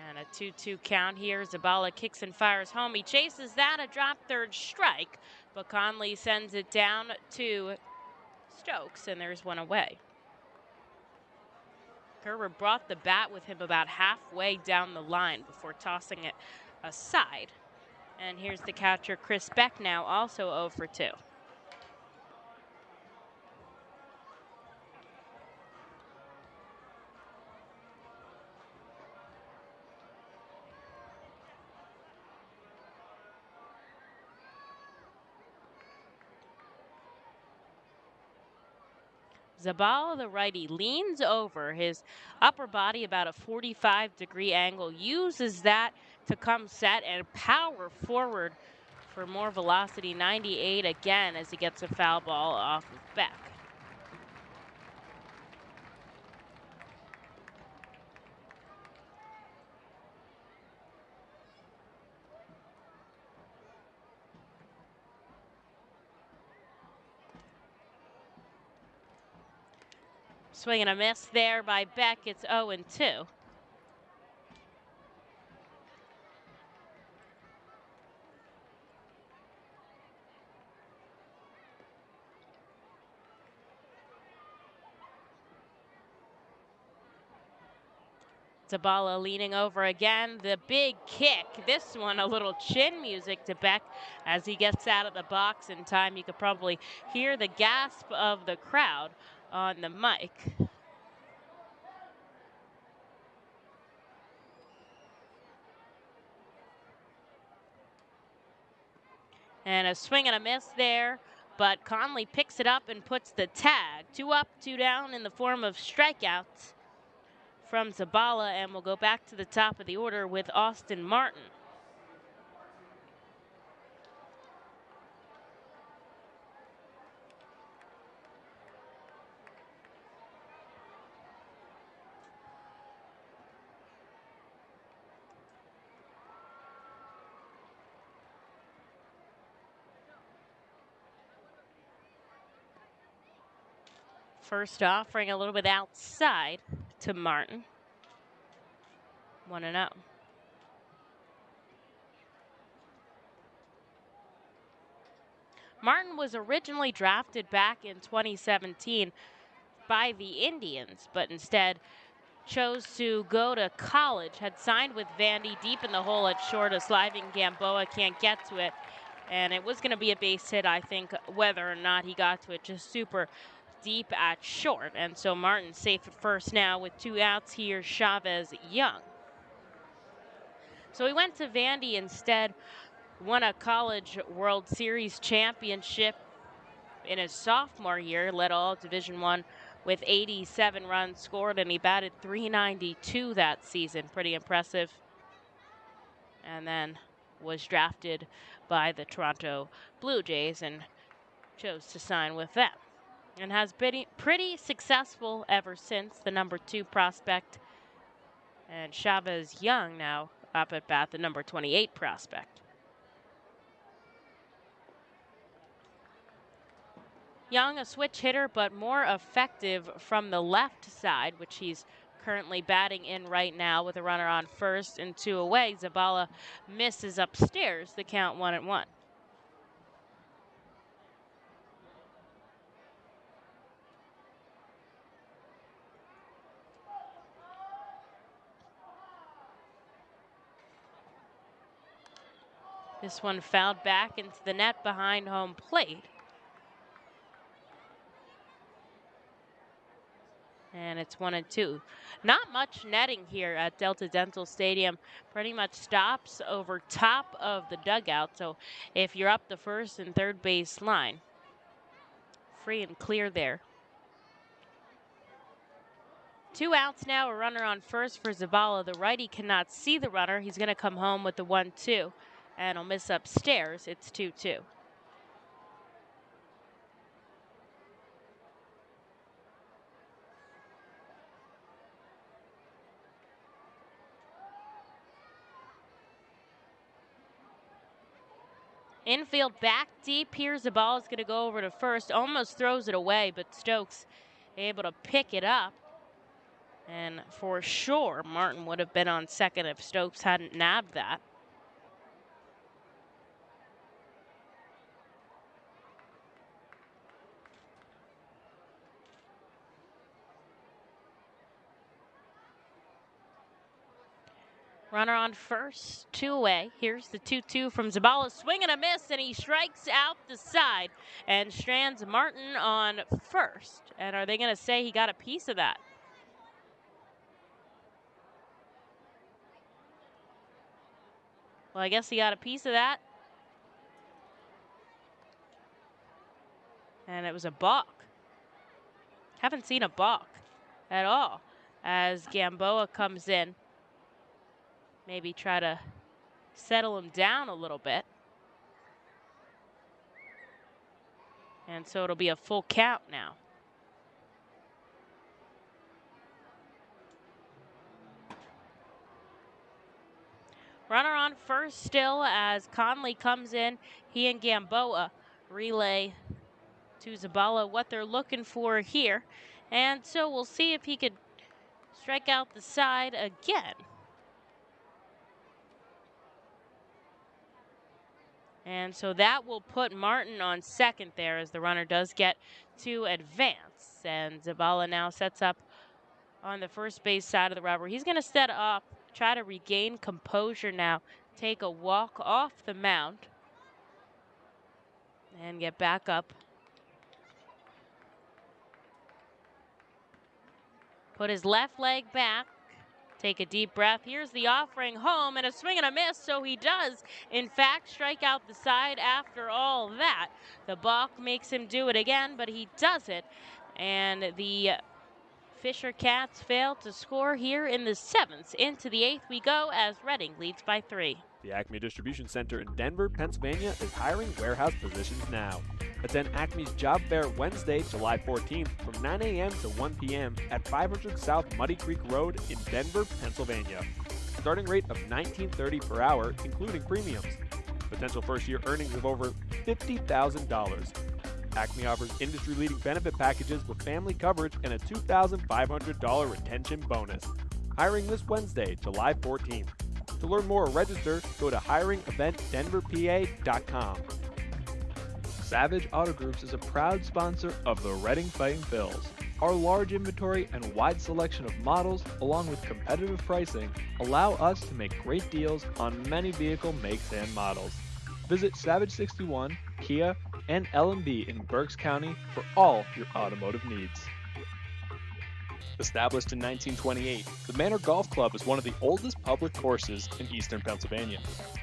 And a 2-2 count here. Zabala kicks and fires home. He chases that, a drop third strike, but Conley sends it down to Stokes, and there's one away. Kerwer brought the bat with him about halfway down the line before tossing it aside. And here's the catcher, Chris Beck, now also 0 for 2. Zabala, the righty, leans over his upper body about a 45-degree angle, uses that to come set and power forward for more velocity. 98 again as he gets a foul ball off of Beck. Swing and a miss there by Beck. It's 0-2. Zabala leaning over again. The big kick. This one a little chin music to Beck as he gets out of the box in time. You could probably hear the gasp of the crowd on the mic. And a swing and a miss there, but Conley picks it up and puts the tag. 2 up, 2 down in the form of strikeouts from Zabala, and we'll go back to the top of the order with Austin Martin. First offering a little bit outside to Martin. 1-0. Martin was originally drafted back in 2017 by the Indians, but instead chose to go to college, had signed with Vandy deep in the hole at short. A sliding Gamboa can't get to it, and it was going to be a base hit, I think, whether or not he got to it, just super deep at short. And so Martin's safe at first now with 2 outs. Here, Chavez Young. So he went to Vandy instead, won a College World Series championship in his sophomore year, led all Division I with 87 runs scored, and he batted .392 that season. Pretty impressive. And then was drafted by the Toronto Blue Jays and chose to sign with them. And has been pretty successful ever since, the number 2 prospect. And Chavez Young now up at bat, the number 28 prospect. Young, a switch hitter, but more effective from the left side, which he's currently batting in right now with a runner on first and 2 away. Zabala misses upstairs, the count 1-1. This one fouled back into the net behind home plate. And it's 1-2. Not much netting here at Delta Dental Stadium. Pretty much stops over top of the dugout. So if you're up the first and third base line, free and clear there. 2 outs now, a runner on first for Zabala. The righty cannot see the runner. He's going to come home with the 1-2. And he'll miss upstairs. It's 2-2. Infield back deep. Here's the ball. Is going to go over to first. Almost throws it away, but Stokes able to pick it up. And for sure, Martin would have been on second if Stokes hadn't nabbed that. Runner on first, 2 away. Here's the 2-2 from Zabala. Swing and a miss, and he strikes out the side and strands Martin on first. And are they going to say he got a piece of that? Well, I guess he got a piece of that. And it was a balk. Haven't seen a balk at all as Gamboa comes in. Maybe try to settle him down a little bit. And so it'll be a full count now. Runner on first still as Conley comes in. He and Gamboa relay to Zabala what they're looking for here. And so we'll see if he could strike out the side again. And so that will put Martin on second there as the runner does get to advance. And Zabala now sets up on the first base side of the rubber. He's going to set up, try to regain composure now, take a walk off the mound, and get back up. Put his left leg back. Take a deep breath. Here's the offering home and a swing and a miss. So he does, in fact, strike out the side after all that. The balk makes him do it again, but he does it. And the Fisher Cats fail to score here in the 7th. Into the 8th we go as Reading leads by 3. The Acme Distribution Center in Denver, Pennsylvania is hiring warehouse positions now. Attend Acme's Job Fair Wednesday, July 14th from 9 a.m. to 1 p.m. at 500 South Muddy Creek Road in Denver, Pennsylvania. Starting rate of $19.30 per hour, including premiums. Potential first-year earnings of over $50,000. Acme offers industry-leading benefit packages with family coverage and a $2,500 retention bonus. Hiring this Wednesday, July 14th. To learn more or register, go to hiringeventdenverpa.com. Savage Auto Groups is a proud sponsor of the Reading Fightin' Phils. Our large inventory and wide selection of models, along with competitive pricing, allow us to make great deals on many vehicle makes and models. Visit Savage 61, Kia, and L&B in Berks County for all your automotive needs. Established in 1928, the Manor Golf Club is one of the oldest public courses in eastern Pennsylvania.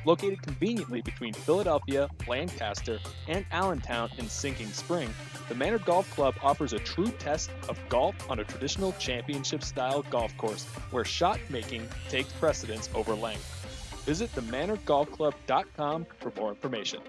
Located conveniently between Philadelphia, Lancaster, and Allentown in Sinking Spring, the Manor Golf Club offers a true test of golf on a traditional championship-style golf course where shot making takes precedence over length. Visit themanorgolfclub.com for more information.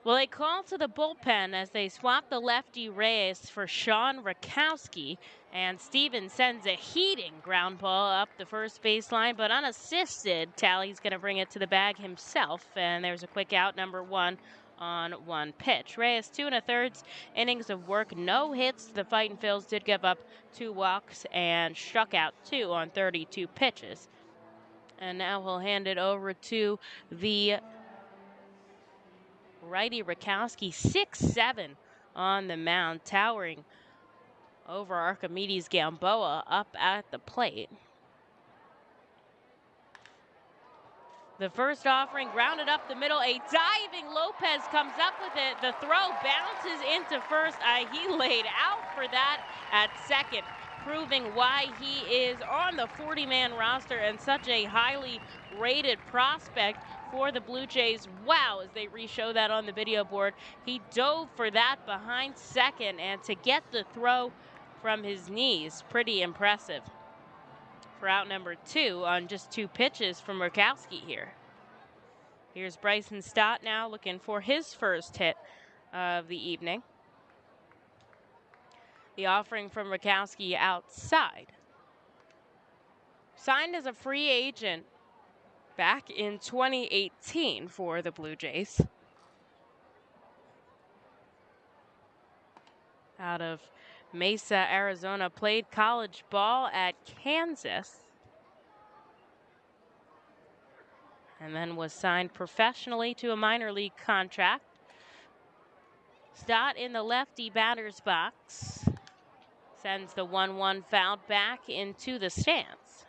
Well, they call to the bullpen as they swap the lefty Reyes for Sean Rakowski. And Stevens sends a heating ground ball up the first baseline, but unassisted. Talley's going to bring it to the bag himself. And there's a quick out, number one on one pitch. Reyes, 2 1/3 innings of work, no hits. The Fightin' Phils did give up 2 walks and struck out 2 on 32 pitches. And now we'll hand it over to the righty Rakowski, 6'7" on the mound, towering over Archimedes Gamboa up at the plate. The first offering grounded up the middle. A diving Lopez comes up with it. The throw bounces into first. He laid out for that at second, proving why he is on the 40-man roster and such a highly rated prospect for the Blue Jays. Wow, as they re-show that on the video board. He dove for that behind second, and to get the throw from his knees, pretty impressive for out number 2 on just 2 pitches from Rakowski here. Here's Bryson Stott now looking for his first hit of the evening. The offering from Rakowski outside. Signed as a free agent back in 2018 for the Blue Jays. Out of Mesa, Arizona, played college ball at Kansas. And then was signed professionally to a minor league contract. Stott in the lefty batter's box. Sends the 1-1 foul back into the stands.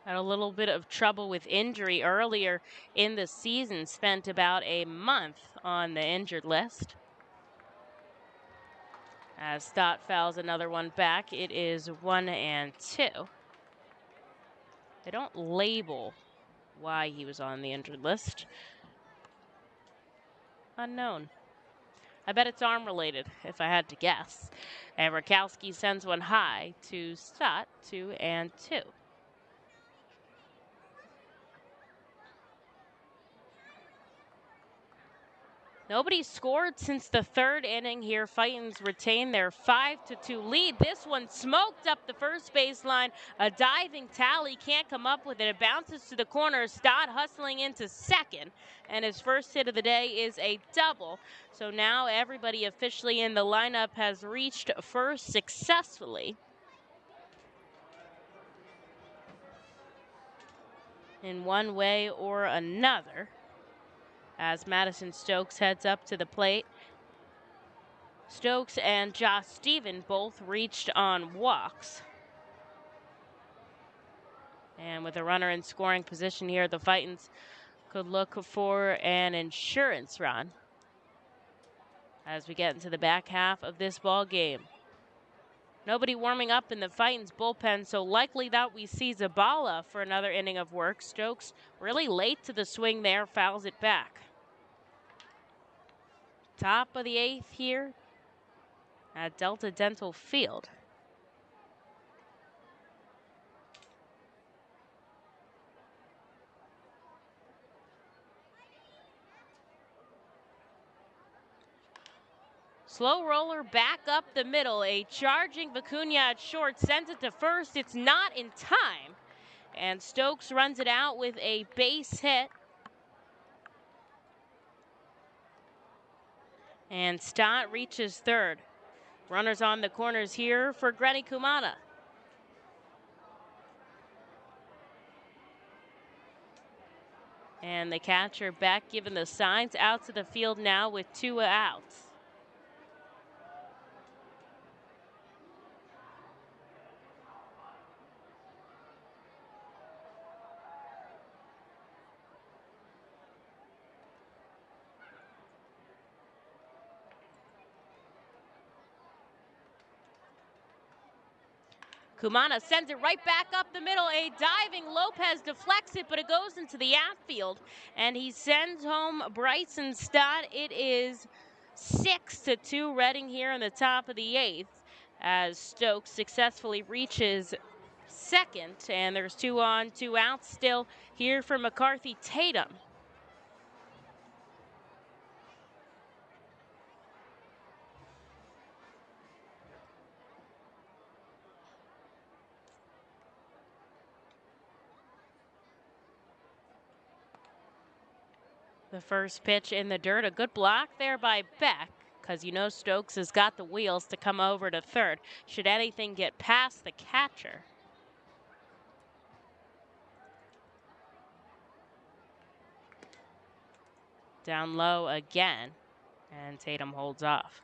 Had a little bit of trouble with injury earlier in the season. Spent about a month on the injured list. As Stott fouls another one back, it is 1-2. They don't label why he was on the injured list. Unknown. I bet it's arm related, if I had to guess. And Rakowski sends one high to Stott, 2-2. Nobody scored since the third inning here. Fightin's retain their 5-2 lead. This one smoked up the first baseline. A diving tally, can't come up with it. It bounces to the corner. Stott hustling into second. And his first hit of the day is a double. So now everybody officially in the lineup has reached first successfully. In one way or another, as Madison Stokes heads up to the plate. Stokes and Josh Stephen both reached on walks. And with a runner in scoring position here, the Fightins could look for an insurance run as we get into the back half of this ball game. Nobody warming up in the Fightins bullpen, so likely that we see Zabala for another inning of work. Stokes really late to the swing there, fouls it back. Top of the 8th here at Delta Dental Field. Slow roller back up the middle. A charging Vicuña at short sends it to first. It's not in time. And Stokes runs it out with a base hit. And Stott reaches third. Runners on the corners here for Grenny Kumana. And the catcher back giving the signs out to the field now with 2 outs. Kumana sends it right back up the middle. A diving Lopez deflects it, but it goes into the outfield. And he sends home Bryson Stott. It is 6-2 Reading here in the top of the 8th as Stokes successfully reaches second. And there's 2 on, 2 outs still here for McCarthy Tatum. The first pitch in the dirt, a good block there by Beck, because you know Stokes has got the wheels to come over to third, should anything get past the catcher. Down low again, and Tatum holds off.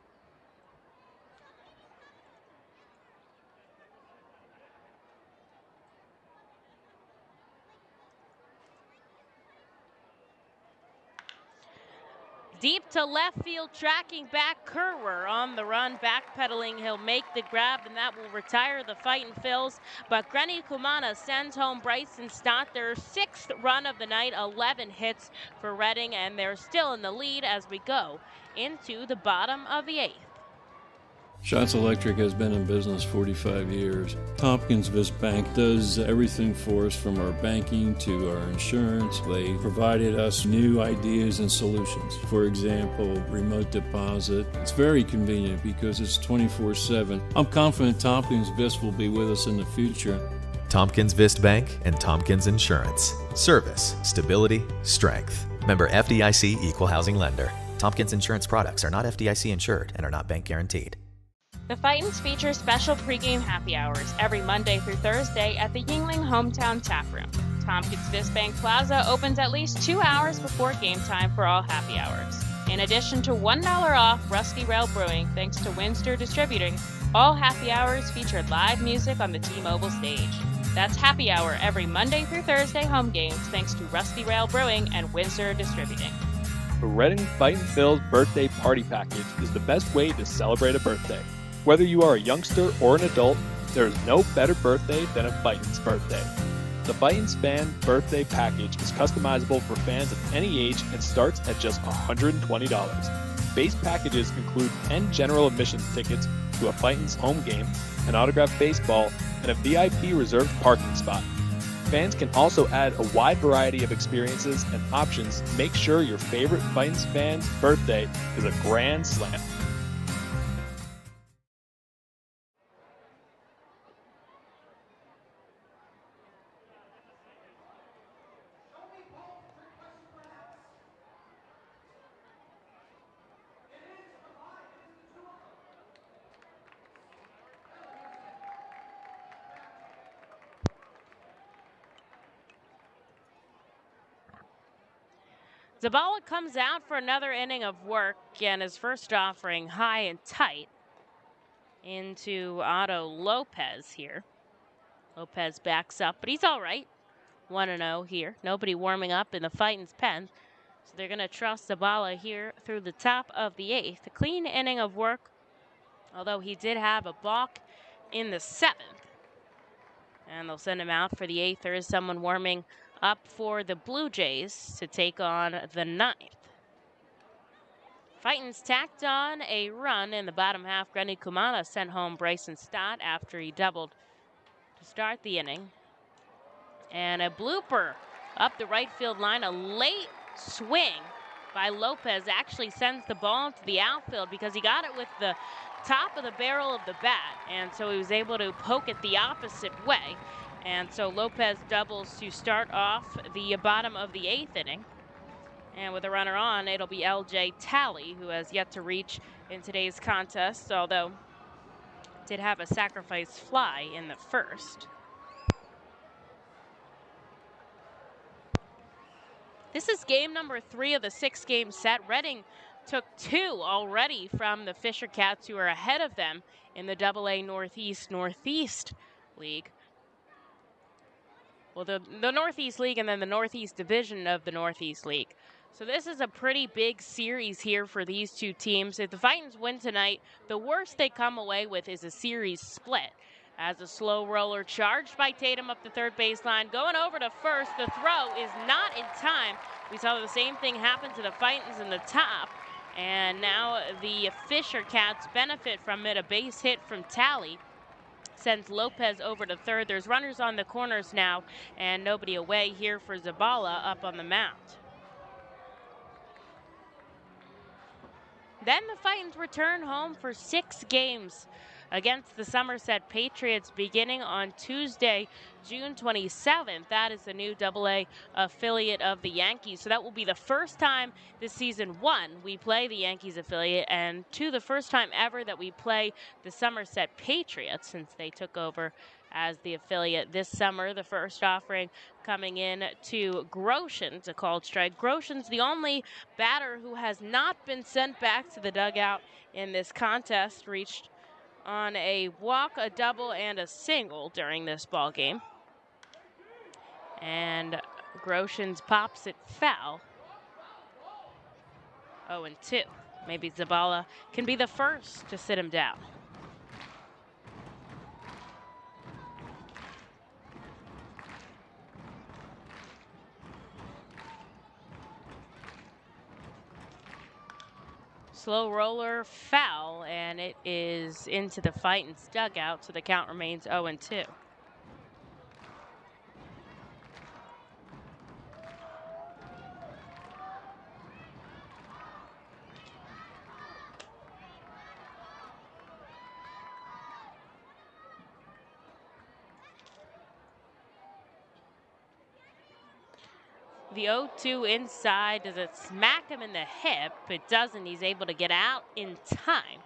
Deep to left field, tracking back Kerwer on the run, backpedaling. He'll make the grab, and that will retire the Fightin' Phils. But Grenny Kumana sends home Bryson Stott, their 6th run of the night, 11 hits for Reading, and they're still in the lead as we go into the bottom of the 8th. Schatz Electric has been in business 45 years. Tompkins Vist Bank does everything for us from our banking to our insurance. They provided us new ideas and solutions. For example, remote deposit. It's very convenient because it's 24/7. I'm confident Tompkins Vist will be with us in the future. Tompkins Vist Bank and Tompkins Insurance. Service, stability, strength. Member FDIC Equal Housing Lender. Tompkins Insurance products are not FDIC insured and are not bank guaranteed. The Fightins feature special pregame happy hours every Monday through Thursday at the Yingling Hometown Tap Room. Tompkins Vist Bank Plaza opens at least 2 hours before game time for all happy hours. In addition to $1 off Rusty Rail Brewing thanks to Windsor Distributing, all happy hours feature live music on the T-Mobile stage. That's happy hour every Monday through Thursday home games thanks to Rusty Rail Brewing and Windsor Distributing. The Reading Fightin' Phils birthday party package is the best way to celebrate a birthday. Whether you are a youngster or an adult, there is no better birthday than a Fightin's birthday. The Fightin's Fan Birthday Package is customizable for fans of any age and starts at just $120. Base packages include 10 general admissions tickets to a Fightin's home game, an autographed baseball, and a VIP reserved parking spot. Fans can also add a wide variety of experiences and options to make sure your favorite Fightin fan's birthday is a grand slam. Zabala comes out for another inning of work, and his first offering high and tight into Otto Lopez here. Lopez backs up, but he's all right. 1-0 here. Nobody warming up in the Fightin's pen. So they're going to trust Zabala here through the top of the 8th. A clean inning of work, although he did have a balk in the 7th. And they'll send him out for the 8th. There is someone warming up for the Blue Jays to take on the 9th. Fightin's tacked on a run in the bottom half. Grenny Kumala sent home Bryson Stott after he doubled to start the inning. And a blooper up the right field line. A late swing by Lopez actually sends the ball to the outfield because he got it with the top of the barrel of the bat. And so he was able to poke it the opposite way. And so Lopez doubles to start off the bottom of the 8th inning. And with a runner on, it'll be L.J. Talley, who has yet to reach in today's contest, although did have a sacrifice fly in the first. This is game number 3 of the 6-game set. Reading took 2 already from the Fisher Cats, who are ahead of them in the AA Northeast League. Well, the Northeast League and then the Northeast Division of the Northeast League. So this is a pretty big series here for these two teams. If the Fightins win tonight, the worst they come away with is a series split. As a slow roller charged by Tatum up the third baseline, going over to first. The throw is not in time. We saw the same thing happen to the Fightins in the top. And now the Fisher Cats benefit from it. A base hit from Talley sends Lopez over to third. There's runners on the corners now, and nobody away here for Zabala up on the mound. Then the Fightins return home for 6 games against the Somerset Patriots beginning on Tuesday, June 27th. That is the new AA affiliate of the Yankees. So that will be the first time this season, 1, we play the Yankees affiliate, and 2, the first time ever that we play the Somerset Patriots since they took over as the affiliate this summer. The first offering coming in to Groshans, a called strike. Groshans, the only batter who has not been sent back to the dugout in this contest, reached on a walk, a double, and a single during this ball game. And Groshans pops it foul. 0-2. Maybe Zabala can be the first to sit him down. Slow roller foul, and it is into the Fightins dugout, so the count remains 0-2. The 0-2 inside. Does it smack him in the hip? It doesn't. He's able to get out in time.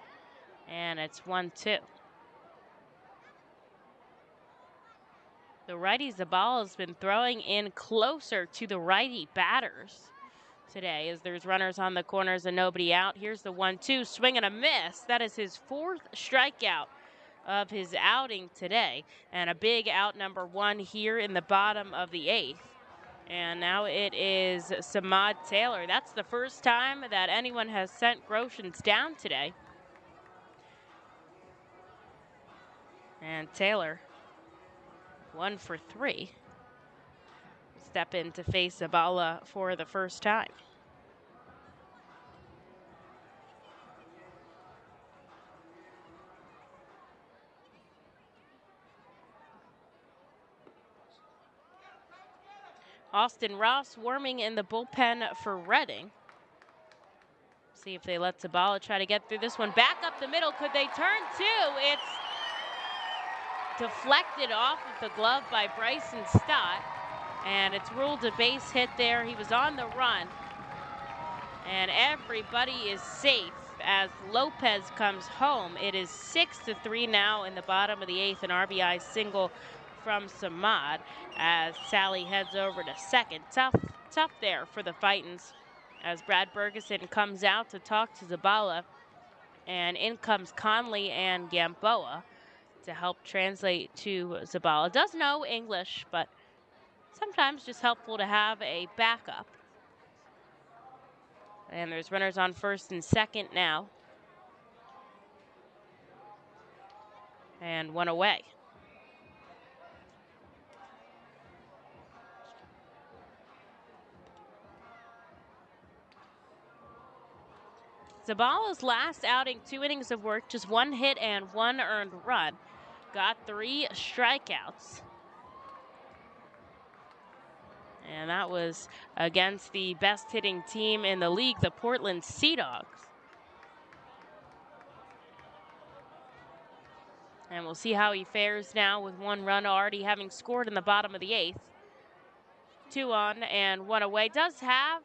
And it's 1-2. The righty Zabala has been throwing in closer to the righty batters today as there's runners on the corners and nobody out. Here's the 1-2. Swing and a miss. That is his 4th strikeout of his outing today. And a big out number 1 here in the bottom of the 8th. And now it is Samad Taylor. That's the first time that anyone has sent Groshans down today. And Taylor, 1 for 3. Step in to face Zabala for the first time. Austin Ross warming in the bullpen for Reading. See if they let Zabala try to get through this one. Back up the middle. Could they turn two? It's deflected off of the glove by Bryson Stott. And it's ruled a base hit there. He was on the run. And everybody is safe as Lopez comes home. It is 6-3 now in the bottom of the 8th. An RBI single from Samad as Sally heads over to second. Tough there for the Fightins as Brad Bergeson comes out to talk to Zabala. And in comes Conley and Gamboa to help translate to Zabala. Does know English, but sometimes just helpful to have a backup. And there's runners on first and second now. And one away. Zabala's last outing, 2 innings of work, just 1 hit and 1 earned run. Got 3 strikeouts. And that was against the best hitting team in the league, the Portland Sea Dogs. And we'll see how he fares now with 1 run already having scored in the bottom of the 8th. 2 on and 1 away. Does have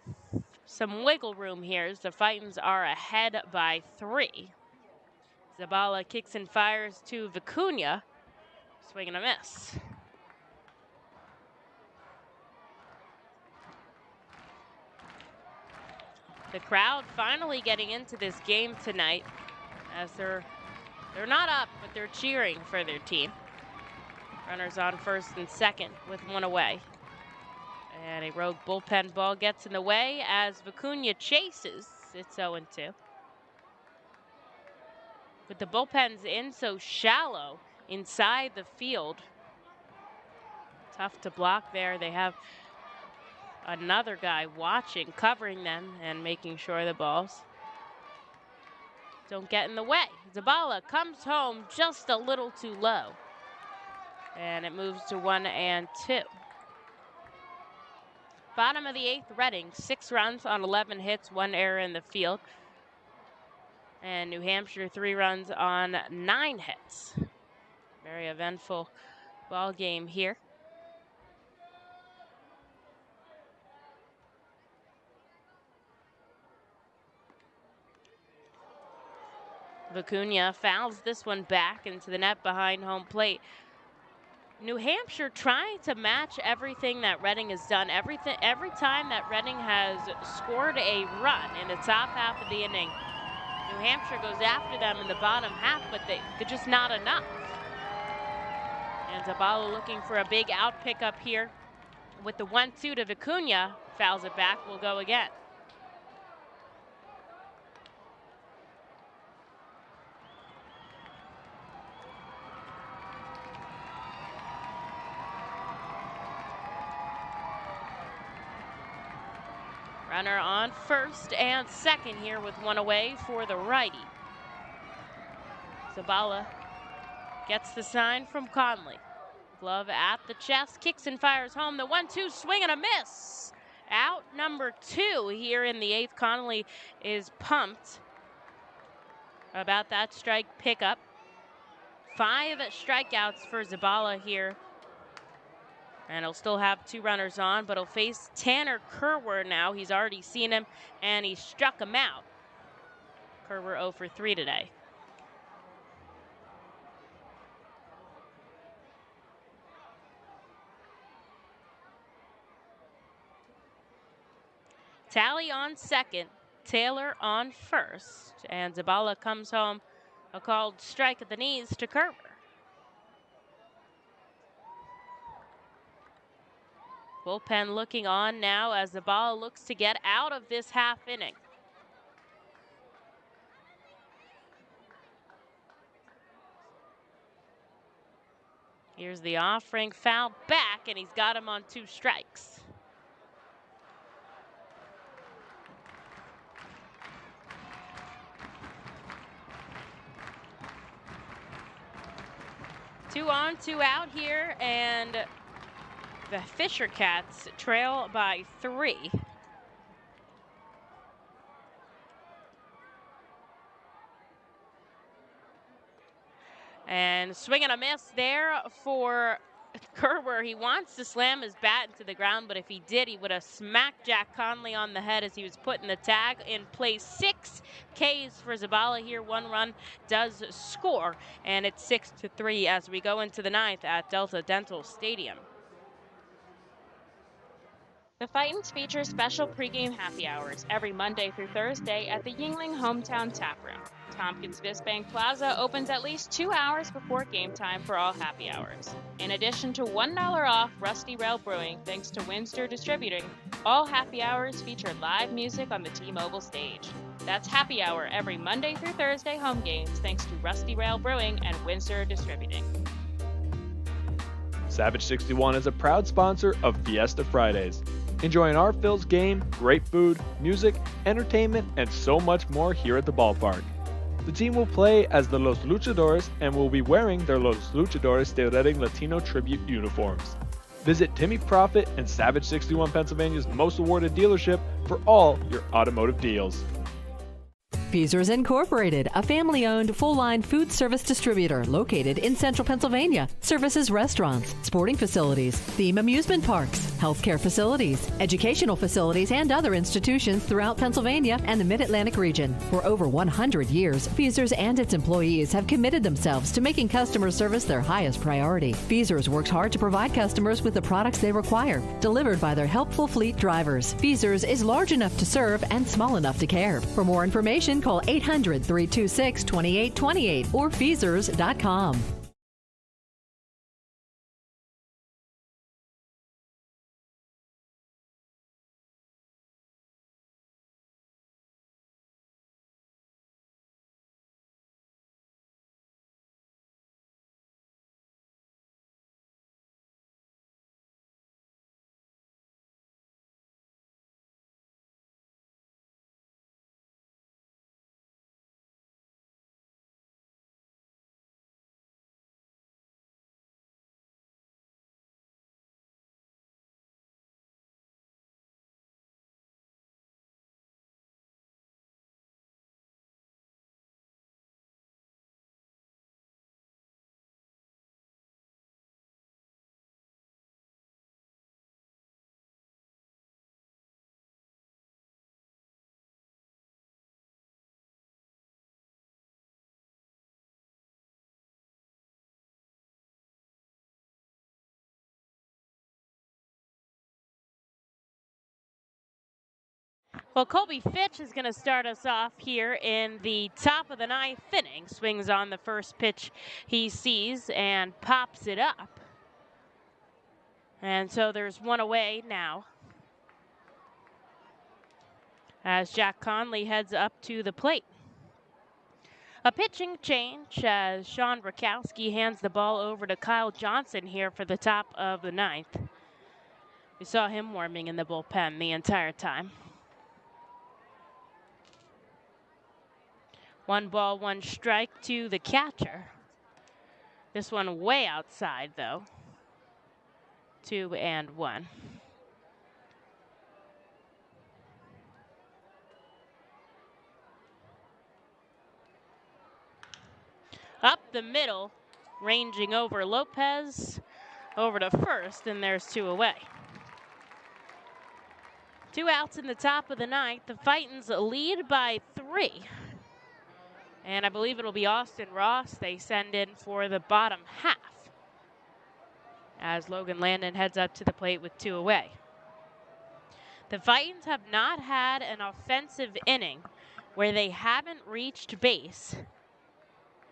some wiggle room here as the Fightins are ahead by 3. Zabala kicks and fires to Vicuña. Swing and a miss. The crowd finally getting into this game tonight as they're not up, but they're cheering for their team. Runners on first and second with 1 away. And a rogue bullpen ball gets in the way as Vicuña chases. It's 0-2. With the bullpens in so shallow inside the field, tough to block there. They have another guy watching, covering them, and making sure the balls don't get in the way. Zabala comes home just a little too low. And it moves to 1-2. Bottom of the 8th, Reading, 6 runs on 11 hits, 1 error in the field. And New Hampshire, 3 runs on 9 hits. Very eventful ball game here. Vicuña fouls this one back into the net behind home plate. New Hampshire trying to match everything that Reading has done. Every time that Reading has scored a run in the top half of the inning, New Hampshire goes after them in the bottom half, but they're just not enough. And Zabala looking for a big out pickup here with the 1-2 to Vicuña. Fouls it back, will go again. Runner on first and second here with 1 away for the righty. Zabala gets the sign from Conley. Glove at the chest, kicks and fires home. The 1-2 swing and a miss. Out number 2 here in the 8th. Conley is pumped about that strike pickup. 5 strikeouts for Zabala here. And he'll still have 2 runners on, but he'll face Tanner Kerwer now. He's already seen him, and he struck him out. Kerwer 0 for 3 today. Tally on second, Taylor on first, and Zabala comes home a called strike at the knees to Kerwer. Bullpen looking on now as the ball looks to get out of this half inning. Here's the offering foul back, and he's got him on 2 strikes. Two on, 2 out here, and The Fisher Cats trail by 3. And swing and a miss there for Kerber. He wants to slam his bat into the ground, but if he did, he would have smacked Jack Conley on the head as he was putting the tag in play. 6 Ks for Zabala here. 1 run does score, and it's 6-3 as we go into the 9th at Delta Dental Stadium. The Fightins feature special pregame happy hours every Monday through Thursday at the Yingling Hometown Tap Room. Tompkins Bank Plaza opens at least 2 hours before game time for all happy hours. In addition to $1 off Rusty Rail Brewing thanks to Windsor Distributing, all happy hours feature live music on the T-Mobile stage. That's happy hour every Monday through Thursday home games thanks to Rusty Rail Brewing and Windsor Distributing. Savage 61 is a proud sponsor of Fiesta Fridays. Enjoying our Phil's game, great food, music, entertainment, and so much more here at the ballpark. The team will play as the Los Luchadores and will be wearing their Los Luchadores de Redding Latino tribute uniforms. Visit Timmy Profit and Savage 61 Pennsylvania's most awarded dealership for all your automotive deals. Feasers Incorporated, a family-owned full-line food service distributor located in central Pennsylvania. Services restaurants, sporting facilities, theme amusement parks, healthcare facilities, educational facilities, and other institutions throughout Pennsylvania and the Mid-Atlantic region. For over 100 years, Feasers and its employees have committed themselves to making customer service their highest priority. Feasers works hard to provide customers with the products they require, delivered by their helpful fleet drivers. Feasers is large enough to serve and small enough to care. For more information, call 800-326-2828 or Feasers.com. Well, Colby Fitch is going to start us off here in the top of the 9th inning. Swings on the first pitch he sees and pops it up. And so there's 1 away now, as Jack Conley heads up to the plate. A pitching change as Sean Rakowski hands the ball over to Kyle Johnson here for the top of the 9th. We saw him warming in the bullpen the entire time. 1 ball, 1 strike to the catcher. This one way outside, though. 2-1. Up the middle, ranging over Lopez, over to first, and there's 2 away. 2 outs in the top of the 9th. The Fightins lead by 3. And I believe it'll be Austin Ross they send in for the bottom half, as Logan Landon heads up to the plate with 2 away. The Fightins have not had an offensive inning where they haven't reached base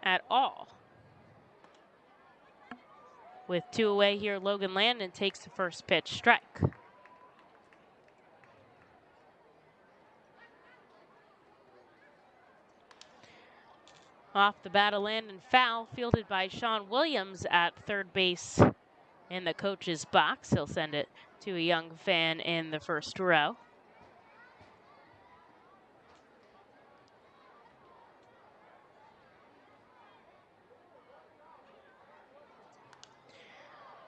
at all. With 2 away here, Logan Landon takes the first pitch strike. Off the bat, a Landon foul fielded by Sean Williams at third base in the coach's box. He'll send it to a young fan in the first row.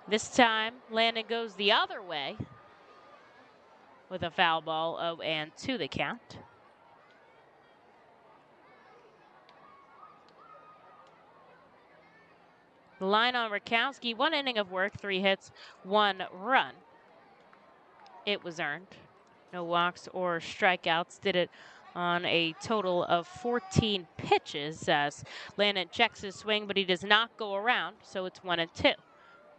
This time, Landon goes the other way with a foul ball, 0-2 the count. The line on Rakowski, 1 inning of work, 3 hits, 1 run. It was earned. No walks or strikeouts. Did it on a total of 14 pitches as Landon checks his swing, but he does not go around, so it's 1-2.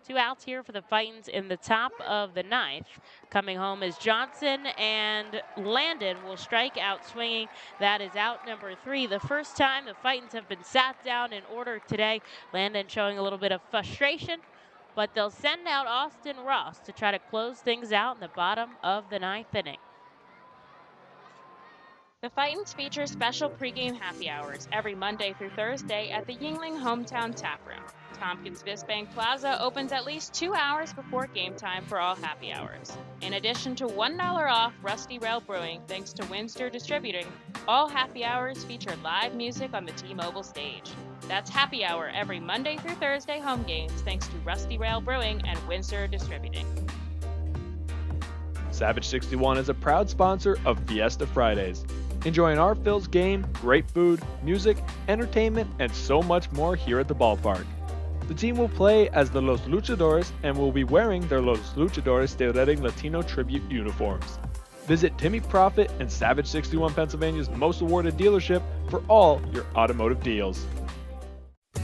2 outs here for the Fightins in the top of the 9th. Coming home is Johnson, and Landon will strike out swinging. That is out number 3. The first time the Fightins have been sat down in order today. Landon showing a little bit of frustration, but they'll send out Austin Ross to try to close things out in the bottom of the 9th inning. The Fightins feature special pregame happy hours every Monday through Thursday at the Yingling Hometown Tap Room. Tompkins Bank Plaza opens at least 2 hours before game time for all happy hours. In addition to $1 off Rusty Rail Brewing thanks to Windsor Distributing, all happy hours feature live music on the T-Mobile stage. That's happy hour every Monday through Thursday home games thanks to Rusty Rail Brewing and Windsor Distributing. Savage 61 is a proud sponsor of Fiesta Fridays. Enjoying our Phil's game, great food, music, entertainment, and so much more here at the ballpark. The team will play as the Los Luchadores and will be wearing their Los Luchadores de Redding Latino tribute uniforms. Visit Timmy Profit and Savage 61 Pennsylvania's most awarded dealership for all your automotive deals.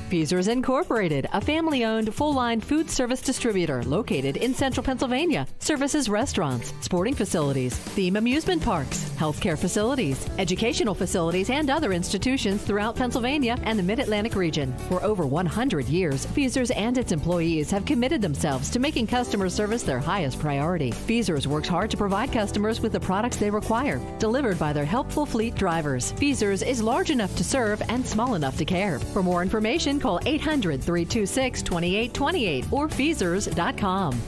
Feasers Incorporated, a family-owned full-line food service distributor located in central Pennsylvania. Services restaurants, sporting facilities, theme amusement parks, healthcare facilities, educational facilities, and other institutions throughout Pennsylvania and the Mid-Atlantic region. For over 100 years, Feasers and its employees have committed themselves to making customer service their highest priority. Feasers works hard to provide customers with the products they require, delivered by their helpful fleet drivers. Feasers is large enough to serve and small enough to care. For more information, call 800-326-2828 or Feasers.com.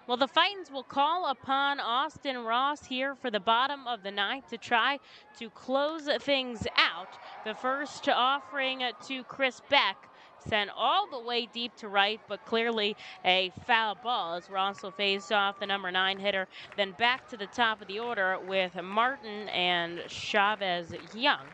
Well, the Fightins will call upon Austin Ross here for the bottom of the 9th to try to close things out. The first offering to Chris Beck sent all the way deep to right, but clearly a foul ball as Ross will face off the number 9 hitter. Then back to the top of the order with Martin and Chavez Young.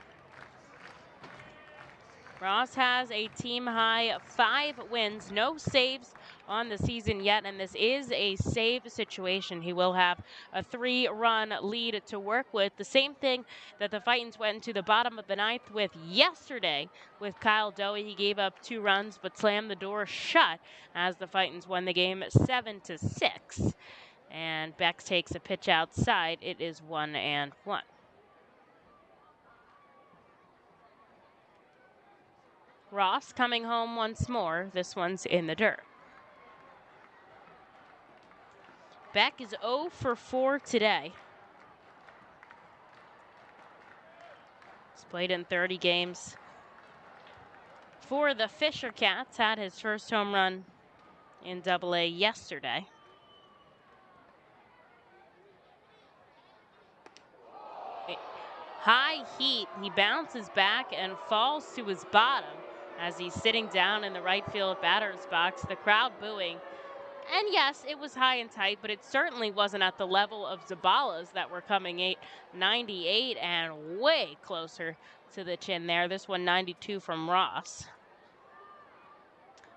Ross has a team-high 5 wins, no saves on the season yet, and this is a save situation. He will have a 3-run lead to work with. The same thing that the Fightins went into the bottom of the 9th with yesterday with Kyle Dowie. He gave up 2 runs but slammed the door shut as the Fightins won the game 7-6. And Beck takes a pitch outside. It is 1-1. Ross coming home once more. This one's in the dirt. Beck is 0 for 4 today. He's played in 30 games. For the Fisher Cats, had his first home run in Double-A yesterday. high heat. He bounces back and falls to his bottom as he's sitting down in the right field batter's box, the crowd booing. And yes, it was high and tight, but it certainly wasn't at the level of Zabala's that were coming 98 and way closer to the chin there. This one 92 from Ross.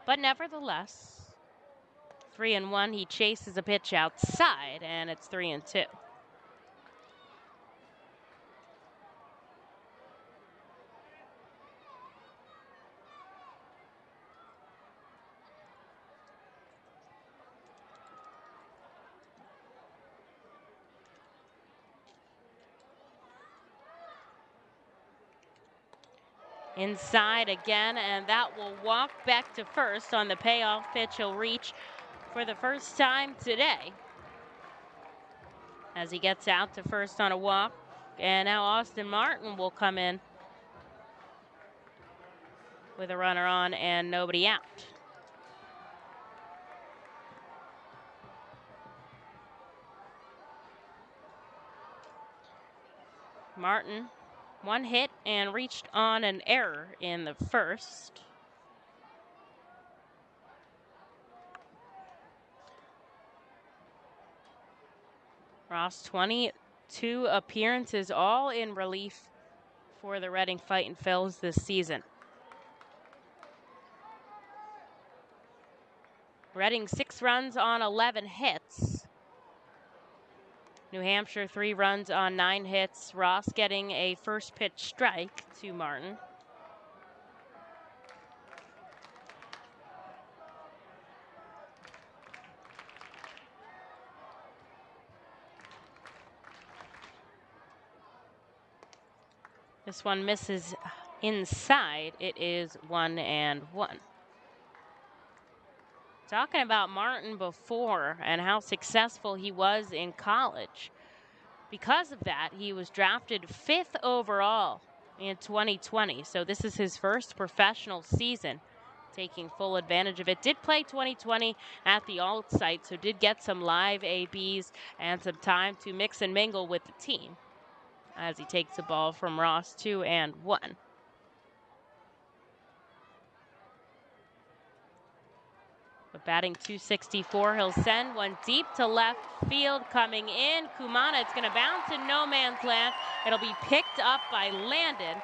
But nevertheless, 3-1. He chases a pitch outside, and it's 3-2. Inside again, and that will walk back to first on the payoff pitch. He'll reach for the first time today as he gets out to first on a walk. And now Austin Martin will come in with a runner on and nobody out. Martin, one hit and reached on an error in the first. Ross, 22 appearances, all in relief for the Reading Fightin' Phils this season. Reading 6 runs on 11 hits. New Hampshire 3 runs on 9 hits. Ross getting a first pitch strike to Martin. This one misses inside. It is 1-1. Talking about Martin before and how successful he was in college. Because of that, he was drafted 5th overall in 2020. So this is his first professional season, taking full advantage of it. Did play 2020 at the alt site, so did get some live ABs and some time to mix and mingle with the team as he takes the ball from Ross. 2-1. But batting .264, he'll send one deep to left field. Coming in, Kumana, it's going to bounce in no man's land. It'll be picked up by Landon.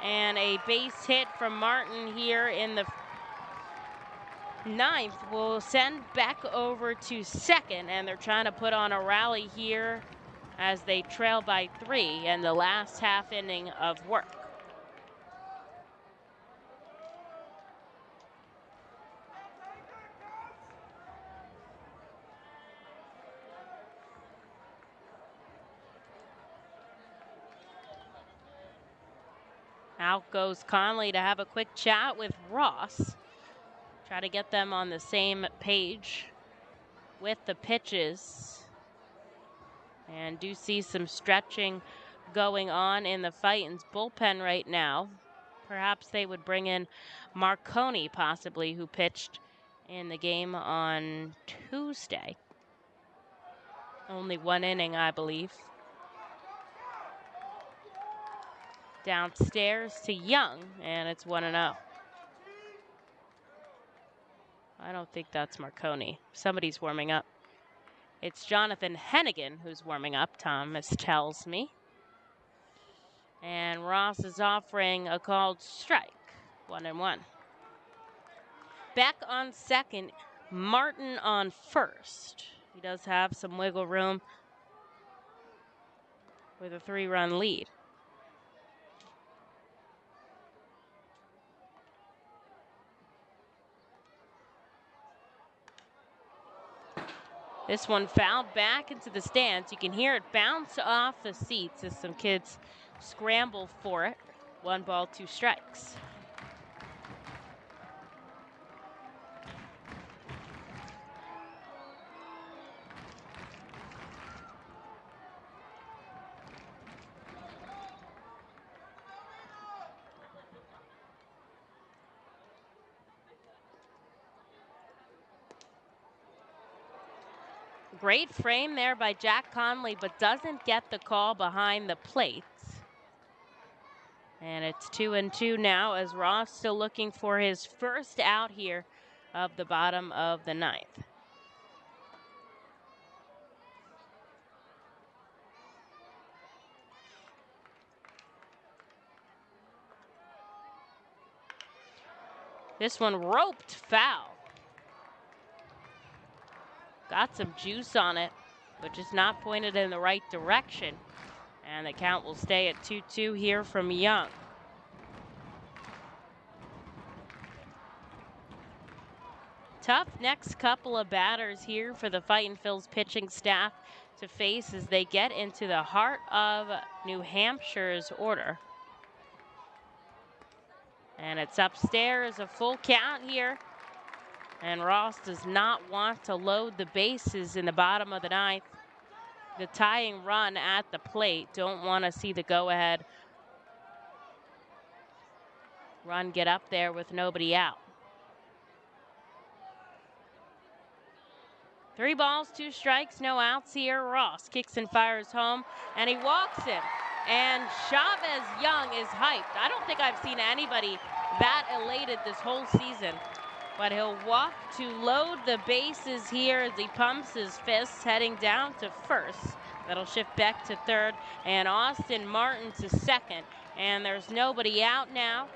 And a base hit from Martin here in the 9th will send back over to second. And they're trying to put on a rally here as they trail by 3 in the last half inning of work. Out goes Conley to have a quick chat with Ross. Try to get them on the same page with the pitches. And do see some stretching going on in the Fightin's bullpen right now. Perhaps they would bring in Marconi, possibly, who pitched in the game on Tuesday. Only 1 inning, I believe. Downstairs to Young, and it's 1-0. I don't think that's Marconi. Somebody's warming up. It's Jonathan Hennigan who's warming up, Thomas tells me. And Ross is offering a called strike. 1-1. Back on second, Martin on first. He does have some wiggle room with a 3-run lead. This one fouled back into the stands. You can hear it bounce off the seats as some kids scramble for it. 1 ball, 2 strikes. Great frame there by Jack Conley, but doesn't get the call behind the plates. And it's 2-2 now as Ross still looking for his first out here of the bottom of the ninth. This one roped foul. Got some juice on it, but just not pointed in the right direction. And the count will stay at 2-2 here from Young. Tough next couple of batters here for the Fightin' Phil's pitching staff to face as they get into the heart of New Hampshire's order. And it's upstairs, a full count here. And Ross does not want to load the bases in the bottom of the ninth. The tying run at the plate. Don't want to see the go-ahead run get up there with nobody out. 3 balls, 2 strikes, no outs here. Ross kicks and fires home, and he walks him. And Chavez Young is hyped. I don't think I've seen anybody that elated this whole season. But he'll walk to load the bases here as he pumps his fists, heading down to first. That'll shift back to third, and Austin Martin to second. And there's nobody out now,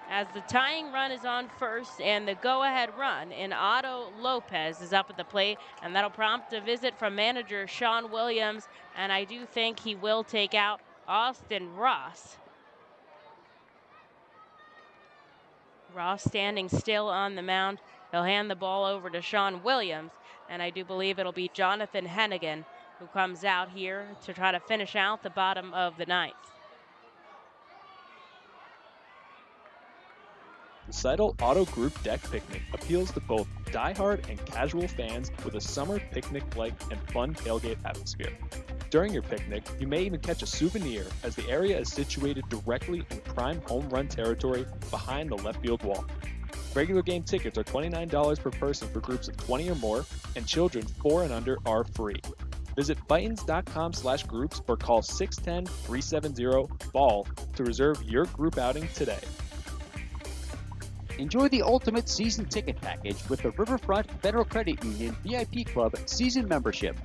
as the tying run is on first, and the go-ahead run in Otto Lopez is up at the plate, and that'll prompt a visit from manager Sean Williams, and I do think he will take out Austin Ross. Ross standing still on the mound. He'll hand the ball over to Sean Williams, and I do believe it'll be Jonathan Hennigan who comes out here to try to finish out the bottom of the ninth. The Seidel Auto Group Deck Picnic appeals to both diehard and casual fans with a summer picnic-like and fun tailgate atmosphere. During your picnic, you may even catch a souvenir, as the area is situated directly in prime home run territory behind the left field wall. Regular game tickets are $29 per person for groups of 20 or more, and children 4 and under are free. Visit Fightins.com/groups or call 610-370-BALL to reserve your group outing today. Enjoy the ultimate season ticket package with the Riverfront Federal Credit Union VIP Club season membership.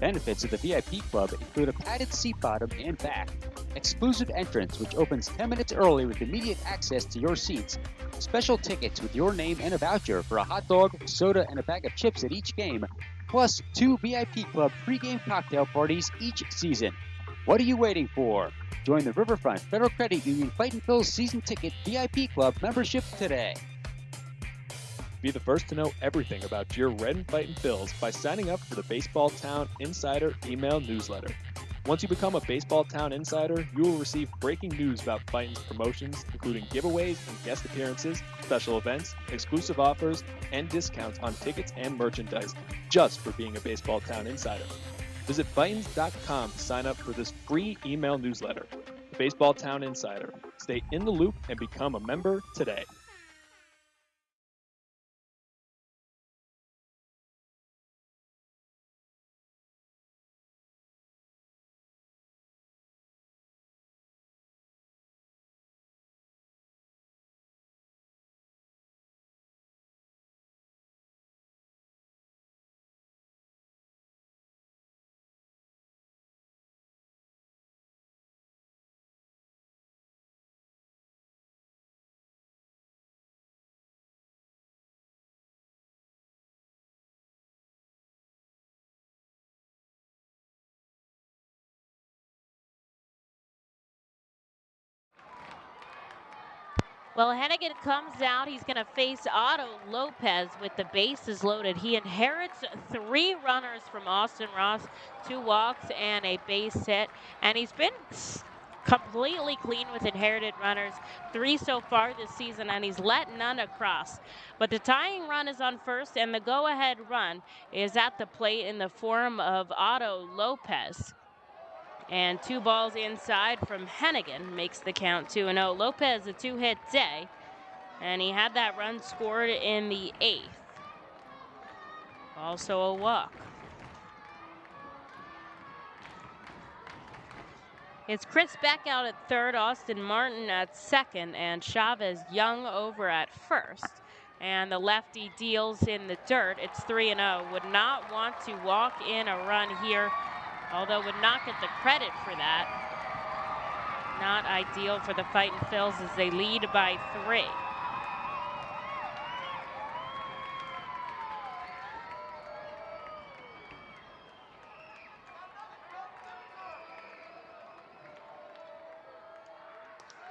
Benefits of the VIP Club include a padded seat bottom and back, exclusive entrance which opens 10 minutes early with immediate access to your seats, special tickets with your name and a voucher for a hot dog, soda, and a bag of chips at each game, plus 2 VIP Club pregame cocktail parties each season. What are you waiting for? Join the Riverfront Federal Credit Union Fightin' Phil's season ticket VIP Club membership today. Be the first to know everything about your Red and Fightin' Phils by signing up for the Baseball Town Insider email newsletter. Once you become a Baseball Town Insider, you will receive breaking news about Fightin's promotions, including giveaways and guest appearances, special events, exclusive offers, and discounts on tickets and merchandise, just for being a Baseball Town Insider. Visit Fightins.com to sign up for this free email newsletter. The Baseball Town Insider. Stay in the loop and become a member today. Well, Hennigan comes out. He's going to face Otto Lopez with the bases loaded. He inherits 3 runners from Austin Ross, 2 walks and a base hit. And he's been completely clean with inherited runners, 3 so far this season, and he's let none across. But the tying run is on first, and the go-ahead run is at the plate in the form of Otto Lopez. And 2 balls inside from Hennigan makes the count 2-0. Lopez, a 2-hit day, and he had that run scored in the 8th. Also a walk. It's Chris Beck out at third, Austin Martin at second, and Chavez Young over at first. And the lefty deals in the dirt. It's 3-0. Would not want to walk in a run here, although would not get the credit for that. Not ideal for the Fightin' Phils as they lead by 3.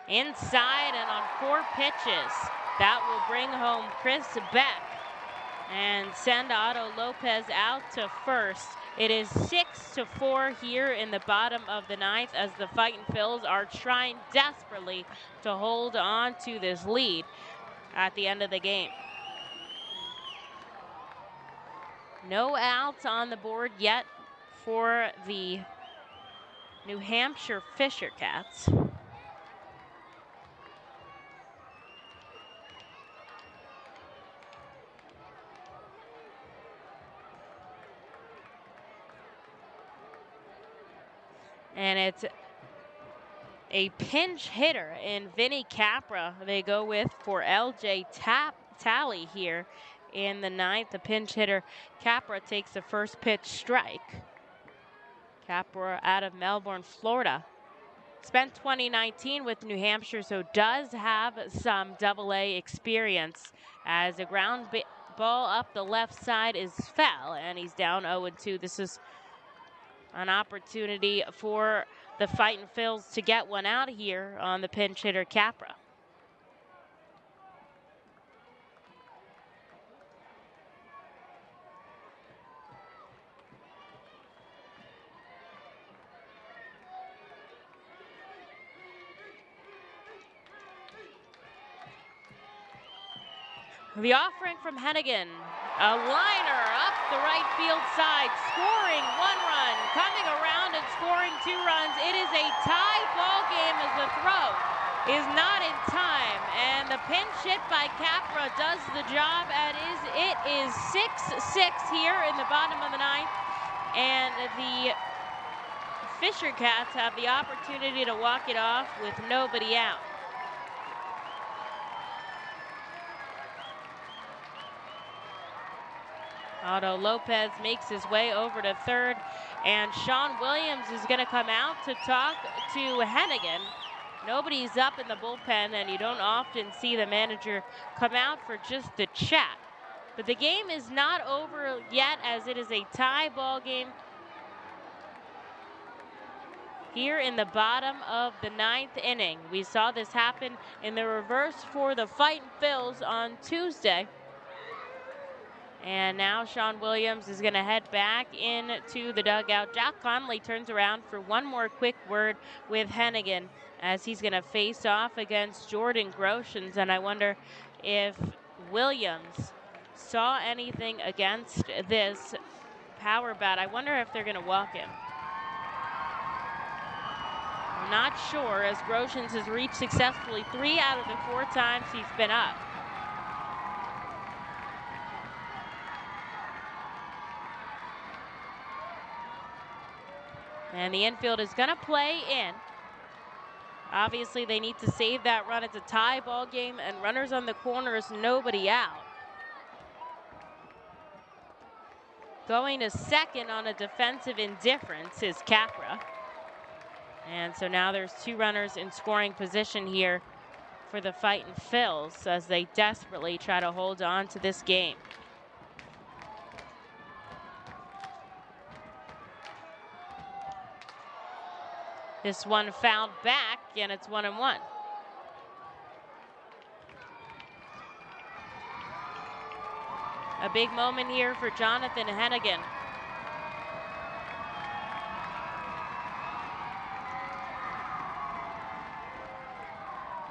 Inside and on 4 pitches. That will bring home Chris Beck and send Otto Lopez out to first. It is 6-4 here in the bottom of the 9th as the Fightin' Phils are trying desperately to hold on to this lead at the end of the game. No outs on the board yet for the New Hampshire Fisher Cats. And it's a pinch hitter in Vinny Capra they go with for LJ Talley here in the 9th. The pinch hitter Capra takes the first pitch strike. Capra out of Melbourne, Florida. Spent 2019 with New Hampshire, so does have some AA experience as a ground ball up the left side is foul, and he's down 0-2. This is an opportunity for the Fightin' Phils to get one out here on the pinch hitter Capra. The offering from Hennigan, a liner up the right field side, scoring 1 run, coming around and scoring 2 runs. It is a tie ball game as the throw is not in time, and the pinch hit by Capra does the job. It is 6-6 here in the bottom of the 9th, and the Fisher Cats have the opportunity to walk it off with nobody out. Otto Lopez makes his way over to third, and Sean Williams is going to come out to talk to Hennigan. Nobody's up in the bullpen, and you don't often see the manager come out for just the chat. But the game is not over yet, as it is a tie ball game here in the bottom of the 9th inning. We saw this happen in the reverse for the Fightin' Phils on Tuesday. And now Sean Williams is going to head back into the dugout. Jack Conley turns around for one more quick word with Hennigan as he's going to face off against Jordan Groshans. And I wonder if Williams saw anything against this power bat. I wonder if they're going to walk him. I'm not sure, as Groshans has reached successfully 3 out of the 4 times he's been up. And the infield is going to play in. Obviously, they need to save that run. It's a tie ball game, and runners on the corners, nobody out. Going to second on a defensive indifference is Capra. And so now there's 2 runners in scoring position here for the Fightin' Phils as they desperately try to hold on to this game. This one fouled back, and it's 1-1. A big moment here for Jonathan Hennigan.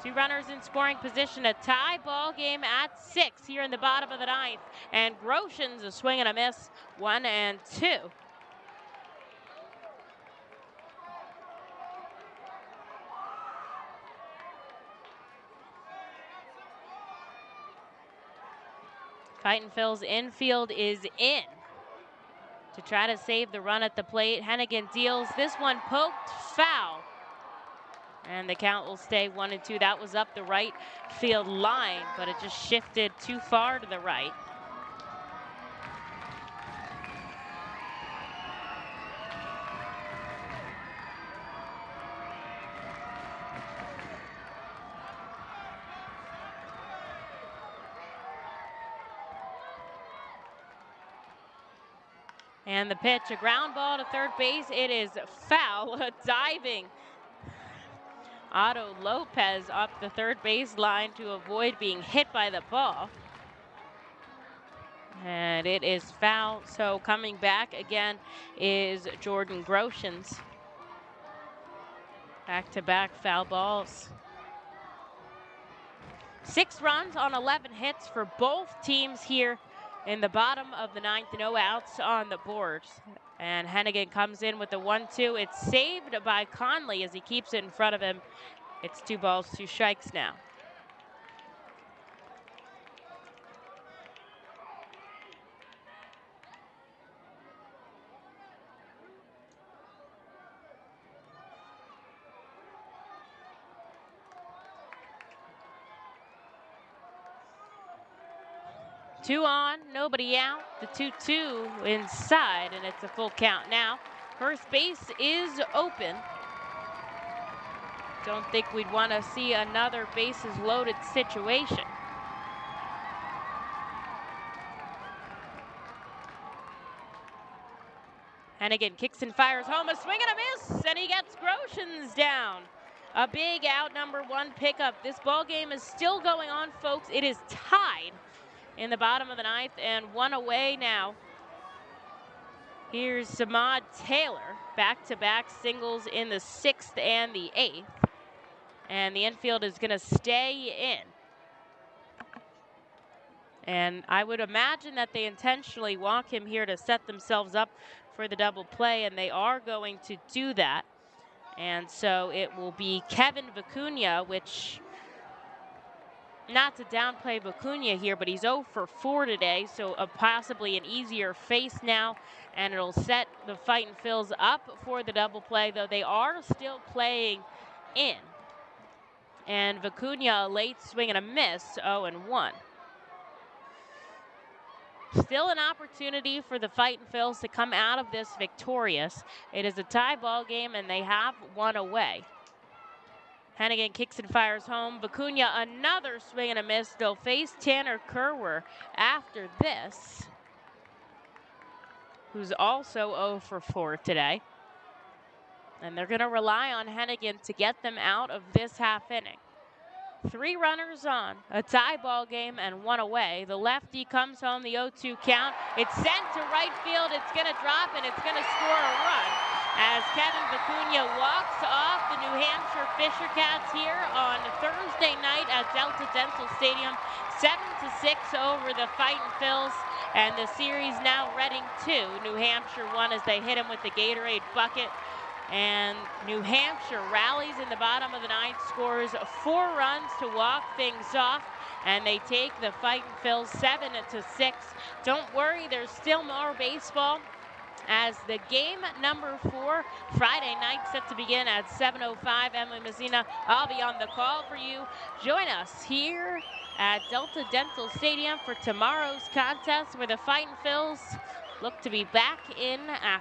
Two runners in scoring position, a tie ball game at 6 here in the bottom of the 9th. And Groshans a swing and a miss, 1-2. Fightin' Phil's infield is in to try to save the run at the plate. Hennigan deals this one poked foul And the count will stay 1-2. That was up the right field line, but it just shifted too far to the right. And the pitch, a ground ball to third base. It is foul, diving Otto Lopez up the third base line to avoid being hit by the ball. And it is foul. So coming back again is Jordan Groshans. Back-to-back foul balls. 6 runs on 11 hits for both teams here in the bottom of the 9th, no outs on the board. And Hennigan comes in with the 1-2. It's saved by Conley as he keeps it in front of him. It's 2 balls, 2 strikes now. Two on, nobody out. The 2-2 inside, and it's a full count now. First base is open. Don't think we'd want to see another bases loaded situation. Hennigan kicks and fires home, a swing and a miss, and he gets Groshans down. A big out, number 1 pickup. This ball game is still going on, folks. It is tied in the bottom of the 9th and 1 away now. Here's Samad Taylor, back-to-back singles in the 6th and the 8th. And the infield is going to stay in. And I would imagine that they intentionally walk him here to set themselves up for the double play, and they are going to do that. And so it will be Kevin Vicuña, which, not to downplay Vicuña here, but he's 0 for 4 today, so possibly an easier face now, and it'll set the Fightin' Phils up for the double play, though they are still playing in. And Vicuña, a late swing and a miss, 0-1. Still an opportunity for the Fightin' Phils to come out of this victorious. It is a tie ball game, and they have 1 away. Hennigan kicks and fires home. Vicuña, another swing and a miss. They'll face Tanner Kerwer after this, who's also 0 for 4 today. And they're going to rely on Hennigan to get them out of this half inning. 3 runners on, a tie ball game, and 1 away. The lefty comes home, the 0-2 count. It's sent to right field. It's going to drop, and it's going to score a run as Kevin Vicuña walks off the New Hampshire Fisher Cats here on Thursday night at Delta Dental Stadium. 7-6 over the Fightin' Phils, and the series now Reading 2, New Hampshire 1 as they hit him with the Gatorade bucket. And New Hampshire rallies in the bottom of the 9th, scores 4 runs to walk things off, and they take the Fightin' Phils 7-6. Don't worry, there's still more baseball as the game number 4, Friday night, set to begin at 7:05. Emily Messina, I'll be on the call for you. Join us here at Delta Dental Stadium for tomorrow's contest where the Fightin' Phils look to be back in action.